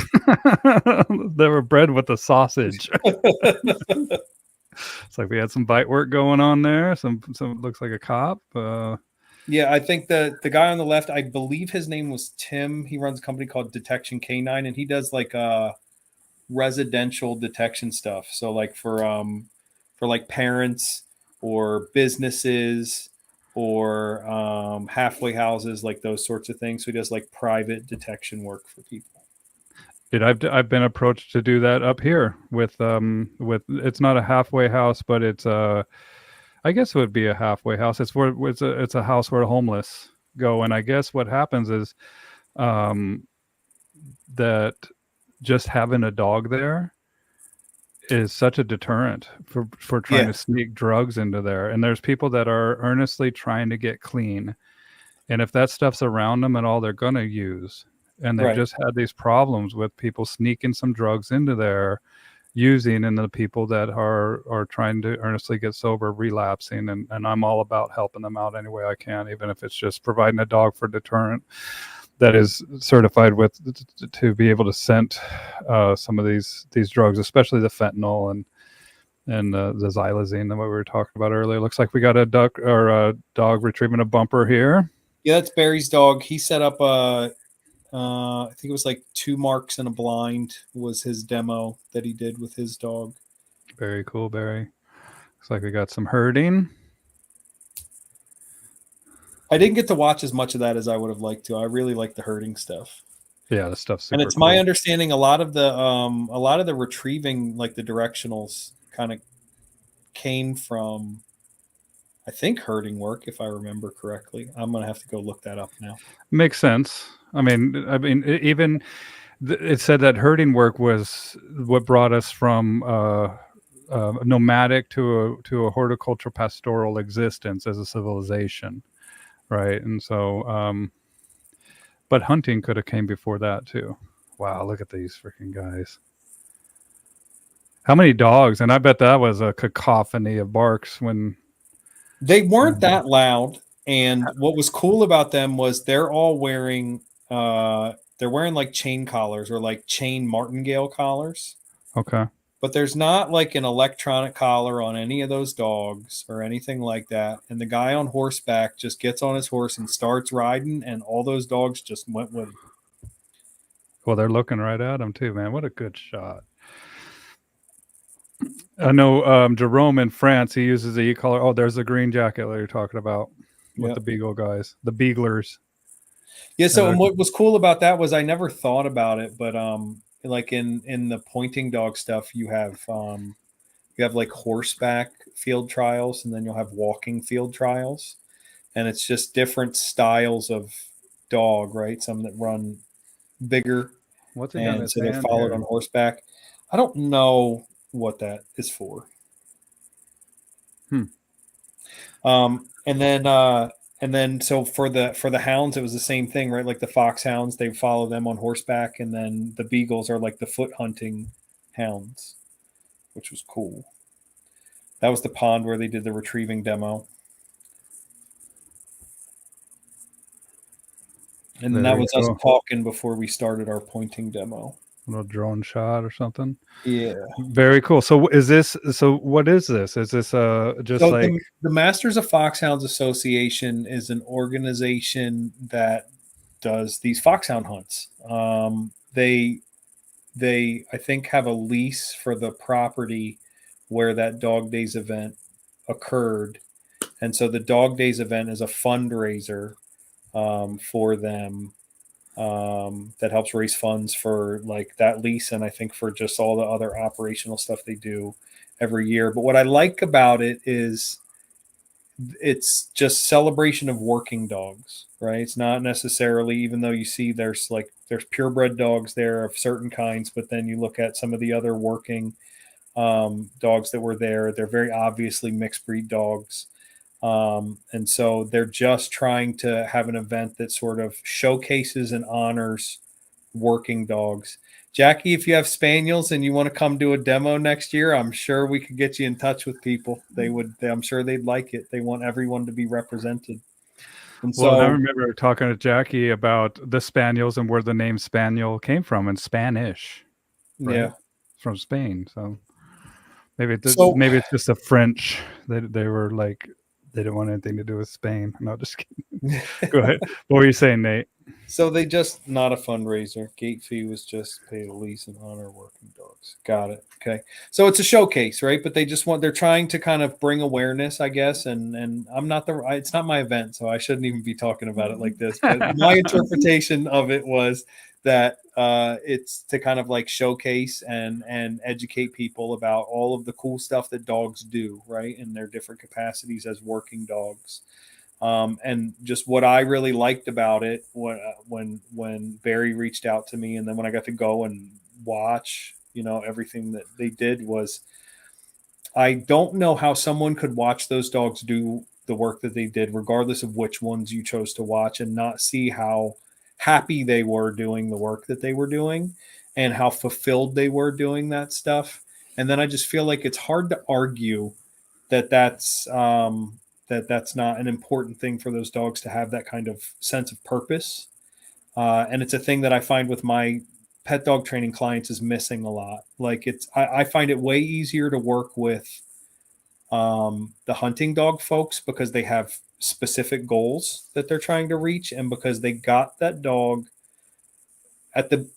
They were bred with the sausage. It's like we had some bite work going on there. Some looks like a cop. Yeah, I think the guy on the left, I believe his name was Tim. He runs a company called Detection Canine, and he does like residential detection stuff. So like for like parents or businesses or halfway houses, like those sorts of things. So he does like private detection work for people. Dude, I've been approached to do that up here with it's not a halfway house, but it's I guess it would be a halfway house. It's a house where homeless go, and I guess what happens is that just having a dog there is such a deterrent for trying to sneak drugs into there. And there's people that are earnestly trying to get clean, and if that stuff's around them and all they're gonna use, and they've just had these problems with people sneaking some drugs into there, using, and the people that are trying to earnestly get sober, relapsing, and I'm all about helping them out any way I can, even if it's just providing a dog for deterrent that is certified with to be able to scent some of these drugs, especially the fentanyl and the xylazine that we were talking about earlier. Looks like we got a dog retrieving a bumper here. Yeah, that's Barry's dog. He set up I think it was like 2 marks and a blind was his demo that he did with his dog. Very cool, Barry. Looks like we got some herding. I didn't get to watch as much of that as I would have liked to. I really like the herding stuff. Yeah, the stuff's super and it's cool. my understanding a lot of the retrieving, like the directionals, kind of came from, I think, herding work, if I remember correctly. I'm gonna have to go look that up now. Makes sense. I mean, even it said that herding work was what brought us from nomadic to a horticultural pastoral existence as a civilization, right? And so, but hunting could have came before that too. Wow, look at these freaking guys! How many dogs? And I bet that was a cacophony of barks when they weren't that loud. And what was cool about them was they're all wearing like chain collars or like chain martingale collars. Okay. But there's not like an electronic collar on any of those dogs or anything like that. And the guy on horseback just gets on his horse and starts riding, and all those dogs just went with him. Well, they're looking right at him too, man. What a good shot. I know Jerome in France, he uses the e-collar. Oh, there's the green jacket that you're talking about with the Beagle guys, the Beaglers. Yeah. So and what was cool about that was I never thought about it, but like in the pointing dog stuff, you have like horseback field trials, and then you'll have walking field trials, and it's just different styles of dog, right? Some that run bigger, what's he done? And so they're followed on horseback. I don't know what that is for. And then so for the hounds, it was the same thing, right? Like the foxhounds, they follow them on horseback, and then the beagles are like the foot hunting hounds, which was cool. That was the pond where they did the retrieving demo. And then that was us talking before we started our pointing demo. A little drone shot or something. Yeah. Very cool. So what is this? Is this just so like the Masters of Foxhounds Association is an organization that does these foxhound hunts. They I think have a lease for the property where that Dog Days event occurred. And so the Dog Days event is a fundraiser for them that helps raise funds for like that lease, and I think for just all the other operational stuff they do every year. But what I like about it is it's just celebration of working dogs, right? It's not necessarily, even though you see there's purebred dogs there of certain kinds, but then you look at some of the other working dogs that were there, they're very obviously mixed breed dogs. And so they're just trying to have an event that sort of showcases and honors working dogs. Jackie, if you have spaniels and you want to come do a demo next year, I'm sure we could get you in touch with people. I'm sure they'd like it. They want everyone to be represented. And Well, I so, remember talking to Jackie about the spaniels and where the name spaniel came from in Spanish, right? yeah. From Spain. So maybe So, it's just a French. They were like they didn't want anything to do with Spain. No, just kidding. Go ahead. What were you saying, Nate? so they just not a fundraiser. Gate fee was just pay the lease and honor working dogs. Got it. Okay. So it's a showcase, right? But they're trying to kind of bring awareness, I guess. And I'm not it's not my event, so I shouldn't even be talking about it like this. But my interpretation of it was that it's to kind of like showcase and educate people about all of the cool stuff that dogs do, right? In their different capacities as working dogs. And just what I really liked about it when Barry reached out to me, and then when I got to go and watch, everything that they did was, I don't know how someone could watch those dogs do the work that they did, regardless of which ones you chose to watch, and not see how happy they were doing the work that they were doing and how fulfilled they were doing that stuff. And then I just feel like it's hard to argue that that's not an important thing for those dogs to have that kind of sense of purpose. And it's a thing that I find with my pet dog training clients is missing a lot. Like I find it way easier to work with the hunting dog folks because they have specific goals that they're trying to reach, and because they got that dog at the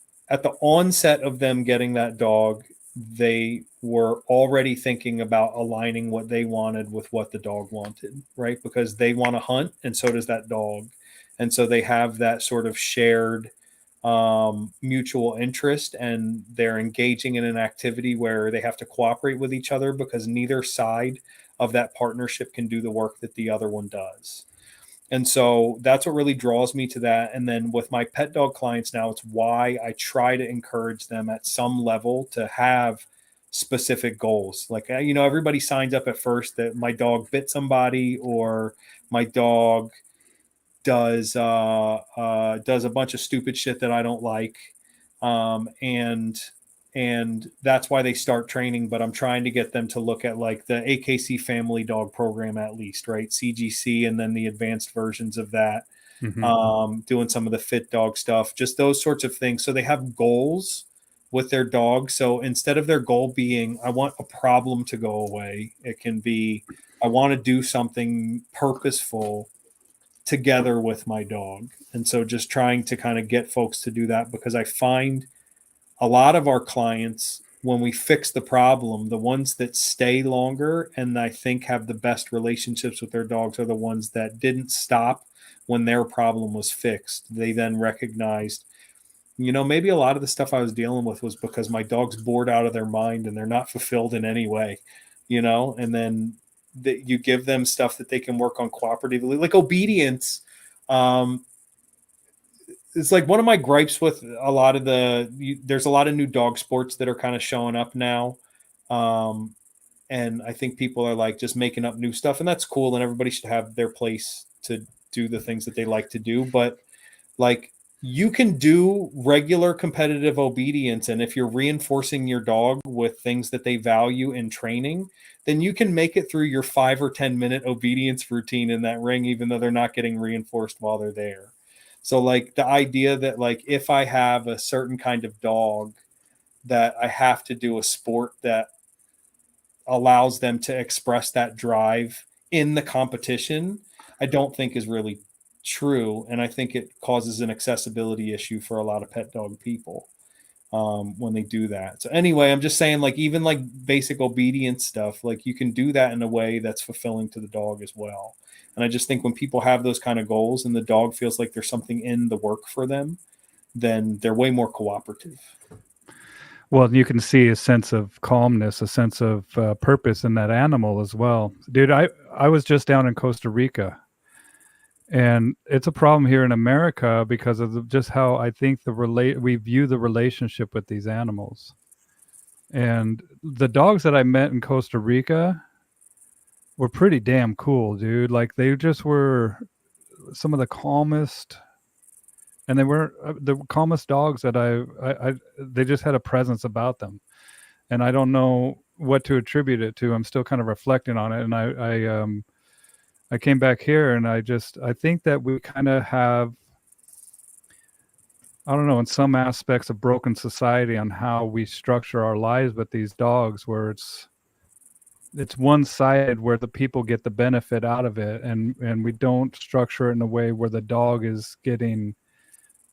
onset of them getting that dog, they were already thinking about aligning what they wanted with what the dog wanted, right? Because they want to hunt, and so does that dog. And so they have that sort of shared mutual interest, and they're engaging in an activity where they have to cooperate with each other because neither side of that partnership can do the work that the other one does. And so that's what really draws me to that. And then with my pet dog clients now, it's why I try to encourage them at some level to have specific goals. Like, everybody signs up at first that my dog bit somebody, or my dog does a bunch of stupid shit that I don't like. And that's why they start training. But I'm trying to get them to look at like the AKC family dog program, at least, right? CGC, and then the advanced versions of that, doing some of the fit dog stuff, just those sorts of things. So they have goals with their dog. So instead of their goal being, I want a problem to go away, it can be, I want to do something purposeful together with my dog. And so just trying to kind of get folks to do that, because I find a lot of our clients, when we fix the problem, the ones that stay longer and I think have the best relationships with their dogs are the ones that didn't stop when their problem was fixed. They then recognized, maybe a lot of the stuff I was dealing with was because my dog's bored out of their mind and they're not fulfilled in any way, and then that you give them stuff that they can work on cooperatively, like obedience. It's like one of my gripes with a lot of there's a lot of new dog sports that are kind of showing up now. And I think people are like just making up new stuff, and that's cool. And everybody should have their place to do the things that they like to do. But like, you can do regular competitive obedience, and if you're reinforcing your dog with things that they value in training, then you can make it through your 5 or 10 minute obedience routine in that ring, even though they're not getting reinforced while they're there. So like the idea that like, if I have a certain kind of dog, that I have to do a sport that allows them to express that drive in the competition, I don't think is really true. And I think it causes an accessibility issue for a lot of pet dog people when they do that. So anyway, I'm just saying, like, even like basic obedience stuff, like you can do that in a way that's fulfilling to the dog as well. And I just think when people have those kind of goals and the dog feels like there's something in the work for them, then they're way more cooperative. Well, you can see a sense of calmness, a sense of purpose in that animal as well. Dude, I was just down in Costa Rica, and it's a problem here in America because of just how I think we view the relationship with these animals. And the dogs that I met in Costa Rica were pretty damn cool, dude. Like, they just were some of the calmest and they were the calmest dogs that I they just had a presence about them, and I don't know what to attribute it to. I'm still kind of reflecting on it, and I came back here, and I think that we kind of have, I don't know, in some aspects, a broken society on how we structure our lives with these dogs, where it's one-sided, where the people get the benefit out of it, and we don't structure it in a way where the dog is getting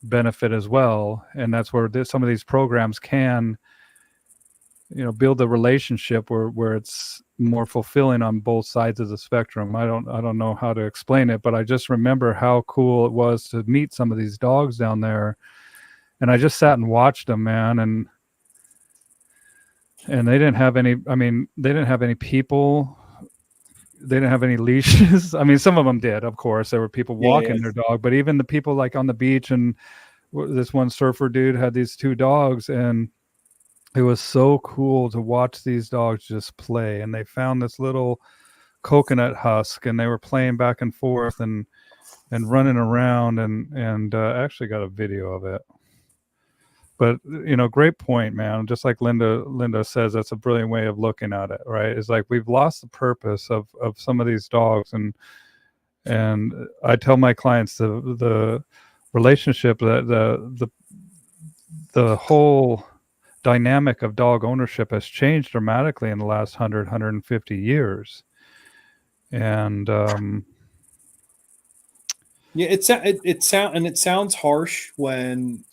benefit as well. And that's where some of these programs can, build a relationship where it's more fulfilling on both sides of the spectrum. I don't know how to explain it, but I just remember how cool it was to meet some of these dogs down there, and I just sat and watched them, man. And they didn't have any, they didn't have any people. They didn't have any leashes. I mean, some of them did, of course. There were people walking their dog, but even the people like on the beach, and this one surfer dude had these two dogs, and it was so cool to watch these dogs just play. And they found this little coconut husk, and they were playing back and forth and running around, and I actually got a video of it. But great point, man. Just like Linda says, that's a brilliant way of looking at it, right? It's like we've lost the purpose of some of these dogs, and I tell my clients the relationship, that the whole dynamic of dog ownership has changed dramatically in the last 150 years. And yeah, it sounds harsh when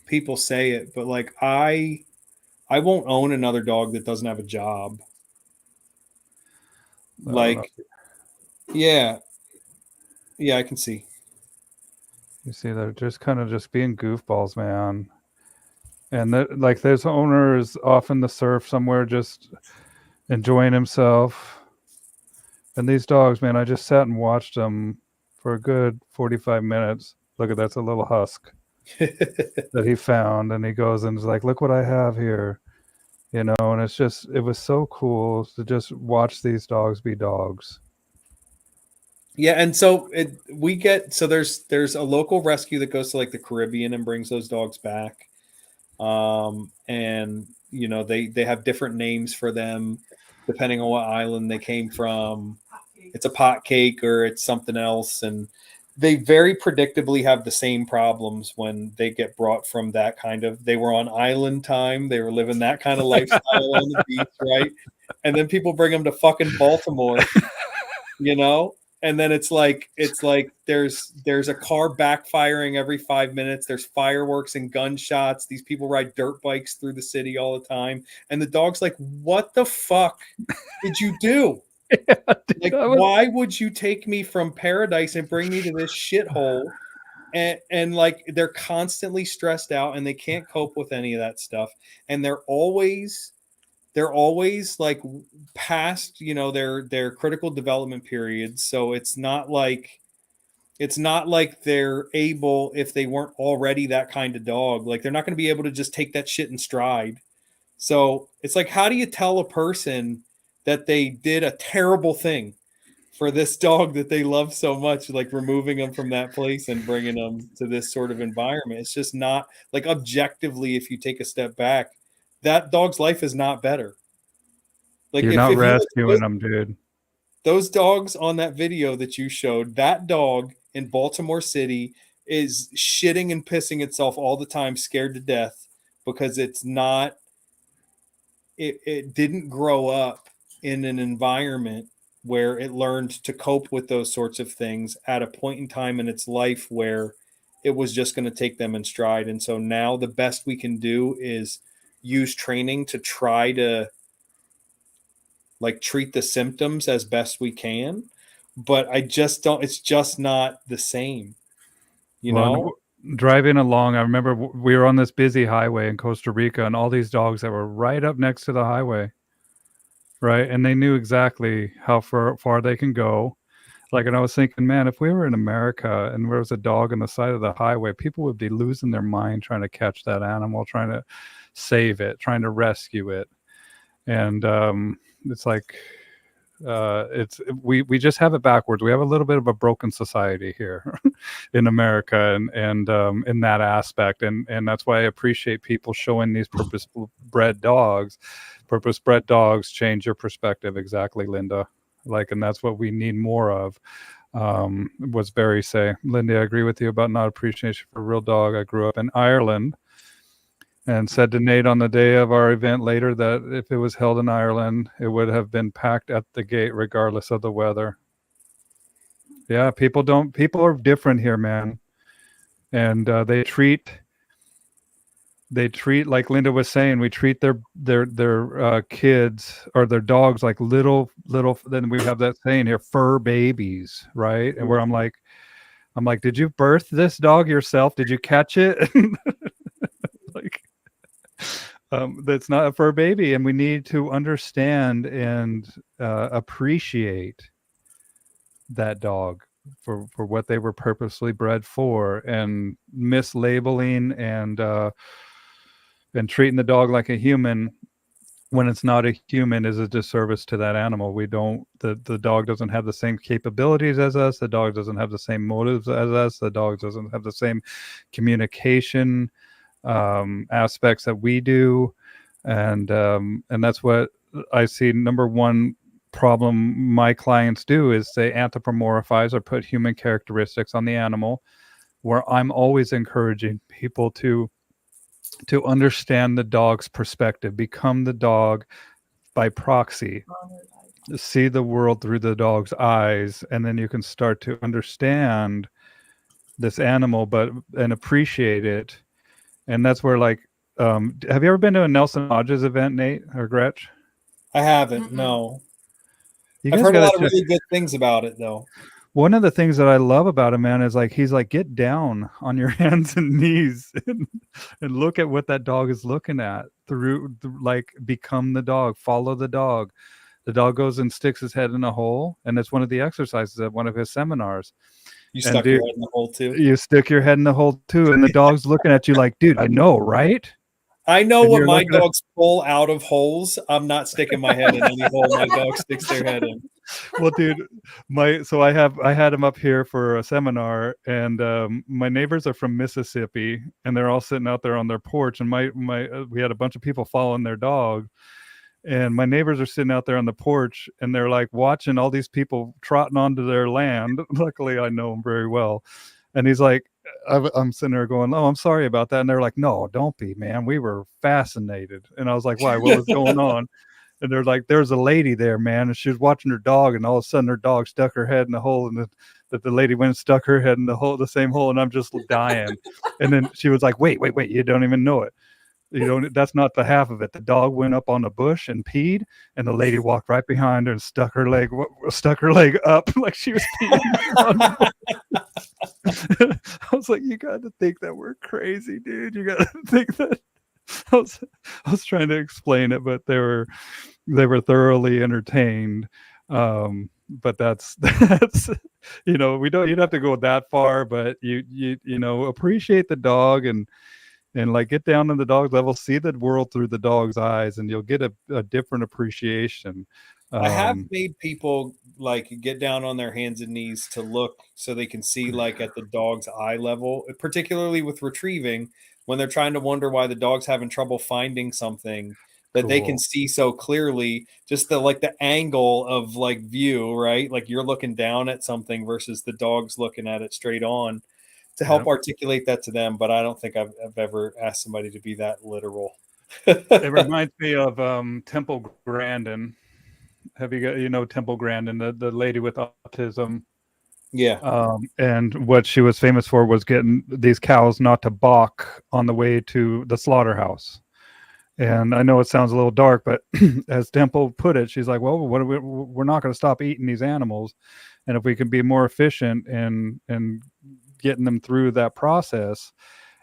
people say it, but like I won't own another dog that doesn't have a job. Like, yeah, I can see. You see, they're just kind of just being goofballs, man. And like, there's owners off in the surf somewhere just enjoying himself. And these dogs, man, I just sat and watched them for a good 45 minutes. Look at that's a little husk that he found, and he goes and is like, look what I have here, and it was so cool to just watch these dogs be dogs. Yeah, and so there's a local rescue that goes to like the Caribbean and brings those dogs back, and they have different names for them depending on what island they came from. It's a pot cake or it's something else, and they very predictably have the same problems when they get brought from that kind of. They were on island time, they were living that kind of lifestyle on the beach, right? And then people bring them to fucking Baltimore, and then it's like there's a car backfiring every 5 minutes. There's fireworks and gunshots. These people ride dirt bikes through the city all the time, and the dog's like, "What the fuck did you do? Like, why would you take me from paradise and bring me to this shithole?" And like, they're constantly stressed out, and they can't cope with any of that stuff, and they're always like past their critical development periods. So it's not like they're able, if they weren't already that kind of dog, like they're not going to be able to just take that shit in stride. So it's like, how do you tell a person that they did a terrible thing for this dog that they love so much, like removing them from that place and bringing them to this sort of environment? It's just not, like, objectively, if you take a step back, that dog's life is not better. Like, you're not rescuing them, dude. Those dogs on that video that you showed, that dog in Baltimore City is shitting and pissing itself all the time, scared to death, because it didn't grow up in an environment where it learned to cope with those sorts of things at a point in time in its life where it was just going to take them in stride. And so now the best we can do is use training to try to, like, treat the symptoms as best we can, but it's just not the same, driving along. I remember we were on this busy highway in Costa Rica, and all these dogs that were right up next to the highway, right? And they knew exactly how far they can go. Like, and I was thinking, man, if we were in America and there was a dog on the side of the highway, people would be losing their mind trying to catch that animal, trying to save it, trying to rescue it. And it's like, We just have it backwards. We have a little bit of a broken society here in America, and in that aspect, and that's why I appreciate people showing these purpose-bred dogs. Purpose-bred dogs change your perspective. Exactly, Linda. Like, and that's what we need more of. Was Barry say? Linda, I agree with you about not appreciation for a real dog. I grew up in Ireland, and said to Nate on the day of our event later that if it was held in Ireland, it would have been packed at the gate regardless of the weather. Yeah, people are different here, man. And they treat, like Linda was saying, we treat their kids or their dogs like little, then we have that saying here, fur babies, right? And where I'm like, did you birth this dog yourself? Did you catch it? Like, that's not a fur baby, and we need to understand and appreciate that dog for what they were purposely bred for, and mislabeling and treating the dog like a human when it's not a human is a disservice to that animal. The dog doesn't have the same capabilities as us. The dog doesn't have the same motives as us. The dog doesn't have the same communication aspects that we do, and that's what I see. Number one problem my clients do is they anthropomorphize or put human characteristics on the animal, where I'm always encouraging people to understand the dog's perspective, become the dog by proxy, see the world through the dog's eyes, and then you can start to understand this animal and appreciate it. And that's where, like, have you ever been to a Nelson Hodges event, Nate or Gretch? I haven't. No. You I've guys heard a gotta lot of check. really good things about it, though. One of the things that I love about him, man, is like he's like, get down on your hands and knees and look at what that dog is looking at like, become the dog, follow the dog. The dog goes and sticks his head in a hole, and it's one of the exercises at one of his seminars. You stuck your head in the hole too? You stick your head in the hole too, and the dog's looking at you like, dude, I know, right? I know And when my dogs pull out of holes, I'm not sticking my head in any hole my dog sticks their head in. Well, dude, I had him up here for a seminar, and my neighbors are from Mississippi, and they're all sitting out there on their porch, and we had a bunch of people following their dog, and my neighbors are sitting out there on the porch, and they're like watching all these people trotting onto their land. Luckily, I know them very well, and he's like, I'm sitting there going, oh, I'm sorry about that. And they're like, no, don't be, man. We were fascinated. And I was like, why? What was going on? And they're like, there's a lady there, man. And she was watching her dog, and all of a sudden her dog stuck her head in the hole, and the lady went and stuck her head in the same hole. And I'm just dying. And then she was like, wait, you don't even know it. That's not the half of it. The dog went up on the bush and peed, and the lady walked right behind her and stuck her leg up like she was peeing. I was like, you got to think that we're crazy, dude. You got to think that. I was trying to explain it, but they were thoroughly entertained. But that's you don't have to go that far, but you appreciate the dog and like get down on the dog's level, see the world through the dog's eyes, and you'll get a different appreciation. I have made people like get down on their hands and knees to look so they can see like at the dog's eye level, particularly with retrieving, when they're trying to wonder why the dog's having trouble finding something that they can see so clearly, just the angle of like view, right? Like you're looking down at something versus the dog's looking at it straight on, to help articulate that to them. But I don't think I've ever asked somebody to be that literal. It reminds me of Temple Grandin. Have you got, Temple Grandin, the lady with autism? Yeah. And what she was famous for was getting these cows not to balk on the way to the slaughterhouse. And I know it sounds a little dark, but as Temple put it, she's like, well, we're not going to stop eating these animals. And if we can be more efficient in getting them through that process.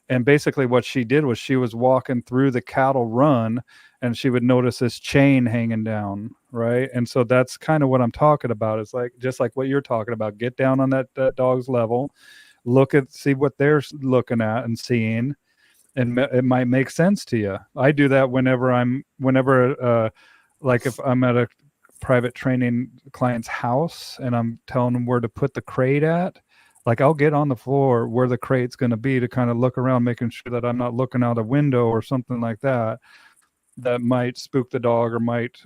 And basically what she did was she was walking through the cattle run, and she would notice this chain hanging down, right? And so that's kind of what I'm talking about. It's like, just like what you're talking about, get down on that dog's level, see what they're looking at and seeing, and it might make sense to you. I do that whenever like if I'm at a private training client's house and I'm telling them where to put the crate at, like I'll get on the floor where the crate's going to be to kind of look around, making sure that I'm not looking out a window or something like that might spook the dog or might,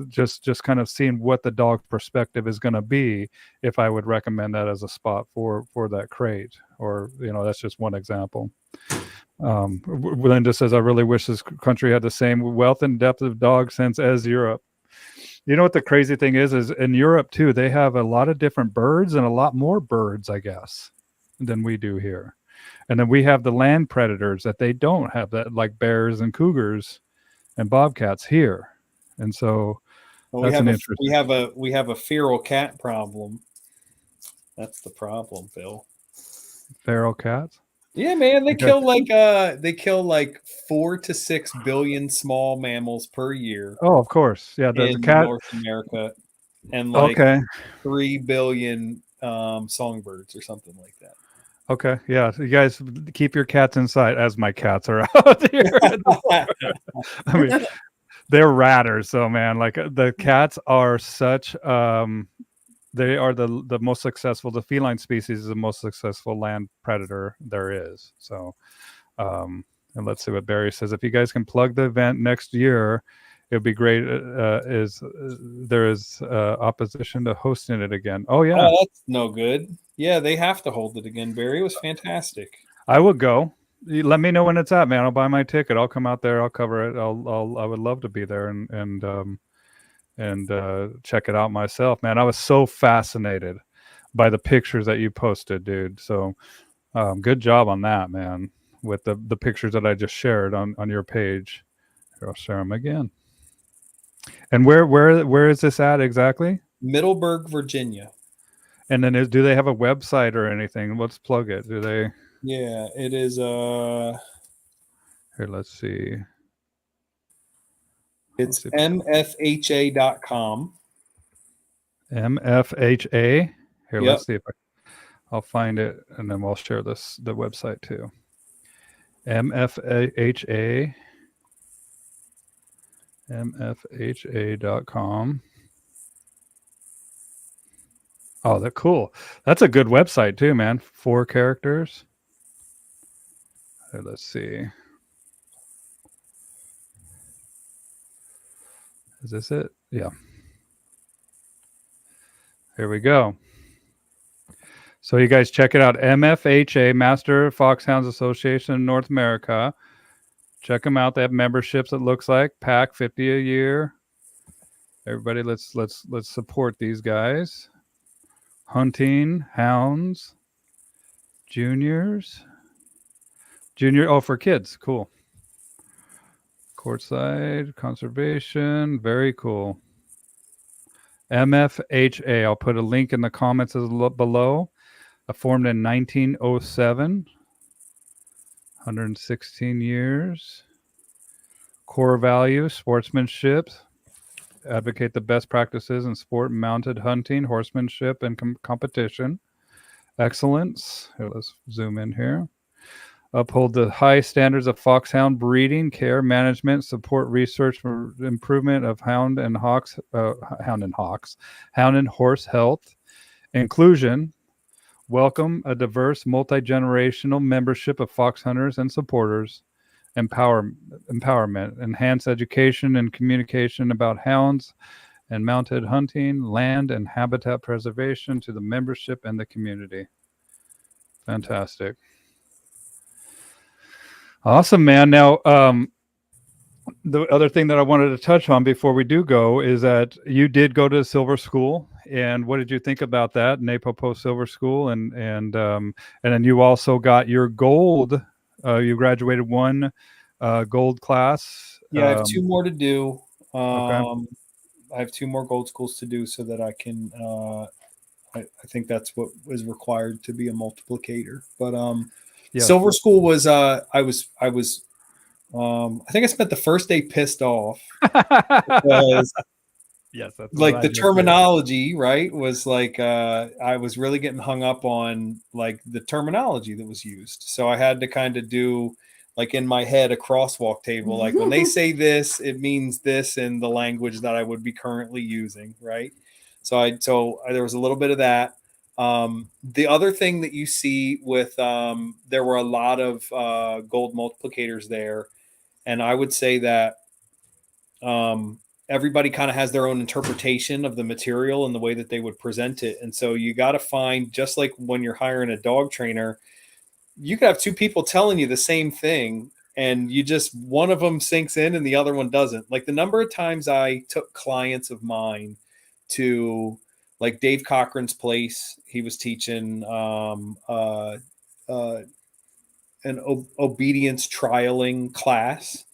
just kind of seeing what the dog perspective is going to be, if I would recommend that as a spot for that crate. Or, that's just one example. Linda says, I really wish this country had the same wealth and depth of dog sense as Europe. You know what the crazy thing is in Europe too, they have a lot of different birds and a lot more birds, I guess, than we do here. And then we have the land predators that they don't have, that like bears and cougars and bobcats here. And so we have a feral cat problem. That's the problem, Phil. Feral cats? Yeah, man, they kill like 4 to 6 billion small mammals per year. Oh, of course. Yeah, the cat North America, and 3 billion songbirds or something like that. Okay, yeah, you guys keep your cats inside, as my cats are out here. I mean, they're ratters, so man, like the cats are such they are the most successful, the feline species is the most successful land predator there is. So and let's see what Barry says. If you guys can plug the event next year, it would be great. There is opposition to hosting it again. Oh yeah. Oh, that's no good. Yeah, they have to hold it again, Barry. It was fantastic. I would go. You let me know when it's at, man. I'll buy my ticket. I'll come out there. I'll cover it. I would love to be there and check it out myself, man. I was so fascinated by the pictures that you posted, dude. So good job on that, man, with the pictures that I just shared on your page. Here, I'll share them again. And where is this at exactly? Middleburg, Virginia. And then do they have a website or anything? Let's plug it. Do they? Yeah, it is. Here, let's see. It's mfha.com. MFHA. Here, Yep. Let's see if I'll find it, and then we'll share the website too. MFHA. MFHA.com. Oh, that's cool. That's a good website too, man. 4 characters. Here, let's see. Is this it? Yeah. Here we go. So you guys check it out. MFHA, Master Foxhounds Association of North America. Check them out. They have memberships, it looks like. Pack $50 a year. Everybody, let's support these guys. Hunting, hounds, juniors. Oh, for kids. Cool. Courtside, conservation. Very cool. MFHA. I'll put a link in the comments below. Formed in 1907. 116 years. Core values, sportsmanship. Advocate the best practices in sport, mounted hunting, horsemanship, and competition. Excellence. Here, let's zoom in here. Uphold the high standards of foxhound breeding, care, management, support research for improvement of hound and horse health. Inclusion. Welcome a diverse, multi-generational membership of fox hunters and supporters. Empowerment. Enhance education and communication about hounds and mounted hunting, land and habitat preservation to the membership and the community. Fantastic. Awesome, man. Now, the other thing that I wanted to touch on before we do go is that you did go to Silver School. And what did you think about that, Napopo Silver School? And then you also got your gold. You graduated one gold class. Yeah, I have 2 more to do. Okay. I have 2 more gold schools to do so that I can. I think that's what was required to be a multiplicator. But Yes. Silver School was. I think I spent the first day pissed off because. Yes, that's like the terminology, right? Was like I was really getting hung up on like the terminology that was used. So I had to kind of do like in my head, a crosswalk table. Like when they say this, it means this in the language that I would be currently using. Right. So there was a little bit of that. The other thing that you see with, there were a lot of gold multiplicators there. And I would say that everybody kind of has their own interpretation of the material and the way that they would present it. And so you got to find, just like when you're hiring a dog trainer, you could have two people telling you the same thing, and you just, one of them sinks in and the other one doesn't. Like the number of times I took clients of mine to like Dave Cochran's place, he was teaching an obedience trialing class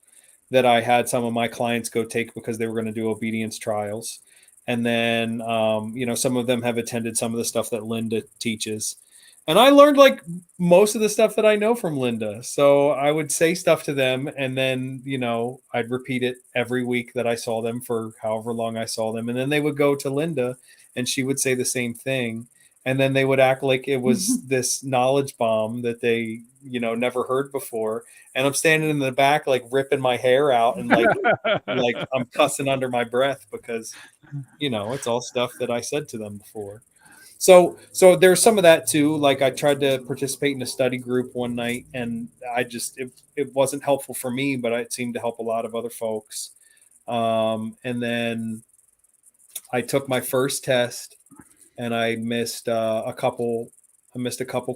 that I had some of my clients go take because they were going to do obedience trials. And then, some of them have attended some of the stuff that Linda teaches. And I learned like most of the stuff that I know from Linda. So I would say stuff to them, and then, I'd repeat it every week that I saw them for however long I saw them. And then they would go to Linda and she would say the same thing. And then they would act like it was this knowledge bomb that they, never heard before. And I'm standing in the back, like ripping my hair out and like I'm cussing under my breath because, it's all stuff that I said to them before. So there's some of that too. Like I tried to participate in a study group one night, and it wasn't helpful for me, but it seemed to help a lot of other folks. And then I took my first test, and I missed a couple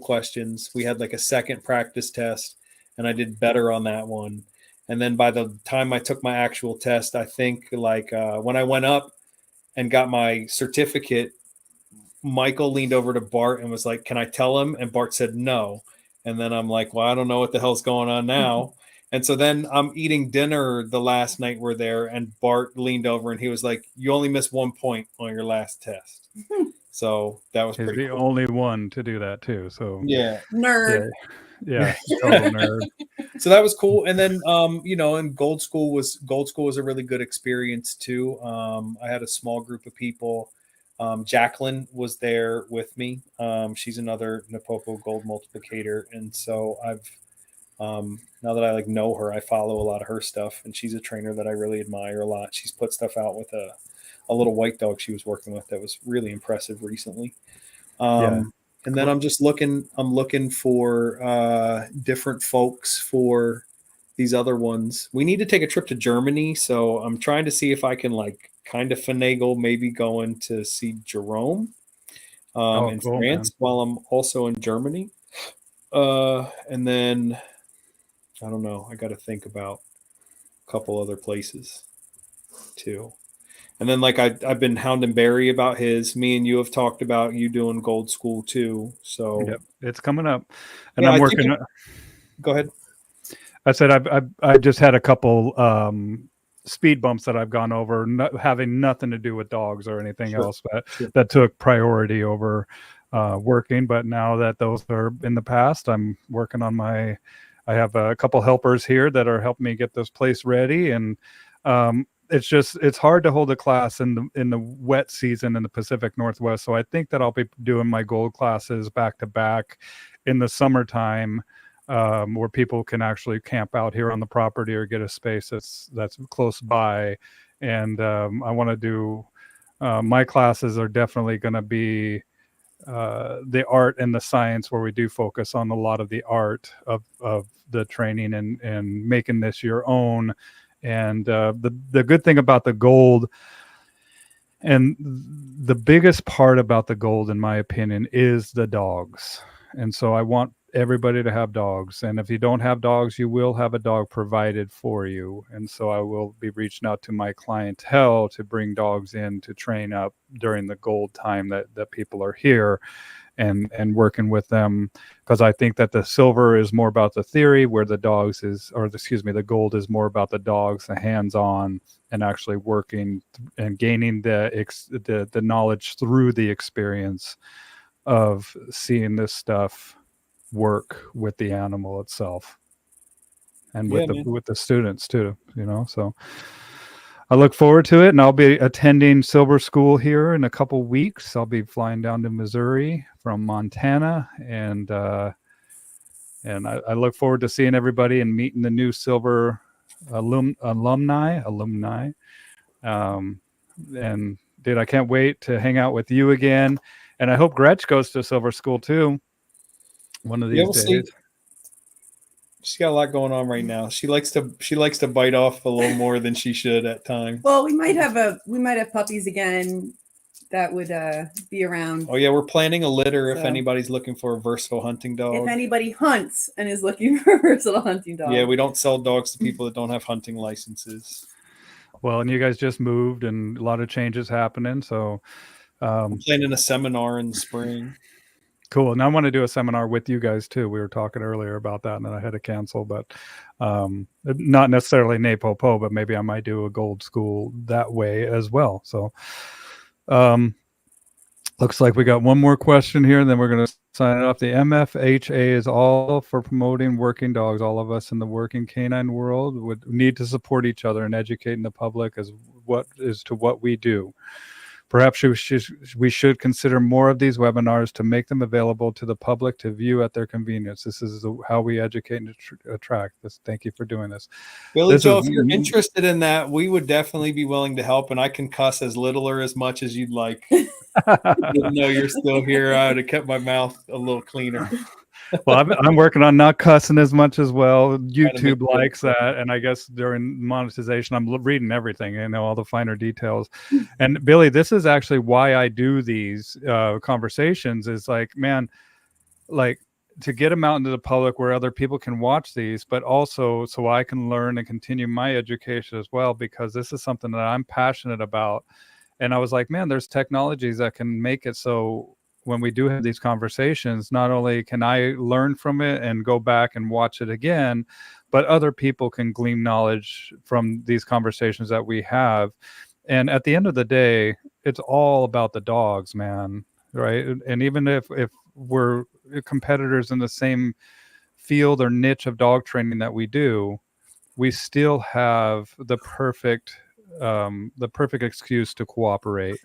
questions. We had like a second practice test, and I did better on that one. And then by the time I took my actual test, I think when I went up and got my certificate, Michael leaned over to Bart and was like, "Can I tell him?" And Bart said no. And then I'm like, well, I don't know what the hell's going on now. And so then I'm eating dinner the last night we're there, and Bart leaned over and he was like, "You only missed 1 point on your last test." So that was He's pretty the cool. only one to do that too. So Yeah. Nerd. Yeah, total nerd. So that was cool. And then, and Gold School was a really good experience too. I had a small group of people. Jacqueline was there with me. She's another Napopo gold multiplicator. And so I've, now that I know her, I follow a lot of her stuff, and she's a trainer that I really admire a lot. She's put stuff out with a little white dog she was working with that was really impressive recently. And then I'm looking for different folks for these other ones. We need to take a trip to Germany, so I'm trying to see if I can kind of finagle maybe going to see Jerome in cool, France, man. while I'm also in Germany. And then I don't know. I got to think about a couple other places too. And then I've been hounding Barry about his. Me and you have talked about you doing Gold School too. So Yep, it's coming up, and yeah, I'm working. Go ahead. I said I just had a couple speed bumps that I've gone over, having nothing to do with dogs or anything else, but that took priority over working. But now that those are in the past, I'm working on I have a couple helpers here that are helping me get this place ready, and it's hard to hold a class in the wet season in the Pacific Northwest. So I think that I'll be doing my gold classes back to back in the summertime, where people can actually camp out here on the property or get a space that's close by. And I want to do my classes are definitely going to be the art and the science, where we do focus on a lot of the art of the training and making this your own. And the good thing about the gold, and the biggest part about the gold, in my opinion, is the dogs. And so I want everybody to have dogs. And if you don't have dogs, you will have a dog provided for you. And so I will be reaching out to my clientele to bring dogs in to train up during the gold time that people are here, and working with them, because I think that the silver is more about the theory, where the gold is more about the dogs, the hands-on, and actually working and gaining the knowledge through the experience of seeing this stuff work with the animal itself, and with the students too, so I look forward to it. And I'll be attending Silver School here in a couple weeks. I'll be flying down to Missouri from Montana, and And I look forward to seeing everybody and meeting the new silver alumni. And dude, I can't wait to hang out with you again. And I hope Gretch goes to silver school too, one of Yeah, these we'll days. see. She's got a lot going on right now. She likes to bite off a little more than she should at times. Well, we might have puppies again that would be around. Oh yeah, we're planning a litter if anybody's looking for a versatile hunting dog. If anybody hunts and is looking for a versatile hunting dog. Yeah, we don't sell dogs to people that don't have hunting licenses. Well, and you guys just moved and a lot of changes happening. So I'm planning a seminar in the spring. Cool. And I want to do a seminar with you guys too. We were talking earlier about that and then I had to cancel, but not necessarily NAPOPO, but maybe I might do a gold school that way as well. So looks like we got one more question here and then we're going to sign it off. The MFHA is all for promoting working dogs. All of us in the working canine world would need to support each other and educating the public as what we do. Perhaps we should consider more of these webinars to make them available to the public to view at their convenience. This is how we educate and attract. Thank you for doing this. Billy Joe, if you're interested in that, we would definitely be willing to help, and I can cuss as little or as much as you'd like. Even though you're still here, I would have kept my mouth a little cleaner. Well, I'm working on not cussing as much as well. YouTube likes that, and I guess during monetization, I'm reading everything, all the finer details. And Billy, this is actually why I do these conversations. Is like, man, like to get them out into the public where other people can watch these, but also so I can learn and continue my education as well, because this is something that I'm passionate about. And I was like, man, there's technologies that can make it so when we do have these conversations, not only can I learn from it and go back and watch it again, but other people can glean knowledge from these conversations that we have. And at the end of the day, it's all about the dogs, man, right? And even if we're competitors in the same field or niche of dog training that we do, we still have the perfect excuse to cooperate.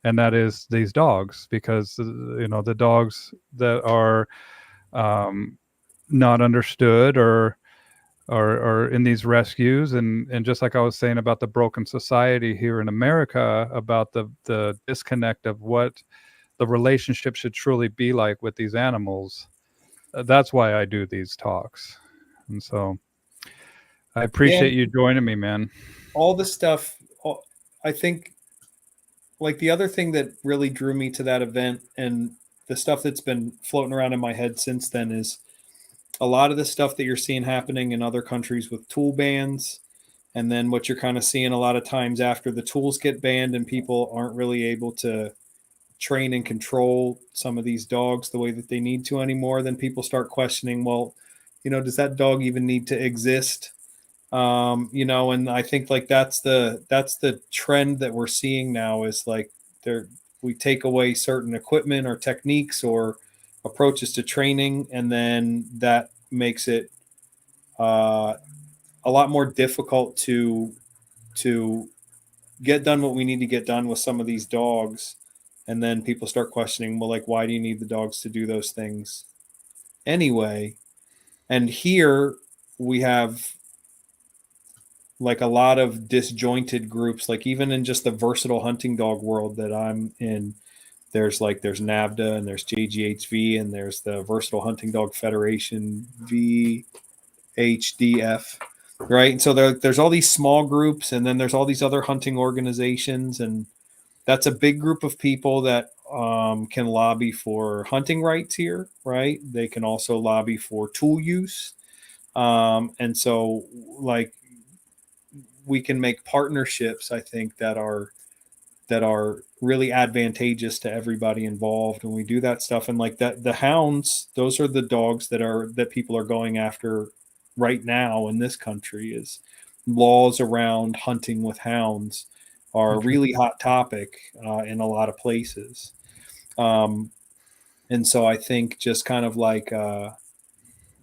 And that is these dogs, because the dogs that are not understood or in these rescues, and just like I was saying about the broken society here in America, about the disconnect of what the relationship should truly be like with these animals. That's why I do these talks, and so I appreciate you joining me, man. All this stuff, I think. Like the other thing that really drew me to that event and the stuff that's been floating around in my head since then is a lot of the stuff that you're seeing happening in other countries with tool bans. And then what you're kind of seeing a lot of times after the tools get banned and people aren't really able to train and control some of these dogs the way that they need to anymore, then people start questioning, well, does that dog even need to exist? And I think like that's the trend that we're seeing now is like we take away certain equipment or techniques or approaches to training, and then that makes it a lot more difficult to get done what we need to get done with some of these dogs. And then people start questioning, well, like, why do you need the dogs to do those things anyway? And here we have like a lot of disjointed groups, like even in just the versatile hunting dog world that I'm in, there's NAVDA and there's JGHV and there's the Versatile Hunting Dog Federation, VHDF, right? And so there's all these small groups, and then there's all these other hunting organizations, and that's a big group of people that can lobby for hunting rights here, right? They can also lobby for tool use. And so like, we can make partnerships, I think, that are really advantageous to everybody involved when we do that stuff. And like that, the hounds, those are the dogs that people are going after right now in this country. Is laws around hunting with hounds are a really hot topic in a lot of places. And so I think just kind of like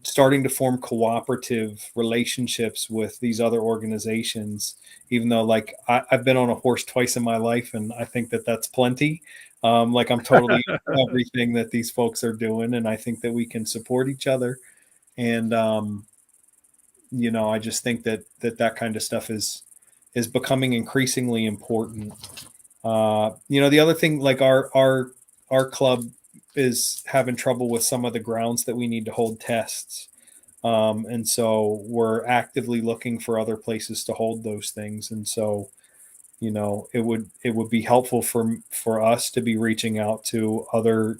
starting to form cooperative relationships with these other organizations, even though like I've been on a horse twice in my life, and I think that that's plenty. Like I'm totally everything that these folks are doing, and I think that we can support each other. And I just think that kind of stuff is becoming increasingly important. The other thing, like our club is having trouble with some of the grounds that we need to hold tests. And so we're actively looking for other places to hold those things. And so, it would be helpful for us to be reaching out to other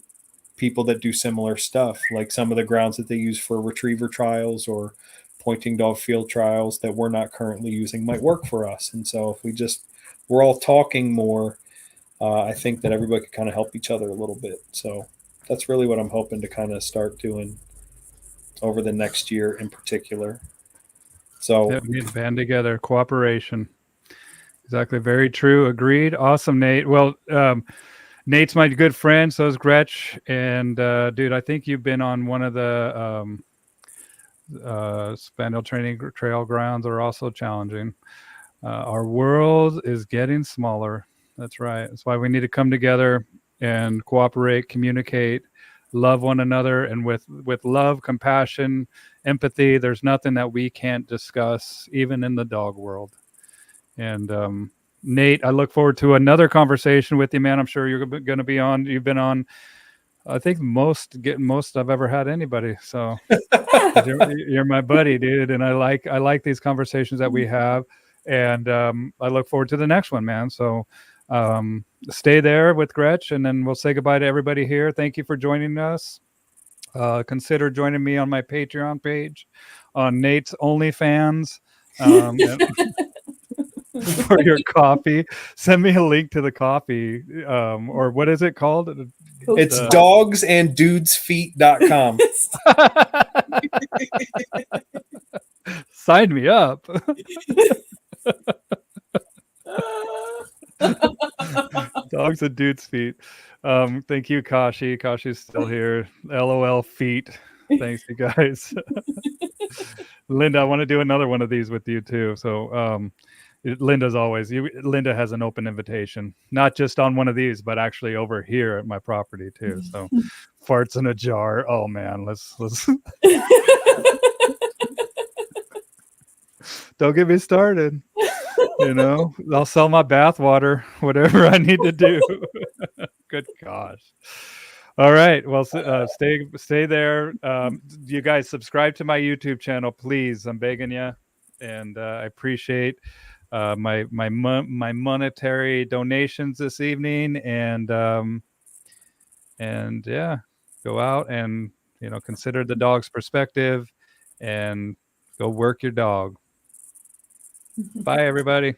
people that do similar stuff, like some of the grounds that they use for retriever trials or pointing dog field trials that we're not currently using might work for us. And so if we're all talking more, I think that everybody could kind of help each other a little bit. So that's really what I'm hoping to kind of start doing over the next year in particular. So Yeah, we need to band together, cooperation. Exactly. Very true. Agreed. Awesome, Nate. Well, Nate's my good friend. So is Gretch. And dude, I think you've been on one of the spaniel training trail grounds that are also challenging. Our world is getting smaller. That's right. That's why we need to come together and cooperate, communicate, love one another, and with love, compassion, empathy, there's nothing that we can't discuss, even in the dog world. And Nate, I look forward to another conversation with you, man. I'm sure you're going to be on. You've been on, I think most I've ever had anybody. So you're my buddy, dude, and I like these conversations that we have, and I look forward to the next one, man. So stay there with Gretch, and then we'll say goodbye to everybody here. Thank you for joining us. Consider joining me on my Patreon page, on Nate's OnlyFans. For your coffee, send me a link to the coffee, or what is it called? It's dogsanddudesfeet.com. Sign me up. Dogs and dudes feet. Thank you, Kashi. Kashi's still here. LOL feet. Thanks, you guys. Linda, I want to do another one of these with you too. So Linda's always Linda has an open invitation, not just on one of these, but actually over here at my property too. So farts in a jar. Oh man, let's don't get me started. I'll sell my bath water, whatever I need to do. Good gosh. All right. Well, stay there. You guys subscribe to my YouTube channel, please. I'm begging you, and I appreciate my monetary donations this evening, and yeah, go out and consider the dog's perspective, and go work your dog. Bye, everybody.